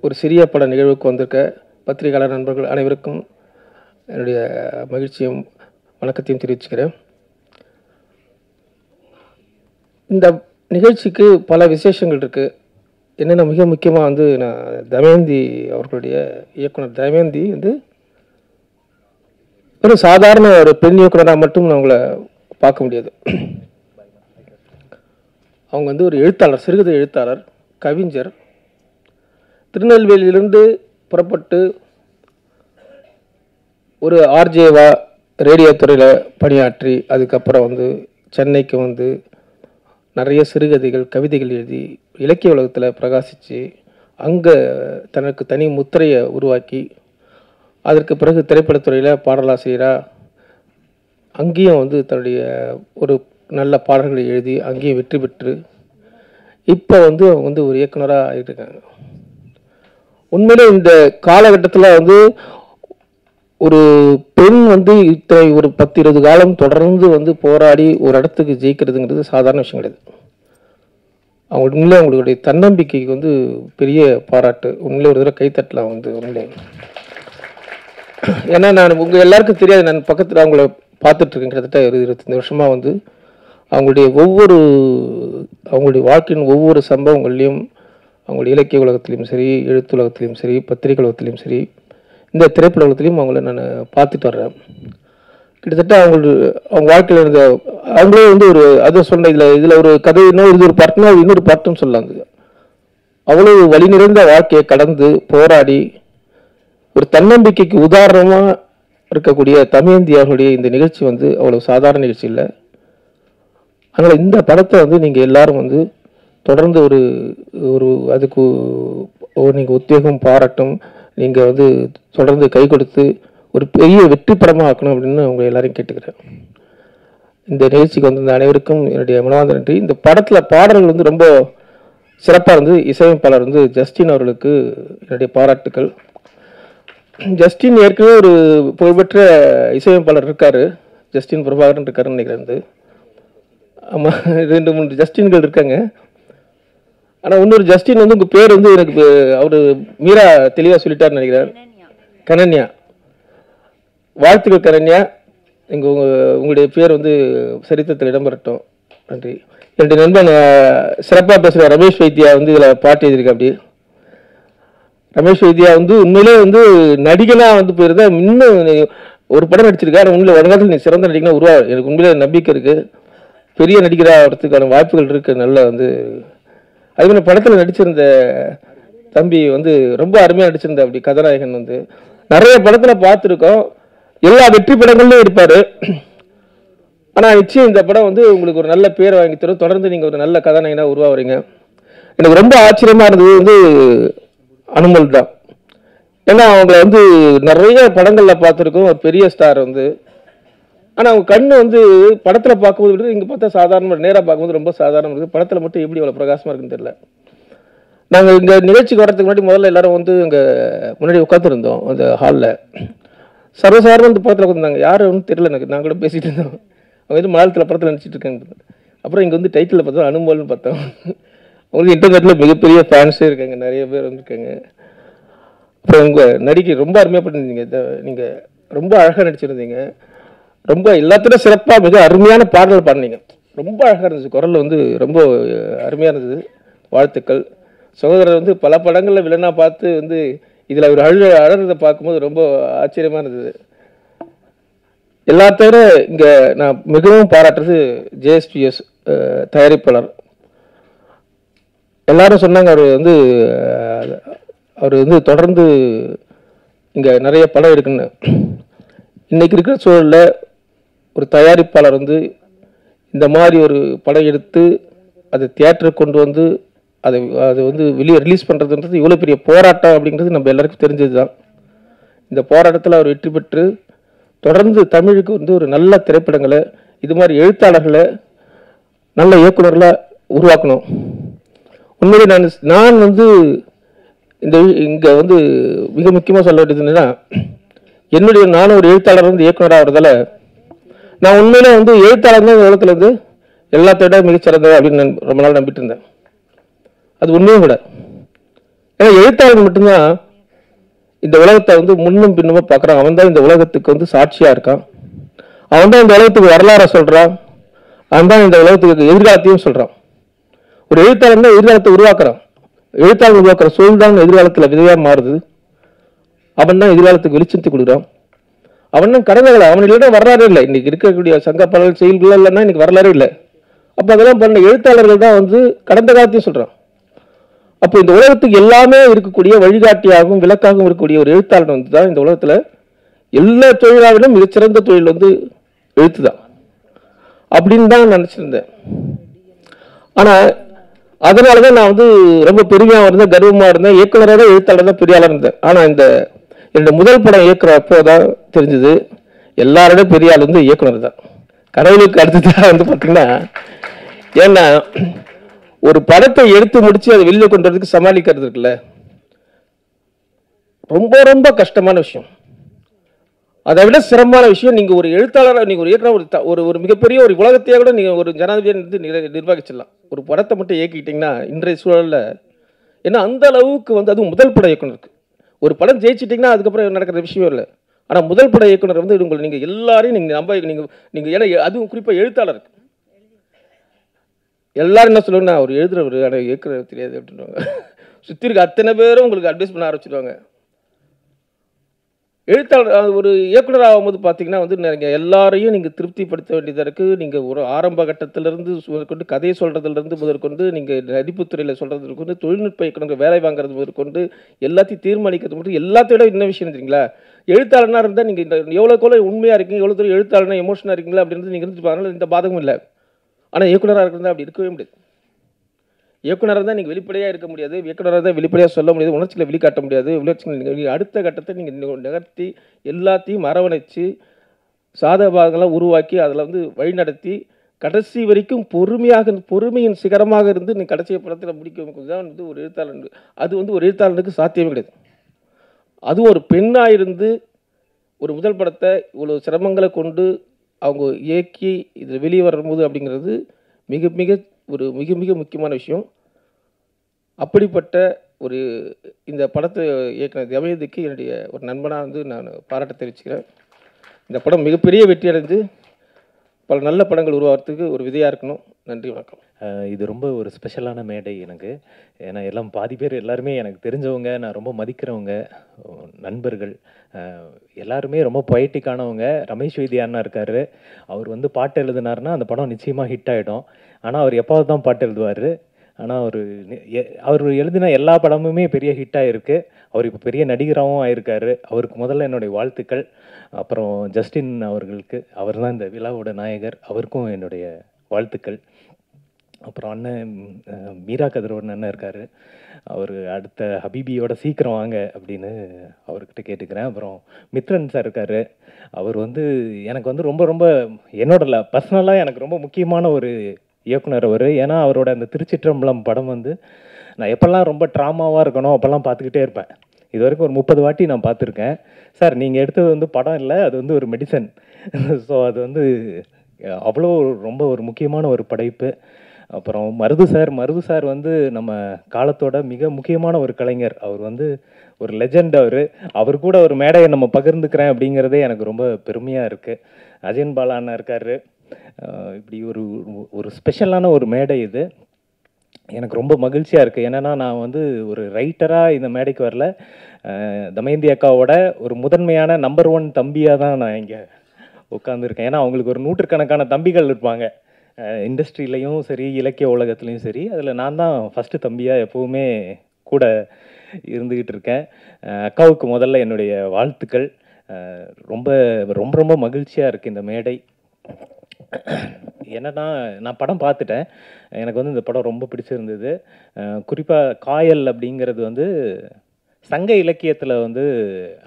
ஒரு சிறிய பட நிகழ்வுக்கு வந்திருக்க பத்திரிகையாளர் நண்பர்கள் அனைவருக்கும் என்னுடைய மகிழ்ச்சியும் வணக்கத்தையும் தெரிவிச்சுக்கிறேன். இந்த நிகழ்ச்சிக்கு பல விசேஷங்கள் இருக்குது. என்னென்ன மிக முக்கியமாக வந்து நான் தமயந்தி அவர்களுடைய இயக்குனர் தமயந்தி வந்து ஒரு சாதாரண ஒரு பெண் இயக்குனராக மட்டும் அவங்கள பார்க்க முடியாது. அவங்க வந்து ஒரு எழுத்தாளர், சிறுகதை எழுத்தாளர், கவிஞர். திருநெல்வேலியிலிருந்து புறப்பட்டு ஒரு ஆர்ஜேவா ரேடியோ துறையில் பணியாற்றி அதுக்கப்புறம் வந்து சென்னைக்கு வந்து நிறைய சிறுகதைகள், கவிதைகள் எழுதி இலக்கிய உலகத்தில் பிரகாசித்து அங்கே தனக்கு தனி முத்திரையை உருவாக்கி அதற்கு பிறகு திரைப்படத்துறையில் பாடலாசிரியராக அங்கேயும் வந்து தன்னுடைய ஒரு நல்ல பாடல்களை எழுதி அங்கேயும் வெற்றி பெற்று இப்போ வந்து அவங்க வந்து ஒரு இயக்குனராக ஆகிட்டுருக்காங்க. உண்மையிலே இந்த காலகட்டத்தில் வந்து ஒரு பெண் வந்து இத்தனை ஒரு 10-20 காலம் தொடர்ந்து வந்து போராடி ஒரு இடத்துக்கு ஜெயிக்கிறதுங்கிறது சாதாரண விஷயம் கிடையாது. அவங்க உண்மையிலே அவங்களுடைய தன்னம்பிக்கைக்கு வந்து பெரிய பாராட்டு. உண்மையிலே ஒரு தடவை கைத்தட்டலாம் வந்து உண்மையிலே. ஏன்னா நான் உங்கள் எல்லாருக்கும் தெரியாது, நான் பக்கத்தில் அவங்கள பார்த்துட்ருக்கேன். கிட்டத்தட்ட 25 வருஷமாக வந்து அவங்களுடைய வாழ்க்கையின் ஒவ்வொரு சம்பவங்கள்லையும், அவங்களுடைய இலக்கிய உலகத்திலையும் சரி, எழுத்து உலகத்திலையும் சரி, பத்திரிகை உலகத்திலையும் சரி, இந்த திரைப்பட உலகத்திலையும் அவங்கள நான் பார்த்துட்டு வர்றேன். கிட்டத்தட்ட அவங்க வாழ்க்கையில் இருந்த அவங்களே வந்து ஒரு அதை சொன்ன இதில் ஒரு கதை இது ஒரு பாட்டுனா இன்னொரு பாட்டுன்னு சொல்லலாங்க. அவ்வளோ வழி நிறைந்த வாழ்க்கையை கடந்து போராடி ஒரு தன்னம்பிக்கைக்கு உதாரணமாக இருக்கக்கூடிய தமயந்தி அவர்களுடைய இந்த நிகழ்ச்சி வந்து அவ்வளோ சாதாரண நிகழ்ச்சி இல்லை. அதனால் இந்த படத்தை வந்து நீங்கள் எல்லாரும் வந்து தொடர்ந்து அதுக்கு நீங்கள் உத்வேகம் பாராட்டும். நீங்கள் வந்து தொடர்ந்து கை கொடுத்து ஒரு பெரிய வெற்றி படமாக ஆக்கணும் அப்படின்னு உங்களை எல்லாரையும் கேட்டுக்கிறேன். இந்த நிகழ்ச்சிக்கு வந்திருந்த அனைவருக்கும் என்னுடைய மனமார்ந்த நன்றி. இந்த படத்தில் பாடல்கள் வந்து ரொம்ப சிறப்பாக இருந்து இசையமைப்பாளர் வந்து ஜஸ்டின் அவர்களுக்கு என்னுடைய பாராட்டுக்கள். ஜஸ்டின் ஏற்கனவே ஒரு புகழ்பெற்ற இசையமைப்பாளர் இருக்கார், ஜஸ்டின் பிரபாகரன் இருக்காருன்னு நினைக்கிறேன். ஆமாம், 2-3 ஜஸ்டின்கள் இருக்காங்க. ஆனால் இன்னொரு ஜஸ்டின் வந்து உங்கள் பேர் வந்து எனக்கு அவர் மீரா தெளிவாக சொல்லிட்டாருன்னு நினைக்கிறார். கனன்யா. வாழ்த்துக்கள் கனன்யா. உங்களுடைய பேர் வந்து சரித்திரத்தில் இடம்பெறட்டும். நன்றி. என்னுடைய நண்பன் சிறப்பாக பேசுகிற ரமேஷ் வைத்தியா வந்து இதில் பாட்டு எழுதியிருக்கா. அப்படி ரமேஷ் வைத்தியா வந்து உண்மையிலே வந்து நடிகனாக வந்து போயிருந்தா இன்னும் ஒரு படம் நடிச்சிருக்காரு. உண்மையில வருங்காலத்தில் நீ சிறந்த நடிகனா எனக்கு உண்மையிலே நம்பிக்கை இருக்குது. பெரிய நடிகராக வரதுக்கான வாய்ப்புகள் இருக்குது. நல்லா வந்து அதுமாதிரி படத்தில் நடிச்சிருந்த தம்பி வந்து ரொம்ப அருமையாக நடிச்சிருந்த அப்படி கதாநாயகன் வந்து நிறைய படத்தில் பார்த்துருக்கோம். எல்லா வெற்றி படங்கள்லையும் இருப்பார். ஆனால் நிச்சயம் இந்த படம் வந்து உங்களுக்கு ஒரு நல்ல பேர் வாங்கி தரும். தொடர்ந்து நீங்கள் ஒரு நல்ல கதாநாயகனாக உருவாகிறீங்க. எனக்கு ரொம்ப ஆச்சரியமாக இருந்தது வந்து அனுமல் தான். ஏன்னா அவங்கள வந்து நிறைய படங்களில் பார்த்துருக்கோம், ஒரு பெரிய ஸ்டார் வந்து. ஆனால் அவங்க கண்ணு வந்து படத்தில் பார்க்கும்போது விட இங்கே பார்த்தா சாதாரணமாக நேராக பார்க்கும்போது ரொம்ப சாதாரணமாக இருக்குது. படத்தில் மட்டும் எப்படி அவ்வளோ பிரகாசமாக இருக்குன்னு தெரியல. நாங்கள் இங்கே நிகழ்ச்சிக்கு வரதுக்கு முன்னாடி முதல்ல எல்லாரும் வந்து இங்கே முன்னாடி உட்காந்துருந்தோம் அந்த ஹாலில். சர்வசாதாரண வந்து பக்கத்தில் உட்காந்துருந்தாங்க. யார் ஒன்றும் தெரியல எனக்கு. நாங்கள் கூட பேசிகிட்டு இருந்தோம். அவங்க வந்து மலையாளத்தில் படத்தில் நடிச்சிட்டு இருக்காங்க. அப்புறம் இங்கே வந்து டைட்டில் பார்த்தோம், அனுமல்னு பார்த்தோம். அவங்களுக்கு இன்டர்நெட்டில் மிகப்பெரிய ஃபேன்ஸே இருக்காங்க, நிறைய பேர் வந்துருக்காங்க. அப்புறம் உங்கள் நடிகை ரொம்ப அருமையாக பண்ணியிருந்தீங்க. நீங்கள் ரொம்ப அழகாக நடிச்சிருந்தீங்க. ரொம்ப எல்லாத்துலையும் சிறப்பாக மிக அருமையான பாடல்கள் பாடினீங்க. ரொம்ப அழகாக இருந்துச்சு. குரல் வந்து ரொம்ப அருமையாக இருந்தது. வாழ்த்துக்கள். சகோதரர் வந்து பல படங்களில் வில்லனாக பார்த்து வந்து இதில் அவர் அழகிறத பார்க்கும்போது ரொம்ப ஆச்சரியமாக இருந்தது. எல்லாத்தோட இங்கே நான் மிகவும் பாராட்டுறது JSPS தயாரிப்பாளர். எல்லாரும் சொன்னாங்க அவர் வந்து தொடர்ந்து இங்கே நிறைய படம் இருக்குன்னு. இன்றைக்கி இருக்கிற சூழலில் ஒரு தயாரிப்பாளர் வந்து இந்த மாதிரி ஒரு படம் எடுத்து அதை தியேட்டருக்கு கொண்டு வந்து அதை வந்து வெளியே ரிலீஸ் பண்ணுறதுன்றது இவ்வளோ பெரிய போராட்டம் அப்படிங்கிறது நம்ம எல்லாருக்கும் தெரிஞ்சது தான். இந்த போராட்டத்தில் அவர் வெற்றி பெற்று தொடர்ந்து தமிழுக்கு வந்து ஒரு நல்ல திரைப்படங்களை, இது மாதிரி எழுத்தாளர்களை, நல்ல இயக்குநர்களை உருவாக்கணும். உண்மையிலே நான் வந்து இங்கே வந்து மிக முக்கியமாக சொல்ல வேண்டியது என்னன்னா, நானும் ஒரு எழுத்தாளர் வந்து இயக்குனராக ஆகிறதால நான் உண்மையிலே வந்து எழுத்தாளர் தான் இந்த உலகத்தில் வந்து எல்லாத்தோட மிகச்சிறந்தது அப்படின்னு நான் ரொம்ப நாள் நம்பிட்டு இருந்தேன். அது உண்மையும் கூட. ஏன்னா எழுத்தாளர் மட்டும்தான் இந்த உலகத்தை வந்து முன்னும் பின்னுமா பார்க்குறான். அவன் தான் இந்த உலகத்துக்கு வந்து சாட்சியாக இருக்கான். அவன் தான் இந்த உலகத்துக்கு வரலாறை சொல்கிறான். அவன் தான் இந்த உலகத்துக்கு எதிர்காலத்தையும் சொல்கிறான். ஒரு எழுத்தாளர் தான் எதிர்காலத்தை உருவாக்குறான். எழுத்தாளர் உருவாக்குற சொல் தான் எதிர்காலத்தில் விதையாக மாறுது. அவன் தான் எதிர்காலத்துக்கு வெளிச்சத்தை கொடுக்குறான். அவன் தான் கடமைகளை, அவன் இல்லைன்னா வரலாறே இல்லை. இன்னைக்கு இருக்கக்கூடிய சங்க பாடல் செயல்கள் இல்லைன்னா இன்னைக்கு வரலாறே இல்லை. அப்போ அதெல்லாம் பண்ண எழுத்தாளர்கள் தான் வந்து கடந்த காலத்தையும் சொல்கிறான். அப்போ இந்த உலகத்துக்கு எல்லாமே இருக்கக்கூடிய வழிகாட்டியாகவும் விளக்காகவும் இருக்கக்கூடிய ஒரு எழுத்தாளர் வந்து தான் இந்த உலகத்தில் எல்லா தொழிலாளர்களும் மிகச்சிறந்த தொழில் வந்து எழுத்து தான் அப்படின்னு தான் நினச்சிருந்தேன். ஆனால் அதனால தான் நான் வந்து ரொம்ப பெருமையாக இருந்தேன், கர்வமாக இருந்தேன். இயக்குனராக தான் எழுத்தாளர் தான் பெரிய ஆளாக இருந்தேன். ஆனால் என்னோட முதல் படம் இயக்குறப்போ தான் தெரிஞ்சது எல்லாரோட பெரிய ஆள் வந்து இயக்குனர் தான். கடவுளுக்கு அடுத்ததாக வந்து பார்த்தீங்கன்னா, ஏன்னா ஒரு படத்தை எடுத்து முடிச்சு அதை வெளியே கொண்டு வரதுக்கு சமாளிக்கிறது இருக்குல்ல, ரொம்ப ரொம்ப கஷ்டமான விஷயம். அதை விட சிரமமான விஷயம் நீங்கள் ஒரு எழுத்தாளராக, நீங்கள் ஒரு இயக்குனர், ஒரு மிகப்பெரிய ஒரு உலகத்தையே கூட நீங்கள் ஒரு ஜனாதிபதியாக நிர்வகிச்சிடலாம். ஒரு படத்தை மட்டும் இயக்கிக்கிட்டிங்கன்னா இன்றைய சூழலில், ஏன்னா அந்த அளவுக்கு வந்து அதுவும் முதல் பட இயக்குனருக்கு ஒரு படம் ஜெயிச்சிட்டிங்கன்னா அதுக்கப்புறம் நடக்கிற விஷயம் இல்லை. ஆனால் முதல் பட இயக்குனர் வந்து உங்களை நீங்கள் எல்லாரையும் நீங்கள் ஏன்னா அதுவும் குறிப்பாக எழுத்தாளருக்கு எல்லாரும் என்ன சொல்லுவாங்கன்னா, அவர் எழுதுறவர் ஆனால் இயக்குனர் தெரியாது அப்படின்வாங்க. சுற்றி இருக்க அத்தனை பேரும் உங்களுக்கு அட்வைஸ் பண்ண ஆரம்பிச்சிடுவாங்க. எழுத்தாளர் ஒரு இயக்குனர் ஆகும்போது பார்த்தீங்கன்னா வந்து நீங்கள் எல்லாரையும் நீங்கள் திருப்திப்படுத்த வேண்டியதாக இருக்குது. நீங்கள் ஒரு ஆரம்ப கட்டத்திலேருந்து முதற்கொண்டு கதையை சொல்கிறதுலேருந்து முதற்கொண்டு நீங்கள் நடிப்புத்துறையில் சொல்கிறதுக்கு வந்து தொழில்நுட்ப இயக்குனர் வேலை வாங்குறது முதற்கொண்டு எல்லாத்தையும் தீர்மானிக்கிறது மட்டும் எல்லாத்தையோட என்ன விஷயம் தெரியுங்களா, எழுத்தாளனாக இருந்தால் நீங்கள் எவ்வளோக்கோல உண்மையாக இருக்கீங்க, எவ்வளோ தூரம் எழுத்தாளனா எமோஷனாக இருக்கீங்களா அப்படின்றது நீங்கள் இருந்துட்டு பாருங்கள், இந்த பாதகம் இல்லை. ஆனால் இயக்குனராக இருக்கிறதா அப்படி இருக்கவே முடியாது. இயக்குனராக தான் நீங்கள் வெளிப்படையாக இருக்க முடியாது, இயக்குனராக தான் வெளிப்படையாக சொல்ல முடியாது, உணர்ச்சிகளை வெளிக்காட்ட முடியாது. உணர்ச்சிகளை நீங்கள் அடுத்த கட்டத்தை நீங்கள் நகர்த்தி எல்லாத்தையும் அரவணைச்சு சாதகபாகங்களாக உருவாக்கி அதில் வந்து வழிநடத்தி கடைசி வரைக்கும் பொறுமையின் சிகரமாக இருந்து நீ கடைசி படத்தில் முடிக்க தான் வந்து ஒரு எழுத்தாளர். அது வந்து ஒரு எழுத்தாளனுக்கு சாத்தியமே கிடையாது. அதுவும் ஒரு பெண்ணாக இருந்து ஒரு முதல் படத்தை இவ்வளோ சிரமங்களை கொண்டு அவங்க இயக்கி இதில் வெளியே வரும்போது அப்படிங்கிறது மிக மிக முக்கியமான விஷயம். அப்படிப்பட்ட ஒரு இந்த படத்தை இயக்குனர் தமயந்திக்கு என்னுடைய ஒரு நண்பனாக வந்து நான் பாராட்ட தெரிவிச்சுக்கிறேன். இந்த படம் மிகப்பெரிய வெற்றி அடைந்து பல நல்ல படங்கள் உருவாகிறதுக்கு ஒரு விதையாக இருக்கணும். நன்றி, வணக்கம். இது ரொம்ப ஒரு ஸ்பெஷலான மேடை எனக்கு. ஏன்னா எல்லாம் பாதி பேர் எல்லாருமே எனக்கு தெரிஞ்சவங்க, நான் ரொம்ப மதிக்கிறவங்க, நண்பர்கள், எல்லாருமே ரொம்ப பொயட்டிக்கானவங்க. ரமேஷ் வைத்தியா அண்ணா இருக்கார். அவர் வந்து பாட்டு எழுதினார்னா அந்த படம் நிச்சயமாக ஹிட் ஆகிடும். ஆனால் அவர் எப்போது தான் பாட்டு எழுதுவார். ஆனால் அவர் எழுதின எல்லா படமுமே பெரிய ஹிட்டாக இருக்குது. அவர் இப்போ பெரிய நடிகராகவும் ஆயிருக்காரு. அவருக்கு முதல்ல என்னுடைய வாழ்த்துக்கள். அப்புறம் ஜஸ்டின் அவர்களுக்கு, அவர் தான் இந்த விழாவோட நாயகர், அவருக்கும் என்னுடைய வாழ்த்துக்கள். அப்புறம் அண்ணன் மீரா கதிரவன் அண்ணன் இருக்கார். அவர் அடுத்த ஹபீபியோட சீக்கிரம் வாங்க அப்படின்னு அவர்கிட்ட கேட்டுக்கிறேன். அப்புறம் மித்ரன் சார் இருக்கார். அவர் வந்து எனக்கு வந்து ரொம்ப ரொம்ப என்னோட பர்சனலாக எனக்கு ரொம்ப முக்கியமான ஒரு இயக்குனர் அவர். ஏன்னா அவரோட அந்த திருச்சிற்றம்பலம் படம் வந்து நான் எப்போல்லாம் ரொம்ப ட்ராமாவாக இருக்கணும் அப்போல்லாம் பார்த்துக்கிட்டே இருப்பேன். இது வரைக்கும் ஒரு 30 வாட்டி நான் பார்த்துருக்கேன். சார் நீங்கள் எடுத்தது வந்து படம் இல்லை, அது வந்து ஒரு மெடிசன். ஸோ அது வந்து அவ்வளோ ரொம்ப ஒரு முக்கியமான ஒரு படைப்பு. அப்புறம் மருது சார் வந்து நம்ம காலத்தோட மிக முக்கியமான ஒரு கலைஞர். அவர் வந்து ஒரு லெஜெண்ட். அவர் கூட ஒரு மேடையை நம்ம பகிர்ந்துக்கிறேன் அப்படிங்கிறதே எனக்கு ரொம்ப பெருமையாக இருக்குது. அஜயன் பாலா அண்ணா இருக்கார். இப்படி ஒரு ஸ்பெஷலான ஒரு மேடை இது. எனக்கு ரொம்ப மகிழ்ச்சியாக இருக்குது. ஏன்னா நான் வந்து ஒரு ரைட்டராக இந்த மேடைக்கு வரல, தமயந்தி அக்காவோட ஒரு முதன்மையான நம்பர் 1 தம்பியாக தான் நான் இங்கே உட்காந்துருக்கேன். ஏன்னா அவங்களுக்கு ஒரு நூற்றுக்கணக்கான தம்பிகள் இருப்பாங்க, இண்டஸ்ட்ரியிலையும் சரி இலக்கிய உலகத்துலேயும் சரி. அதில் நான் தான் ஃபஸ்ட்டு தம்பியாக எப்போவுமே கூட இருந்துக்கிட்டு இருக்கேன். அக்காவுக்கு முதல்ல என்னுடைய வாழ்த்துக்கள். ரொம்ப ரொம்ப ரொம்ப மகிழ்ச்சியாக இருக்குது இந்த மேடை. என்னன்னா நான் படம் பார்த்துட்டேன். எனக்கு வந்து இந்த படம் ரொம்ப பிடிச்சிருந்தது. குறிப்பாக காயல் அப்படிங்கிறது வந்து சங்க இலக்கியத்தில் வந்து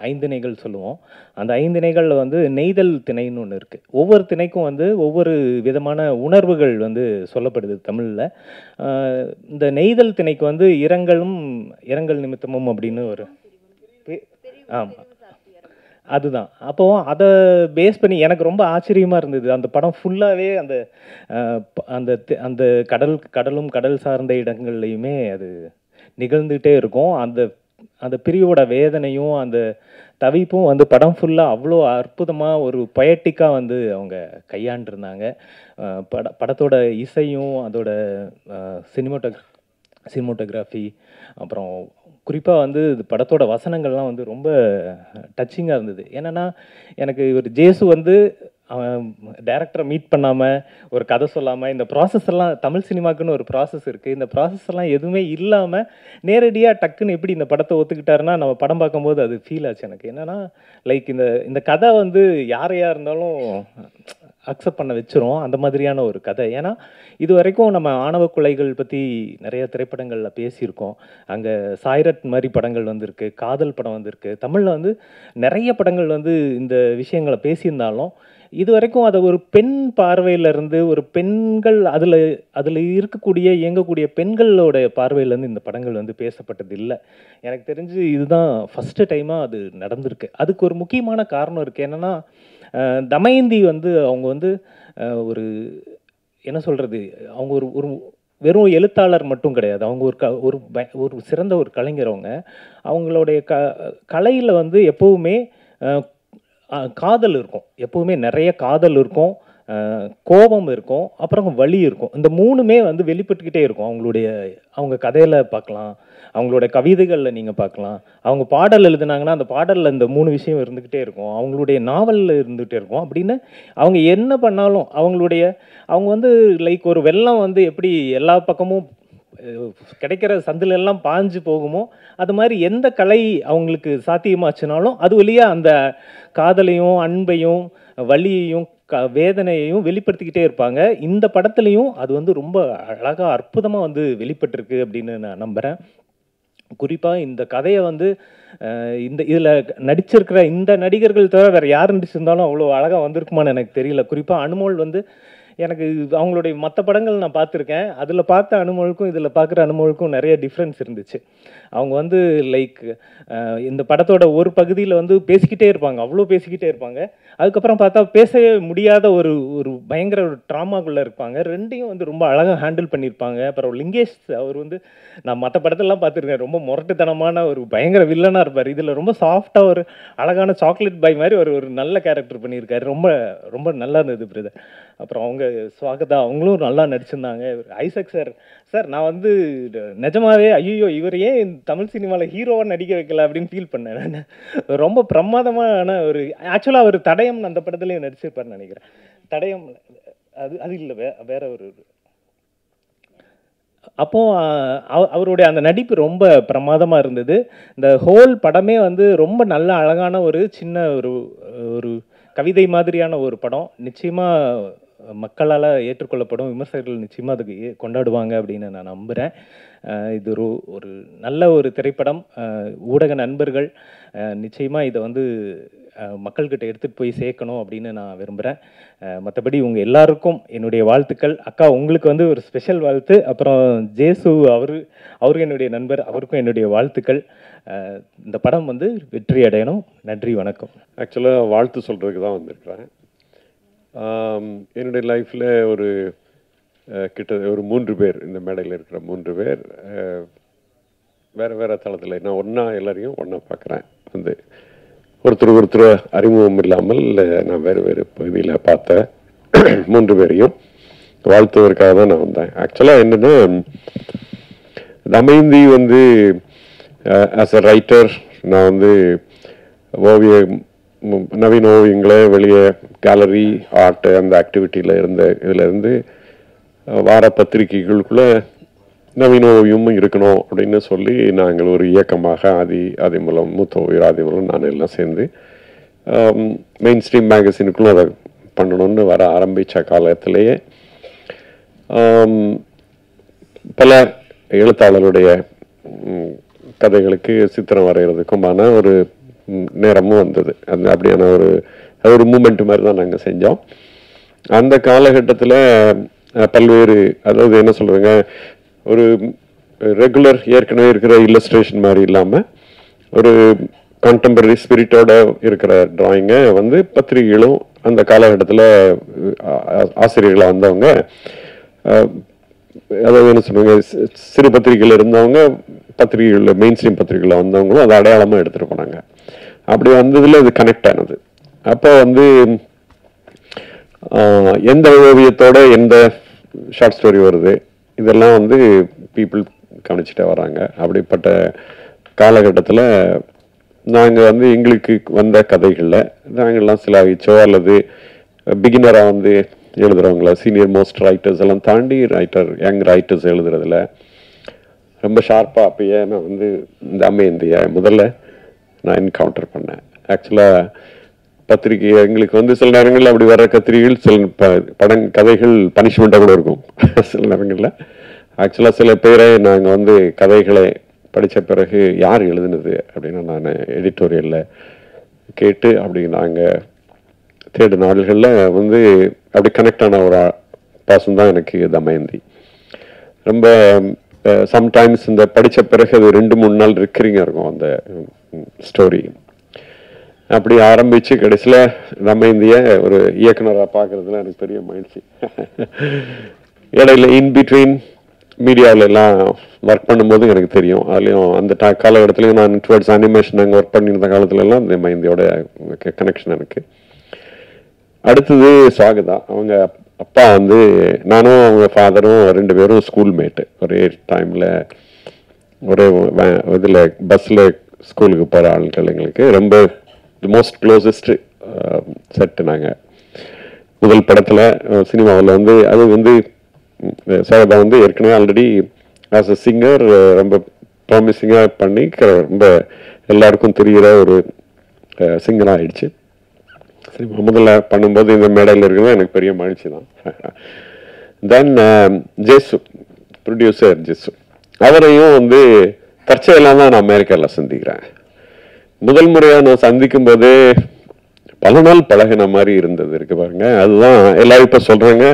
5 திணைகள் சொல்லுவோம். அந்த 5 திணைகளில் வந்து நெய்தல் திணைன்னு ஒன்று இருக்குது. ஒவ்வொரு திணைக்கும் வந்து ஒவ்வொரு விதமான உணர்வுகள் வந்து சொல்லப்படுது தமிழில். இந்த நெய்தல் திணைக்கு வந்து இரங்கல் நிமித்தமும் அப்படின்னு ஒரு ஆமாம் அதுதான். அப்போது அதை பேஸ் பண்ணி எனக்கு ரொம்ப ஆச்சரியமாக இருந்தது. அந்த படம் ஃபுல்லாகவே அந்த அந்த அந்த கடலும் கடல் சார்ந்த இடங்கள்லையுமே அது நிகழ்ந்துகிட்டே இருக்கும். அந்த பிரிவோட வேதனையும் அந்த தவிப்பும் வந்து படம் ஃபுல்லாக அவ்வளோ அற்புதமாக ஒரு பொயட்டிக்காக வந்து அவங்க கையாண்டிருந்தாங்க. படத்தோட இசையும் அதோட சினிமோட்டோகிராஃபி அப்புறம் குறிப்பாக வந்து படத்தோட வசனங்கள்லாம் வந்து ரொம்ப டச்சிங்காக இருந்தது. என்னென்னா எனக்கு ஒரு ஜேசு வந்து டேரக்டரை மீட் பண்ணாமல் ஒரு கதை சொல்லாமல் இந்த ப்ராசஸ் எல்லாம் தமிழ் சினிமாக்குன்னு ஒரு ப்ராசஸ் இருக்குது. இந்த ப்ராசஸ் எல்லாம் எதுவுமே இல்லாமல் நேரடியாக டக்குன்னு எப்படி இந்த படத்தை ஒத்துக்கிட்டாருன்னா நம்ம படம் பார்க்கும்போது அது ஃபீல் ஆச்சு எனக்கு. என்னென்னா லைக் இந்த கதை வந்து யாரையா இருந்தாலும் அக்செப்ட் பண்ண வச்சிரும், அந்த மாதிரியான ஒரு கதை. ஏன்னா இது வரைக்கும் நம்ம ஆணவ கொலைகள் பற்றி நிறைய திரைப்படங்களில் பேசியிருக்கோம். அங்கே சாய்ரட் மாதிரி படங்கள் வந்திருக்கு, காதல் படம் வந்திருக்கு. தமிழில் வந்து நிறைய படங்கள் வந்து இந்த விஷயங்களை பேசியிருந்தாலும் இது வரைக்கும் அதை ஒரு பெண் பார்வையிலேருந்து ஒரு பெண்கள் அதில் இயங்கக்கூடிய பெண்களோட பார்வையிலேருந்து இந்த படங்கள் வந்து பேசப்பட்டது இல்லை. எனக்கு தெரிஞ்சு இதுதான் ஃபஸ்ட்டு டைமாக அது நடந்திருக்கு. அதுக்கு ஒரு முக்கியமான காரணம் இருக்குது. என்னென்னா தமயந்தி வந்து அவங்க வந்து ஒரு என்ன சொல்கிறது, அவங்க ஒரு வெறும் எழுத்தாளர் மட்டும் கிடையாது. அவங்க ஒரு சிறந்த ஒரு கலைஞர். அவங்களுடைய கலையில் வந்து எப்போவுமே காதல் இருக்கும், எப்போவுமே நிறைய காதல் இருக்கும், கோபம் இருக்கும், அப்புறம் வலி இருக்கும். இந்த 3மே வந்து வெளிப்பட்டுக்கிட்டே இருக்கும். அவங்க கதையில் பார்க்கலாம், அவங்களோட கவிதைகளில் நீங்கள் பார்க்கலாம். அவங்க பாடல் எழுதுனாங்கன்னா அந்த பாடலில் இந்த 3 விஷயம் இருந்துக்கிட்டே இருக்கும். அவங்களுடைய நாவலில் இருந்துகிட்டே இருக்கும். அப்படின்னு அவங்க என்ன பண்ணாலும் அவங்க வந்து லைக் ஒரு வெள்ளம் வந்து எப்படி எல்லா பக்கமும் கிடைக்கிற சந்திலெல்லாம் பாஞ்சு போகுமோ அது மாதிரி எந்த கலை அவங்களுக்கு சாத்தியமாச்சுனாலும் அது வழியாக அந்த காதலையும் அன்பையும் வலியையும் வேதனையையும் வெளிப்படுத்திக்கிட்டே இருப்பாங்க. இந்த படத்துலையும் அது வந்து ரொம்ப அழகாக அற்புதமாக வந்து வெளிப்பட்டிருக்கு அப்படின்னு நான் நம்புகிறேன். குறிப்பாக இந்த கதையை வந்து இதில் நடிச்சிருக்கிற இந்த நடிகர்கள் தவிர வேறு யார் நடிச்சிருந்தாலும் அவ்வளோ அழகாக வந்திருக்குமான்னு எனக்கு தெரியல. குறிப்பாக அனுமோல் வந்து எனக்கு அவங்களுடைய மற்ற படங்கள் நான் பார்த்துருக்கேன். அதில் பார்த்த அனுமோலுக்கும் இதில் பார்க்குற அனுமோலுக்கும் நிறைய டிஃப்ரென்ஸ் இருந்துச்சு. அவங்க வந்து லைக் இந்த படத்தோட ஒரு பகுதியில் வந்து பேசிக்கிட்டே இருப்பாங்க, அவ்வளோ பேசிக்கிட்டே இருப்பாங்க. அதுக்கப்புறம் பார்த்தா பேசவே முடியாத ஒரு ஒரு பயங்கர ஒரு ட்ராமாக்குள்ளே இருப்பாங்க. ரெண்டையும் வந்து ரொம்ப அழகாக ஹேண்டில் பண்ணியிருப்பாங்க. அப்புறம் லிங்கேஷ் அவர் வந்து நான் மற்ற படத்தெல்லாம் பார்த்துருக்கேன், ரொம்ப முரட்டுத்தனமான ஒரு பயங்கர வில்லனாக இருப்பார். இதில் ரொம்ப சாஃப்டாக ஒரு அழகான சாக்லேட் பாய் மாதிரி ஒரு நல்ல கேரக்டர் பண்ணியிருக்காரு. ரொம்ப ரொம்ப நல்லா இருந்தது பிரதர். அப்புறம் அவங்க ஸ்வாகதா அவங்களும் நல்லா நடிச்சிருந்தாங்க. ஐசக் சார் நான் வந்து நிஜமாவே ஐயோ இவர் ஏன் தமிழ் சினிமாவில் ஹீரோவாக நடிக்க வைக்கல அப்படின்னு ஃபீல் பண்ணேன் நான். ரொம்ப பிரமாதமான ஒரு ஆக்சுவலாக அவர் தடயம் அந்த படத்துலேயும் நடிச்சிருப்பார்னு நினைக்கிறேன். தடயம் அது இல்லை வேற ஒரு அப்போ அவருடைய அந்த நடிப்பு ரொம்ப பிரமாதமாக இருந்தது. இந்த ஹோல் படமே வந்து ரொம்ப நல்ல அழகான ஒரு சின்ன ஒரு கவிதை மாதிரியான ஒரு படம். நிச்சயமாக மக்களால் ஏற்றுக்கொள்ளப்படும், விமர்சகர்கள் நிச்சயமாக அதுக்கு கொண்டாடுவாங்க அப்படின்னு நான் நம்புகிறேன். இது ஒரு நல்ல ஒரு திரைப்படம். ஊடக நண்பர்கள் நிச்சயமாக இதை வந்து மக்கள்கிட்ட எடுத்துகிட்டு போய் சேர்க்கணும் அப்படின்னு நான் விரும்புகிறேன். மற்றபடி உங்கள் எல்லாருக்கும் என்னுடைய வாழ்த்துக்கள். அக்கா உங்களுக்கு வந்து ஒரு ஸ்பெஷல் வாழ்த்து. அப்புறம் ஜேசு அவரும் என்னுடைய நண்பர், அவருக்கும் என்னுடைய வாழ்த்துக்கள். இந்த படம் வந்து வெற்றி அடையணும். நன்றி, வணக்கம். ஆக்சுவலாக வாழ்த்து சொல்கிறதுக்கு தான் வந்திருக்கிறேன். என்னுடைய லைஃப்பில் கிட்ட ஒரு 3 பேர், இந்த மேடையில் இருக்கிற 3 பேர் வேறு வேறு தளத்தில் நான் ஒன்றா எல்லாரையும் ஒன்றா பார்க்குறேன். வந்து ஒருத்தர் அறிமுகம் இல்லாமல் நான் வேறு வேறு பகுதியில் பார்த்த 3 பேரையும் வாழ்த்துவதற்காக தான் நான் வந்தேன். ஆக்சுவலாக என்னென்னா, தமயந்தி வந்து ஆஸ் அ ரைட்டர் நான் வந்து நவீன ஓவியங்களை வெளியே கேலரி ஆர்ட் அந்த ஆக்டிவிட்டியில் இதிலேருந்து வார பத்திரிகைகளுக்குள்ளே நவீன ஓவியமும் இருக்கணும் அப்படின்னு சொல்லி நாங்கள் ஒரு இயக்கமாக ஆதிமூலம் மூத்த ஓவியர் ஆதிமூலம் நான் எல்லாம் சேர்ந்து மெயின் ஸ்ட்ரீம் மேகசினுக்குள்ளே அதை பண்ணணும்னு வர ஆரம்பித்த காலத்திலேயே பல எழுத்தாளருடைய கதைகளுக்கு சித்திரம் வரைகிறதுக்குமான ஒரு நேரமும் வந்தது. அந்த அப்படியான ஒரு மூமெண்ட் மாதிரி தான் நாங்கள் செஞ்சோம். அந்த காலகட்டத்தில் பல்வேறு, அதாவது என்ன சொல்கிறேங்க, ஒரு ரெகுலர் ஏற்கனவே இருக்கிற இல்லஸ்ட்ரேஷன் மாதிரி இல்லாமல் ஒரு கான்டெம்பரரி ஸ்பிரிட்டோட இருக்கிற டிராயிங்கை வந்து பத்திரிகைகளும் அந்த காலகட்டத்தில் ஆசிரியர்களாக வந்தவங்க, அதாவது என்ன சொல்லுவாங்க, சிறு பத்திரிகையில் இருந்தவங்க பத்திரிகைகளில் மெயின் ஸ்ட்ரீம் பத்திரிகையில் வந்தவங்களும் அதை அடையாளமாக எடுத்துகிட்டு போனாங்க. அப்படி வந்ததில் இது கனெக்ட் ஆனது. அப்போ வந்து எந்த ஓவியத்தோட எந்த ஷார்ட் ஸ்டோரி வருது இதெல்லாம் வந்து பீப்புள் கவனிச்சுட்டே வராங்க. அப்படிப்பட்ட காலகட்டத்தில் நாங்கள் வந்து எங்களுக்கு வந்த கதைகளில் நாங்கள்லாம் சிலாகிச்சோ அல்லது பிகினராக வந்து எழுதுகிறவங்கள சீனியர் மோஸ்ட் ரைட்டர்ஸ் எல்லாம் தாண்டி யங் ரைட்டர்ஸ் எழுதுறதுல ரொம்ப ஷார்ப்பாக அப்பயே நான் வந்து இந்த தமயந்தியை முதல்ல நான் என்கவுண்டர் பண்ணேன். ஆக்சுவலாக பத்திரிகை எங்களுக்கு வந்து சில நேரங்களில் அப்படி வர்ற கத்திரிகள் சில கதைகள் பனிஷ்மெண்ட்டாக கூட இருக்கும் சில நேரங்களில். ஆக்சுவலாக சில பேரை நாங்கள் வந்து கதைகளை படித்த பிறகு யார் எழுதுனது அப்படின்னு நான் எடிட்டோரியலில் கேட்டு அப்படி நாங்கள் தேடு நாடுகளில் வந்து அப்படி கனெக்ட் ஆன ஒரு பர்சன் தான் எனக்கு தமயந்தி. ரொம்ப சம்டைம்ஸ் இந்த படித்த பிறகு அது 2-3 நாள் ரிக்கரிங்காக இருக்கும் அந்த ஸ்டோரி. அப்படி ஆரம்பித்து கடைசியில் தமயந்தியை ஒரு இயக்குனராக பார்க்குறதுல எனக்கு பெரிய மகிழ்ச்சி. இடையில இன்பிட்வீன் மீடியாவில் எல்லாம் ஒர்க் பண்ணும்போது எனக்கு தெரியும். அதுலேயும் அந்த காலகட்டத்துலேயும் நான் டுவர்ட்ஸ் அனிமேஷன் நாங்கள் ஒர்க் பண்ணியிருந்த காலத்துலலாம் இந்த மயந்தியோட கனெக்ஷன் எனக்கு. அடுத்தது ஸ்வாகதா. அவங்க அப்பா வந்து நானும் அவங்க ஃபாதரும் 2 பேரும் ஸ்கூல்மேட்டு. ஒரே டைமில் ஒரே இதில் பஸ்ஸில் ஸ்கூலுக்கு போகிற ஆட்கள் எங்களுக்கு ரொம்ப மோஸ்ட் க்ளோசஸ்ட் செட்டு. நாங்கள் முதல் படத்தில் சினிமாவில் வந்து அது வந்து சாகதா வந்து ஏற்கனவே ஆல்ரெடி ஆஸ் அ சிங்கர் ரொம்ப ப்ராமிசிங்காக பண்ணி ரொம்ப எல்லாருக்கும் தெரிகிற ஒரு சிங்கராக ஆயிடுச்சு. சினிமா முதல்ல பண்ணும்போது இந்த மேடையில் இருக்கிறது எனக்கு பெரிய மகிழ்ச்சி தான். தென் ஜெசு, ப்ரொடியூசர் ஜெசு, அவரையும் வந்து தற்செயலாக தான் நான் அமெரிக்காவில் சந்திக்கிறேன். முதல் முறையாக நான் சந்திக்கும் போதே பல நாள் பழகின மாதிரி இருந்தது இருக்கு பாருங்க. அதுதான் எல்லாரும் இப்போ சொல்கிறாங்க,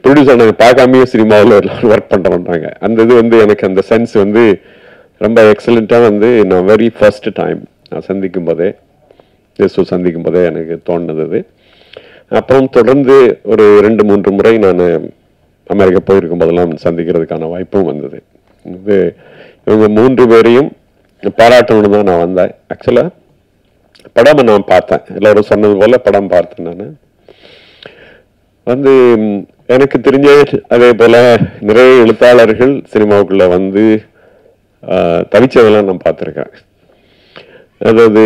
ப்ரொடியூசர் நாங்கள் பார்க்காமையே சினிமாவில் எல்லாரும் ஒர்க் பண்ணுறோன்றாங்க. அந்த இது வந்து எனக்கு அந்த சென்ஸ் வந்து ரொம்ப எக்ஸலண்ட்டாக வந்து நான் வெரி ஃபர்ஸ்ட் டைம் நான் சந்திக்கும் போதே, ஜெசு சந்திக்கும் போதே எனக்கு தோணுது அது. அப்புறம் தொடர்ந்து ஒரு 2-3 முறை நான் அமெரிக்கா போயிருக்கும் போதெல்லாம் சந்திக்கிறதுக்கான வாய்ப்பும் வந்தது. இது இவங்க 3 பேரையும் பாராட்டணும்னு தான் நான் வந்தேன். ஆக்சுவலாக படம் நான் பார்த்தேன், எல்லோரும் சொன்னது போல் படம் பார்த்தேன். நான் வந்து எனக்கு தெரிஞ்ச அதே போல் நிறைய எழுத்தாளர்கள் சினிமாவுக்குள்ளே வந்து தவிச்சதெல்லாம் நான் பார்த்துருக்கேன். அதாவது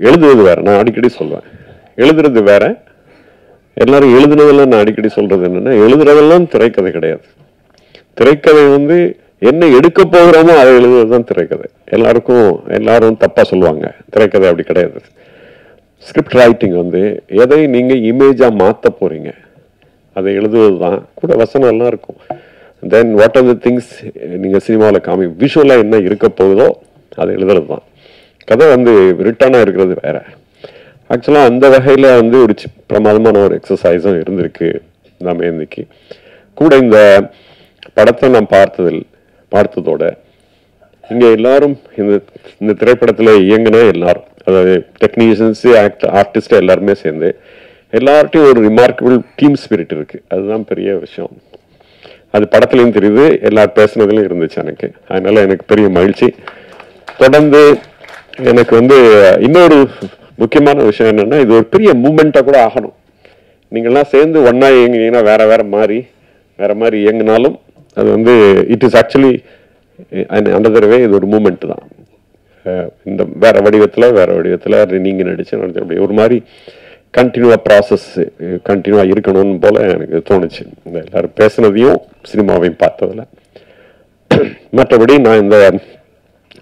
எழுதுவது வேறு, நான் அடிக்கடி சொல்வேன், எழுதுறது வேற. எல்லாரும் எழுதுனதெல்லாம் நான் அடிக்கடி சொல்றது என்னன்னா, எழுதுறதெல்லாம் திரைக்கதை கிடையாது. திரைக்கதை வந்து என்ன எடுக்க போகிறோமோ அதை எழுதுறது தான் திரைக்கதை. எல்லாரும் தப்பா சொல்லுவாங்க, திரைக்கதை அப்படி கிடையாது. ஸ்கிரிப்ட் ரைட்டிங் வந்து எதை நீங்க இமேஜா மாற்ற போறீங்க அதை எழுதுவது தான். கூட வசனம் எல்லாம் இருக்கும். Then what are the things நீங்க சினிமாவில் விஷுவலா என்ன இருக்க போகுதோ அதை எழுதுறது தான். கதை வந்து ரிட்டனாக இருக்கிறது வேற. ஆக்சுவலாக அந்த வகையில் வந்து ஒரு பிரமாதமான ஒரு எக்ஸசைஸும் இருந்திருக்கு தமயந்திக்கு. கூட இந்த படத்தை நான் பார்த்ததோட இங்கே எல்லாரும் இந்த திரைப்படத்தில் இயங்கின எல்லாரும், அதாவது டெக்னீஷியன்ஸு, ஆர்டிஸ்ட் எல்லாருமே சேர்ந்து எல்லார்ட்டையும் ஒரு ரிமார்க்கபிள் டீம் ஸ்பிரிட் இருக்குது. அதுதான் பெரிய விஷயம். அது படத்துலையும் தெரியுது, எல்லாரும் பேசுனதுலையும் இருந்துச்சு எனக்கு. அதனால் எனக்கு பெரிய மகிழ்ச்சி. தொடர்ந்து எனக்கு வந்து இன்னொரு முக்கியமான விஷயம் என்னென்னா, இது ஒரு பெரிய மூமெண்ட்டாக கூட ஆகணும். நீங்கள்லாம் சேர்ந்து ஒன்றா இயங்குனீங்கன்னா வேறு மாதிரி இயங்கினாலும் அது வந்து இட் இஸ் ஆக்சுவலி அண்டர்வே இது ஒரு மூமெண்ட் தான். இந்த வேறு வடிவத்தில் நீங்கள் நடிச்சு அப்படி ஒரு மாதிரி கண்டினியூவாக ப்ராசஸ் கண்டினியூவாக இருக்கணும்னு போல் எனக்கு தோணுச்சு இந்த எல்லோரும் பேசுனதையும் சினிமாவையும் பார்த்ததில். மற்றபடி நான் இந்த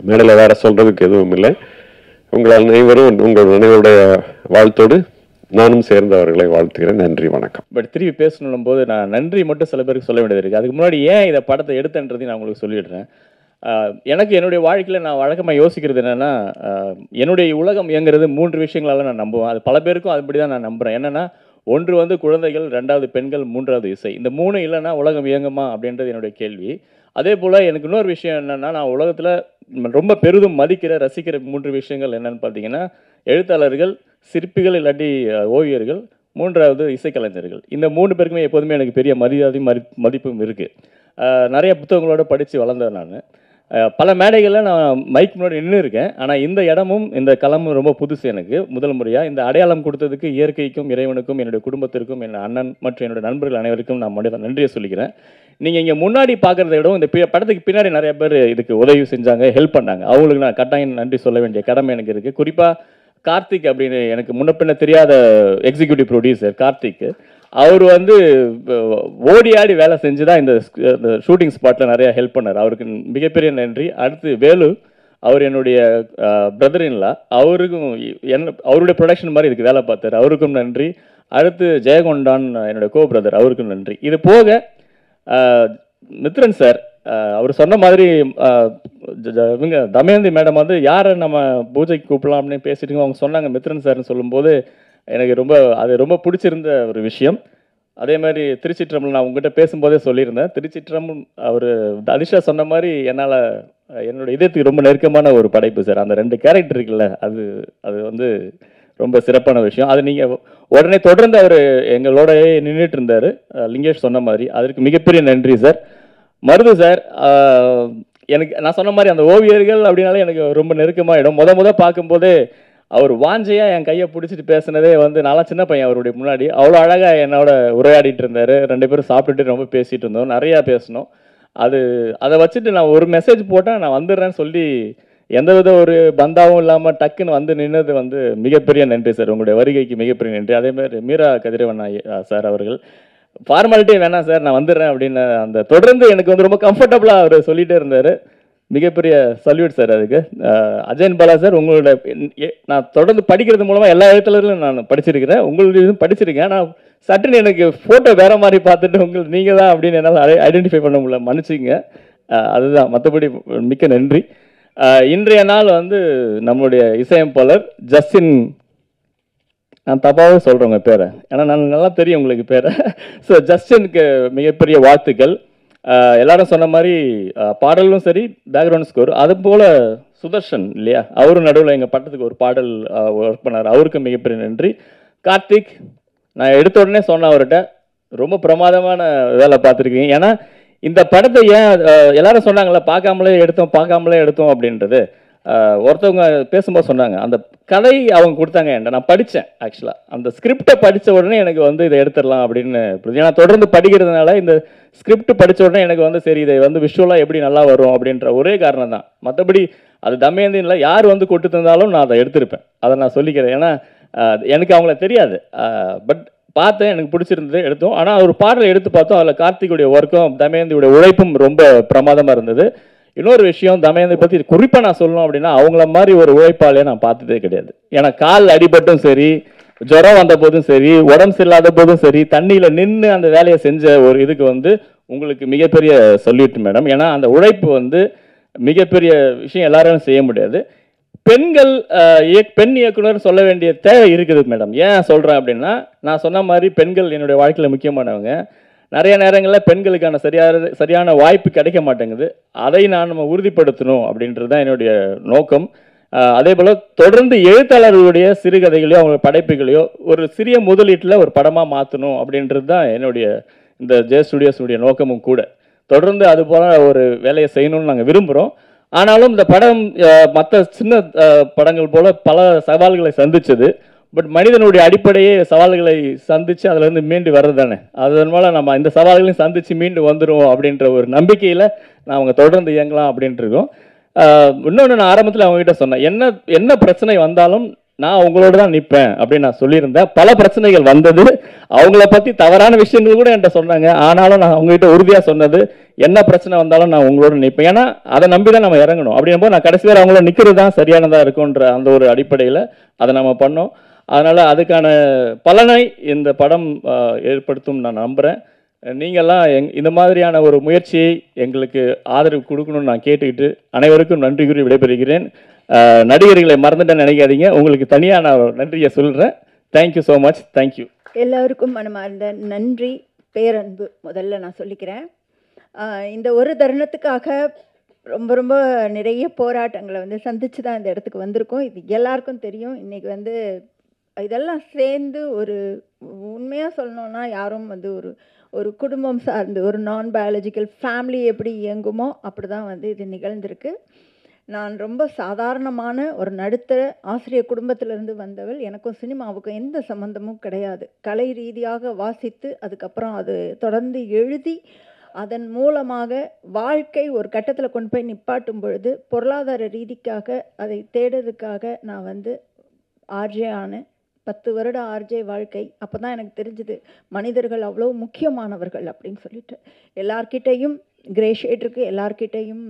மேடையில் வேறு சொல்கிறதுக்கு எதுவும் இல்லை. உங்கள் அனைவரும் உங்கள் அனைவருடைய வாழ்த்தோடு நானும் சேர்ந்து அவர்களை வாழ்த்துகிறேன். நன்றி, வணக்கம். பட் திருப்பி பேசணும் போது நான் நன்றி மட்டும் சில பேருக்கு சொல்ல வேண்டியது இருக்குது. அதுக்கு முன்னாடி ஏன் இதை படத்தை எடுத்தேன்றதையும் நான் உங்களுக்கு சொல்லிடுறேன். எனக்கு என்னுடைய வாழ்க்கையில் நான் வழக்கமாக யோசிக்கிறது என்னென்னா, என்னுடைய உலகம் இயங்குறது 3 விஷயங்களால் நான் நம்புவேன். அது பல பேருக்கும் அதுபடி தான் நான் நம்புகிறேன். என்னென்னா, ஒன்று வந்து குழந்தைகள், 2வது பெண்கள், 3வது இசை. இந்த 3 இல்லைன்னா உலகம் இயங்குமா அப்படின்றது என்னுடைய கேள்வி. அதே போல் எனக்கு இன்னொரு விஷயம் என்னென்னா, நான் உலகத்தில் ரொம்ப பெரிதும் மதிக்கிற ரசிக்கிற 3 விஷயங்கள் என்னென்னு பார்த்தீங்கன்னா, எழுத்தாளர்கள், சிற்பிகள் இல்லாட்டி ஓவியர்கள், 3வது இசைக்கலைஞர்கள். இந்த 3 பேருக்குமே எப்போதுமே எனக்கு பெரிய மரியாதையும் மதிப்பும் இருக்குது. நிறைய புத்தகங்களோட படித்து வளர்ந்தேன் நான். பல மேடைகளில் நான் மைக் முன்னாடி நின்று இருக்கேன். ஆனால் இந்த இடமும் இந்த களமும் ரொம்ப புதுசு எனக்கு. முதல் முறையாக இந்த அடையாளம் கொடுத்ததுக்கு இயற்கைக்கும், இறைவனுக்கும், என்னுடைய குடும்பத்திற்கும், என் அண்ணன் மற்றும் என்னுடைய நண்பர்கள் அனைவருக்கும் நான் நன்றியை சொல்லிக்கிறேன். நீங்கள் இங்கே முன்னாடி பார்க்குறத விட இந்த படத்துக்கு பின்னாடி நிறைய பேர் இதுக்கு உதவி செஞ்சாங்க, ஹெல்ப் பண்ணாங்க. அவங்களுக்கு நான் கட்டாயம் நன்றி சொல்ல வேண்டிய கடமை எனக்கு இருக்குது. குறிப்பாக கார்த்திக் அப்படின்னு எனக்கு முன்ன பின்ன தெரியாத எக்ஸிக்யூட்டிவ் ப்ரொடியூசர் கார்த்திக், அவர் வந்து ஓடி ஆடி வேலை செஞ்சு தான் இந்த ஷூட்டிங் ஸ்பாட்டில் நிறையா ஹெல்ப் பண்ணார். அவருக்கு மிகப்பெரிய நன்றி. அடுத்து வேலு, அவர் என்னுடைய பிரதர்-இன்-லா, அவருக்கும் அவருடைய ப்ரொடக்ஷன் மாதிரி இதுக்கு வேலை பார்த்தார், அவருக்கும் நன்றி. அடுத்து ஜெயகொண்டான் என்னுடைய கோ பிரதர், அவருக்கும் நன்றி. இது போக மித்ரன் சார், அவர் சொன்ன மாதிரி இவங்க தமயந்தி மேடம் வந்து யாரை நம்ம பூஜைக்கு கூப்பிடலாம் அப்படின்னு பேசிட்டு அவங்க சொன்னாங்க மித்ரன் சார்னு சொல்லும்போது எனக்கு ரொம்ப பிடிச்சிருந்த ஒரு விஷயம். அதே மாதிரி திருச்சிற்றம்பலம் நான் உங்ககிட்ட பேசும்போதே சொல்லியிருந்தேன். திருச்சிற்றம்பலம் அவர் அதிஷா சொன்ன மாதிரி என்னோட இதயத்துக்கு ரொம்ப நெருக்கமான ஒரு படைப்பு சார். அந்த 2 கேரக்டர் இருக்குல்ல, அது வந்து ரொம்ப சிறப்பான விஷயம். அது நீங்கள் உடனே தொடர்ந்து அவர் எங்களோடயே நின்றுட்டு இருந்தார், லிங்கேஷ் சொன்ன மாதிரி. அதற்கு மிகப்பெரிய நன்றி சார். மருது சார், எனக்கு நான் சொன்ன மாதிரி அந்த ஓவியர்கள் அப்படின்னாலே எனக்கு ரொம்ப நெருக்கமாகிடும். முத பார்க்கும்போதே அவர் வாஞ்சையாக என் கையை பிடிச்சிட்டு பேசினதே வந்து நான்லாம் சின்ன பையன் அவருடைய முன்னாடி. அவ்வளோ அழகாக என்னோட உரையாடிட்டு இருந்தார். 2 பேரும் சாப்பிட்டுட்டு ரொம்ப பேசிகிட்டு இருந்தோம், நிறையா பேசினோம். அதை வச்சுட்டு நான் ஒரு மெசேஜ் போட்டேன், நான் வந்துடுறேன்னு சொல்லி எந்தவித ஒரு பந்தாவும் இல்லாமல் டக்குன்னு வந்து நின்னது வந்து மிகப்பெரிய நன்றி சார். உங்களுடைய வருகைக்கு மிகப்பெரிய நன்றி. அதேமாதிரி மீரா கதிரவன் சார் அவர்கள் ஃபார்மாலிட்டியே வேணாம் சார், நான் வந்துடுறேன் அப்படின்னு அந்த தொடர்ந்து எனக்கு வந்து ரொம்ப கம்ஃபர்டபுளாக அவர் சொல்லிகிட்டே இருந்தார். மிகப்பெரிய சல்யூட் சார் அதுக்கு. அஜயன் பாலா சார், உங்களோட நான் தொடர்ந்து படிக்கிறது மூலமாக எல்லா எழுத்துலரும் நான் படிச்சிருக்கிறேன், உங்களுடைய இதுவும் படிச்சிருக்கேன். நான் சட்டுன்னு எனக்கு ஃபோட்டோ வேறு மாதிரி பார்த்துட்டு உங்களுக்கு நீங்கள் தான் அப்படின்னு என்னால் ஐடென்டிஃபை பண்ண முடியல, மன்னிச்சிங்க. அதுதான், மற்றபடி மிக்க நன்றி. இன்றைய நாள் வந்து நம்மளுடைய இசையமைப்பாளர் ஜஸ்டின், நான் தப்பாகவே சொல்கிறேன் உங்கள் பேரை, ஏன்னா நான் நல்லா தெரியும் உங்களுக்கு பேரை. ஸோ ஜஸ்டினுக்கு மிகப்பெரிய வாழ்த்துக்கள். எல்லாரும் சொன்ன மாதிரி பாடலும் சரி, பேக்ரவுண்ட் ஸ்கோர், அது போல் சுதர்ஷன் இல்லையா, அவரும் நடுவில் எங்கள் பட்டத்துக்கு ஒரு பாடல் ஒர்க் பண்ணார், அவருக்கு மிகப்பெரிய நன்றி. கார்த்திக், நான் எடுத்த உடனே சொன்னேன் அவர்கிட்ட, ரொம்ப பிரமாதமான வேலை பார்த்துருக்கீங்க. ஏன்னா இந்த படத்தை ஏன் எல்லாரும் சொன்னாங்களே பார்க்காமலே எடுத்தோம் அப்படின்றது, ஒருத்தவங்க பேசும்போது சொன்னாங்க, அந்த கதை அவங்க கொடுத்தாங்க என்கிட்ட, நான் படித்தேன். ஆக்சுவலாக அந்த ஸ்கிரிப்டை படித்த உடனே எனக்கு வந்து இதை எடுத்துடலாம் அப்படின்னு, ஏன்னா தொடர்ந்து படிக்கிறதுனால இந்த ஸ்கிரிப்ட் படித்த உடனே எனக்கு வந்து சரி இதை வந்து விஷுவலாக எப்படி நல்லா வரும் அப்படின்ற ஒரே காரணம் தான். மற்றபடி அது தமயந்தின்ல யார் வந்து கொட்டு தந்தாலும் நான் அதை எடுத்திருப்பேன், அதை நான் சொல்லிக்கிறேன். ஏன்னா எனக்கு அவங்கள தெரியாது, பட் பார்த்தேன், எனக்கு பிடிச்சிருந்தது, எடுத்தோம். ஆனால் ஒரு பாடலை எடுத்து பார்த்தோம், அதில் கார்த்திகுடைய ஒர்க்கும் தமயந்தியுடைய உழைப்பும் ரொம்ப பிரமாதமாக இருந்தது. இன்னொரு விஷயம், தமயந்தி பற்றி குறிப்பாக நான் சொல்லணும் அப்படின்னா, அவங்கள மாதிரி ஒரு உழைப்பாளையே நான் பார்த்ததே கிடையாது. ஏன்னா கால் அடிபட்டும் சரி, ஜுரம் வந்த போதும் சரி, உடம்பு சரியில்லாத போதும் சரி, தண்ணியில் நின்று அந்த வேலையை செஞ்ச ஒரு இதுக்கு வந்து உங்களுக்கு மிகப்பெரிய சொல்யூட் மேடம். ஏன்னா அந்த உழைப்பு வந்து மிகப்பெரிய விஷயம், எல்லாரும் செய்ய முடியாது. பெண்கள் பெண் இயக்குனர் சொல்ல வேண்டிய தேவை இருக்குது மேடம். ஏன் சொல்கிறேன் அப்படின்னா, நான் சொன்ன மாதிரி பெண்கள் என்னுடைய வாழ்க்கையில் முக்கியமானவங்க. நிறைய நேரங்களில் பெண்களுக்கான சரியான வாய்ப்பு கிடைக்க மாட்டேங்குது. அதை நம்ம உறுதிப்படுத்தணும் அப்படின்றது தான் என்னுடைய நோக்கம். அதே போல் தொடர்ந்து எழுத்தாளர்களுடைய சிறுகதைகளையோ அவங்க படைப்புகளையோ ஒரு சிறிய முதலீட்டில் ஒரு படமாக மாற்றணும் அப்படின்றது தான் என்னுடைய இந்த ஜே ஸ்டுடியோஸுடைய நோக்கமும் கூட. தொடர்ந்து அது போல் ஒரு வேலையை செய்யணும்னு நாங்கள் விரும்புகிறோம். ஆனாலும் இந்த படம் மற்ற சின்ன படங்கள் போல் பல சவால்களை சந்திச்சது. பட் மனிதனுடைய அடிப்படையே சவால்களை சந்தித்து அதிலேருந்து மீண்டு வர்றது தானே. அதனால நம்ம இந்த சவால்களையும் சந்தித்து மீண்டு வந்துடுவோம் அப்படின்ற ஒரு நம்பிக்கையில் நான் அவங்க தொடர்ந்து இயங்கலாம் அப்படின்ட்டு இருக்கோம். இன்னொன்று, நான் ஆரம்பத்தில் அவங்ககிட்ட சொன்னேன், என்ன பிரச்சனை வந்தாலும் நான் உங்களோட தான் நிற்பேன் அப்படின்னு நான் சொல்லியிருந்தேன். பல பிரச்சனைகள் வந்தது, அவங்கள பற்றி தவறான விஷயங்கள் கூட என்கிட்ட சொன்னாங்க. ஆனாலும் நான் அவங்ககிட்ட உறுதியாக சொன்னது, என்ன பிரச்சனை வந்தாலும் நான் உங்களோட நிற்பேன். ஏன்னா அதை நம்பி தான் நம்ம இறங்கணும். அப்படின்போது நான் கடைசி வரை அவங்களோட நிற்கிறது தான் சரியானதாக இருக்குன்ற அந்த ஒரு அடிப்படையில் அதை நம்ம பண்ணோம். அதனால் அதுக்கான பலனை இந்த படம் ஏற்படுத்தும் நான் நம்புகிறேன். நீங்கள்லாம் இந்த மாதிரியான ஒரு முயற்சியை எங்களுக்கு ஆதரவு கொடுக்கணும்னு நான் கேட்டுக்கிட்டு அனைவருக்கும் நன்றி கூறி விடைபெறுகிறேன். நடிகர்களை மறந்துட்டேன்னு நினைக்காதீங்க, உங்களுக்கு தனியாக நான் நன்றியை சொல்கிறேன். Thank you so much. தேங்க்யூ. எல்லோருக்கும் மனமார்ந்த நன்றி, பேரன்பு முதல்ல நான் சொல்லிக்கிறேன். இந்த ஒரு தருணத்துக்காக ரொம்ப ரொம்ப நிறைய போராட்டங்களை வந்து சந்தித்து தான் இந்த இடத்துக்கு வந்திருக்கோம். இது எல்லாருக்கும் தெரியும். இன்றைக்கி வந்து இதெல்லாம் சேர்ந்து ஒரு உண்மையாக சொல்லணுன்னா, யாரும் வந்து ஒரு குடும்பம் சார்ந்து ஒரு நான் பயாலஜிக்கல் ஃபேமிலி எப்படி இயங்குமோ அப்படி தான் வந்து இது நிகழ்ந்திருக்கு. நான் ரொம்ப சாதாரணமான ஒரு நடுத்தர ஆசிரியர் குடும்பத்திலேருந்து வந்தவள். எனக்கும் சினிமாவுக்கும் எந்த சம்மந்தமும் கிடையாது. கலை ரீதியாக வாசித்து அதுக்கப்புறம் அது தொடர்ந்து எழுதி அதன் மூலமாக வாழ்க்கை ஒரு கட்டத்தில் கொண்டு போய் நிப்பாட்டும் பொழுது பொருளாதார ரீதிக்காக அதை தேடுறதுக்காக நான் வந்து ஆர்ஜே ஆனேன். 10 வருட ஆர்ஜே வாழ்க்கை. அப்போ தான் எனக்கு தெரிஞ்சுது மனிதர்கள் அவ்வளோ முக்கியமானவர்கள் அப்படின்னு சொல்லிட்டு. எல்லார்கிட்டையும் கிரே ஷேட் இருக்குது, எல்லார்கிட்டையும்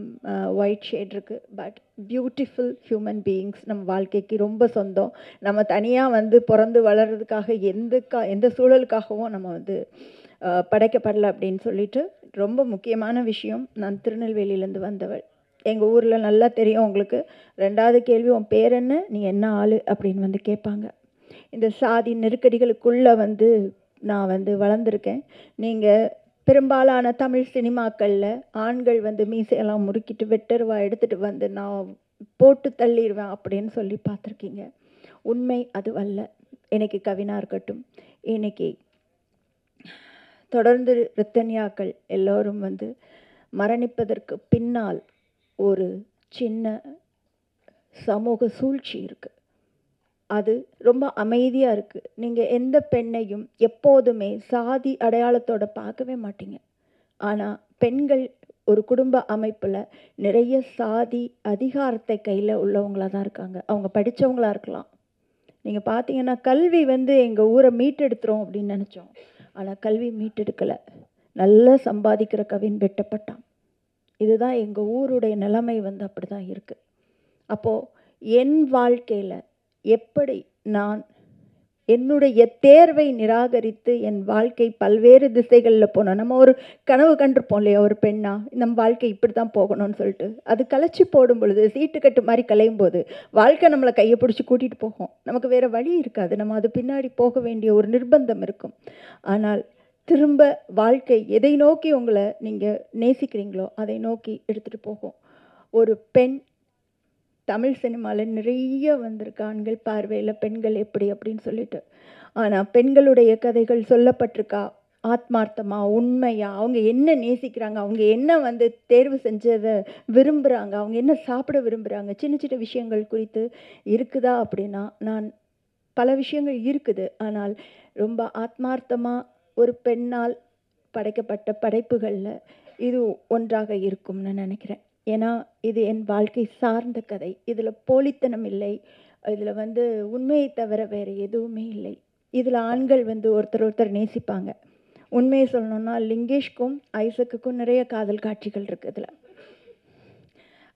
ஒயிட் ஷேட் இருக்குது. பட் பியூட்டிஃபுல் ஹியூமன் பீயிங்ஸ் நம்ம வாழ்க்கைக்கு ரொம்ப சொந்தம். நம்ம தனியாக வந்து பிறந்து வளர்கிறதுக்காக எந்த சூழலுக்காகவும் நம்ம வந்து படைக்கப்படலை அப்படின்னு சொல்லிட்டு. ரொம்ப முக்கியமான விஷயம், நான் திருநெல்வேலியிலேருந்து வந்தவள். எங்கள் ஊரில் நல்லா தெரியும் உங்களுக்கு. 2வது கேள்வி, உன் பேர் என்ன, நீ என்ன ஆள் அப்படின்னு வந்து கேட்பாங்க. இந்த சாதி நெருக்கடிகளுக்குள்ளே வந்து நான் வந்து வளர்ந்துருக்கேன். நீங்கள் பெரும்பாலான தமிழ் சினிமாக்களில் ஆண்கள் வந்து மீசையெல்லாம் முறுக்கிட்டு வெட்டருவா எடுத்துகிட்டு வந்து நான் போட்டு தள்ளிடுவேன் அப்படின்னு சொல்லி பார்த்துருக்கீங்க. உண்மை அது அல்ல. இன்னைக்கு கவினா இருக்கட்டும், இன்னைக்கு தொடர்ந்து ரித்தன்யாக்கள் எல்லோரும் வந்து மரணிப்பதற்கு பின்னால் ஒரு சின்ன சமூக சூழ்ச்சி இருக்குது. அது ரொம்ப அமைதியாக இருக்குது. நீங்கள் எந்த பெண்ணையும் எப்போதுமே சாதி அடையாளத்தோடு பார்க்கவே மாட்டீங்க. ஆனால் பெண்கள் ஒரு குடும்ப அமைப்பில் நிறைய சாதி அதிகாரத்தை கையில் உள்ளவங்களாக தான் இருக்காங்க. அவங்க படித்தவங்களாக இருக்கலாம். நீங்கள் பார்த்தீங்கன்னா கல்வி வந்து எங்கள் ஊரை மீட்டெடுத்துரும் அப்படின்னு நினச்சோம். ஆனால் கல்வி மீட்டெடுக்கலை. நல்லா சம்பாதிக்கிற கவின் வெட்டப்பட்டான். இதுதான் எங்கள் ஊருடைய நிலைமை வந்து அப்படி தான் இருக்குது. அப்போது என் வாழ்க்கையில் எப்படி நான் என்னுடைய தேர்வை நிராகரித்து என் வாழ்க்கை பல்வேறு திசைகளில் போனோம். நம்ம ஒரு கனவு கண்டிருப்போம் இல்லையா, ஒரு பெண்ணா நம்ம வாழ்க்கை இப்படி தான் போகணும்னு சொல்லிட்டு, அது கலைச்சி போடும் பொழுது சீட்டுக்கட்டு மாதிரி கலையும் போது வாழ்க்கை நம்மளை கையை பிடிச்சி கூட்டிகிட்டு போகும். நமக்கு வேறு வழி இருக்காது, நம்ம அது பின்னாடி போக வேண்டிய ஒரு நிர்பந்தம் இருக்கும். ஆனால் திரும்ப வாழ்க்கை எதை நோக்கி உங்களை நீங்கள் நேசிக்கிறீங்களோ அதை நோக்கி எடுத்துகிட்டு போகும். ஒரு பெண் தமிழ் சினிமாவில் நிறைய வந்திருக்கு, ஆண்கள் பார்வையில் பெண்கள் எப்படி அப்படின்னு சொல்லிட்டு. ஆனால் பெண்களுடைய கதைகள் சொல்லப்பட்டிருக்கா ஆத்மார்த்தமா, உண்மையா, அவங்க என்ன நேசிக்கிறாங்க, அவங்க என்ன வந்து தேர்வு செஞ்சதை விரும்புகிறாங்க, அவங்க என்ன சாப்பிட விரும்புகிறாங்க, சின்ன சின்ன விஷயங்கள் குறித்து இருக்குதா அப்படின்னா நான் பல விஷயங்கள் இருக்குது. ஆனால் ரொம்ப ஆத்மார்த்தமாக ஒரு பெண்ணால் படைக்கப்பட்ட படைப்புகளில் இது ஒன்றாக இருக்கும்னு நினைக்கிறேன். ஏன்னா இது என் வாழ்க்கை சார்ந்த கதை, இதில் போலித்தனம் இல்லை, இதில் வந்து உண்மையை தவிர வேறு எதுவுமே இல்லை. இதில் ஆண்கள் வந்து ஒருத்தர் நேசிப்பாங்க. உண்மையை சொல்லணும்னா லிங்கேஷ்க்கும் ஐசக்குக்கும் நிறைய காதல் காட்சிகள் இருக்குது இதில்.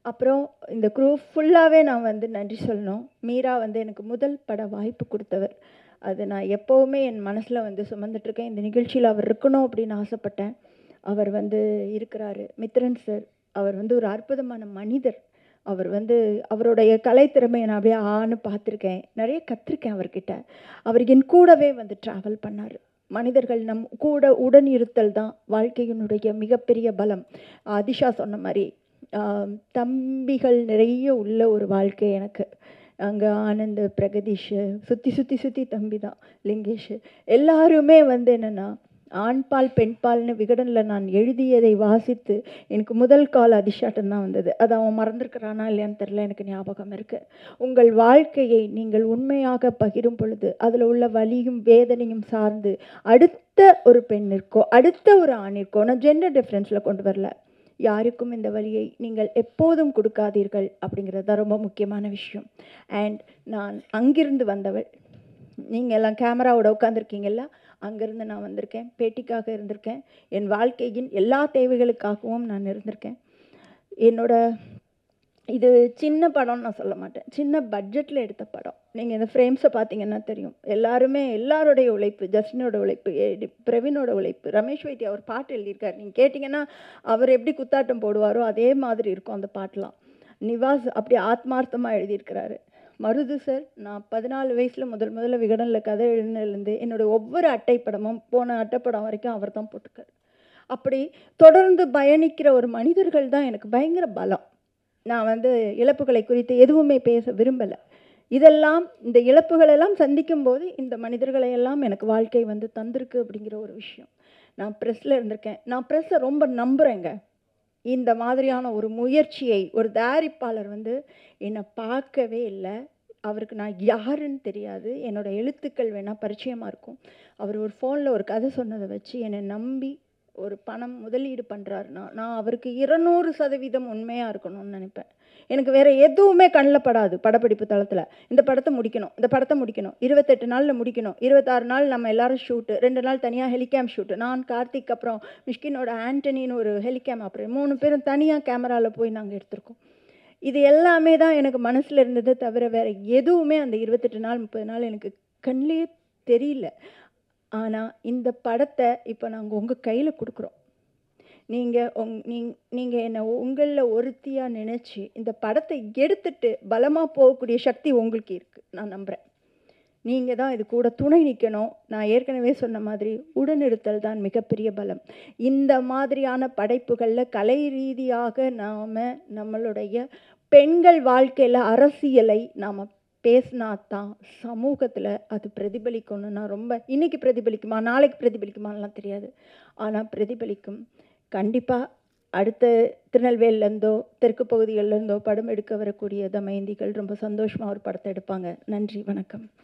அப்புறம் இந்த குரூ ஃபுல்லாகவே நான் வந்து நன்றி சொல்லணும். மீரா வந்து எனக்கு முதல் பட வாய்ப்பு கொடுத்தவர். அது நான் எப்போவுமே என் மனசில் வந்து சுமந்துட்டுருக்கேன். இந்த நிகழ்ச்சியில் அவர் இருக்கணும் அப்படின்னு ஆசைப்பட்டேன். அவர் வந்து இருக்கிறாரு. மித்ரன் சார், அவர் வந்து ஒரு அற்புதமான மனிதர். அவர் வந்து அவருடைய கலைத்திறமையை நான் அப்படியே ஆன்னு பார்த்துருக்கேன், நிறைய கற்றுருக்கேன் அவர்கிட்ட. அவர் என் கூடவே வந்து ட்ராவல் பண்ணார். மனிதர்கள் நம் கூட உடன் இருத்தல் தான் வாழ்க்கையினுடைய மிகப்பெரிய பலம். அதிஷா சொன்ன மாதிரி தம்பிகள் நிறைய உள்ள ஒரு வாழ்க்கை எனக்கு. அங்கே ஆனந்த், பிரகதீஷ், சுற்றி தம்பி தான், லிங்கேஷ், எல்லாருமே வந்து என்னென்னா ஆண்பால் பெண்பால்னு விகடனில் நான் எழுதியதை வாசித்து எனக்கு முதல் கால் அதிஷாட்டம் தான் வந்தது. அது அவன் மறந்துருக்கிறானா இல்லையான்னு தெரில, எனக்கு ஞாபகம் இருக்குது. உங்கள் வாழ்க்கையை நீங்கள் உண்மையாக பகிரும் பொழுது அதில் உள்ள வலியும் வேதனையும் சார்ந்து அடுத்த ஒரு பெண்ணிற்கோ அடுத்த ஒரு ஆணிற்கோ, நான் ஜெண்டர் டிஃப்ரென்ஸில் கொண்டு வரல, யாருக்கும் இந்த வழியை நீங்கள் எப்போதும் கொடுக்காதீர்கள் அப்படிங்கிறது தான் ரொம்ப முக்கியமான விஷயம். அண்ட் நான் அங்கிருந்து வந்தவள். நீங்கள் எல்லாம் கேமராவோட உட்காந்துருக்கீங்கல்ல, அங்கேருந்து நான் வந்திருக்கேன், பேட்டிக்காக இருந்திருக்கேன், என் வாழ்க்கையின் எல்லா தேவைகளுக்காகவும் நான் இருந்திருக்கேன். இது சின்ன படம்னு நான் சொல்ல மாட்டேன், சின்ன பட்ஜெட்டில் எடுத்த படம். நீங்கள் இந்த ஃப்ரேம்ஸை பார்த்தீங்கன்னா தெரியும், எல்லாருடைய உழைப்பு, ஜஸ்டினோட உழைப்பு, பிரவீனோட உழைப்பு, ரமேஷ் வைத்தியா அவர் பாட்டு எழுதியிருக்காரு. நீங்கள் கேட்டிங்கன்னா அவர் எப்படி குத்தாட்டம் போடுவாரோ அதே மாதிரி இருக்கும் அந்த பாட்டெலாம். நிவாஸ் அப்படி ஆத்மார்த்தமாக எழுதியிருக்கிறாரு. மருது சார், நான் 14 வயசில் முதல்ல விகடனில் கதை எழுதினதுலேருந்து என்னோடய ஒவ்வொரு அட்டைப்படமும் போன அட்டைப்படம் வரைக்கும் அவர் தான் போட்டுக்கார். அப்படி தொடர்ந்து பயணிக்கிற ஒரு மனிதர்கள் தான் எனக்கு பயங்கர பலம். நான் வந்து இழப்புகளை குறித்து எதுவுமே பேச விரும்பலை. இதெல்லாம் இந்த இழப்புகளெல்லாம் சந்திக்கும் போது இந்த மனிதர்களை எல்லாம் எனக்கு வாழ்க்கை வந்து தந்திருக்கு அப்படிங்கிற ஒரு விஷயம். நான் ப்ரெஸ்ஸில் இருந்திருக்கேன், நான் ப்ரெஸ்ஸை ரொம்ப நம்புகிறேங்க. இந்த மாதிரியான ஒரு முயற்சியை ஒரு தயாரிப்பாளர் வந்து என்னை பார்க்கவே இல்லை, அவருக்கு நான் யாருன்னு தெரியாது, என்னோடய எழுத்துக்கள் வேணால் பரிச்சயமாக இருக்கும். அவர் ஒரு ஃபோனில் ஒரு கதை சொன்னதை வச்சு என்னை நம்பி ஒரு பணம் முதலீடு பண்ணுறாருன்னா நான் அவருக்கு 200% உண்மையாக இருக்கணும்னு நினைப்பேன். எனக்கு வேறு எதுவுமே கண்ணில் படாது. படப்பிடிப்பு தளத்தில் இந்த படத்தை முடிக்கணும், 28 நாளில் முடிக்கணும், 26 நாள் நம்ம எல்லோரும் ஷூட்டு, 2 நாள் தனியாக ஹெலிகேம் ஷூட்டு, நான் கார்த்திக் அப்புறம் மிஷ்கினோட ஆண்டனின்னு ஒரு ஹெலிகேம் ஆப்ரேட்டர், 3 பேரும் தனியாக கேமராவில் போய் நாங்கள் எடுத்திருக்கோம். இது எல்லாமே தான் எனக்கு மனசில் இருந்தது தவிர வேறு எதுவுமே அந்த 28 நாள் 30 நாள் எனக்கு கண்ணிலே தெரியல. ஆனால் இந்த படத்தை இப்போ நாங்கள் உங்கள் கையில் கொடுக்குறோம். நீங்கள் என்னை உங்களில் ஒருத்தியாக நினச்சி இந்த படத்தை எடுத்துட்டு பலமாக போகக்கூடிய சக்தி உங்களுக்கு இருக்குது, நான் நம்புகிறேன். நீங்கள் தான் இது கூட துணை நிற்கணும். நான் ஏற்கனவே சொன்ன மாதிரி உடனிருத்தல் தான் மிகப்பெரிய பலம். இந்த மாதிரியான படைப்புகளில் கலை ரீதியாக நாம் நம்மளுடைய பெண்கள் வாழ்க்கையில் அரசியலை நாம் பேசினா தான் சமூகத்தில் அது பிரதிபலிக்கும்னு நான் ரொம்ப, இன்றைக்கி பிரதிபலிக்குமா நாளைக்கு பிரதிபலிக்குமான்லாம் தெரியாது, ஆனால் பிரதிபலிக்கும் கண்டிப்பாக. அடுத்த திருநெல்வேலிலேருந்தோ தெற்கு பகுதிகளிலேருந்தோ படம் எடுக்க வரக்கூடிய தமயந்திகள் ரொம்ப சந்தோஷமாக ஒரு படத்தை எடுப்பாங்க. நன்றி, வணக்கம்.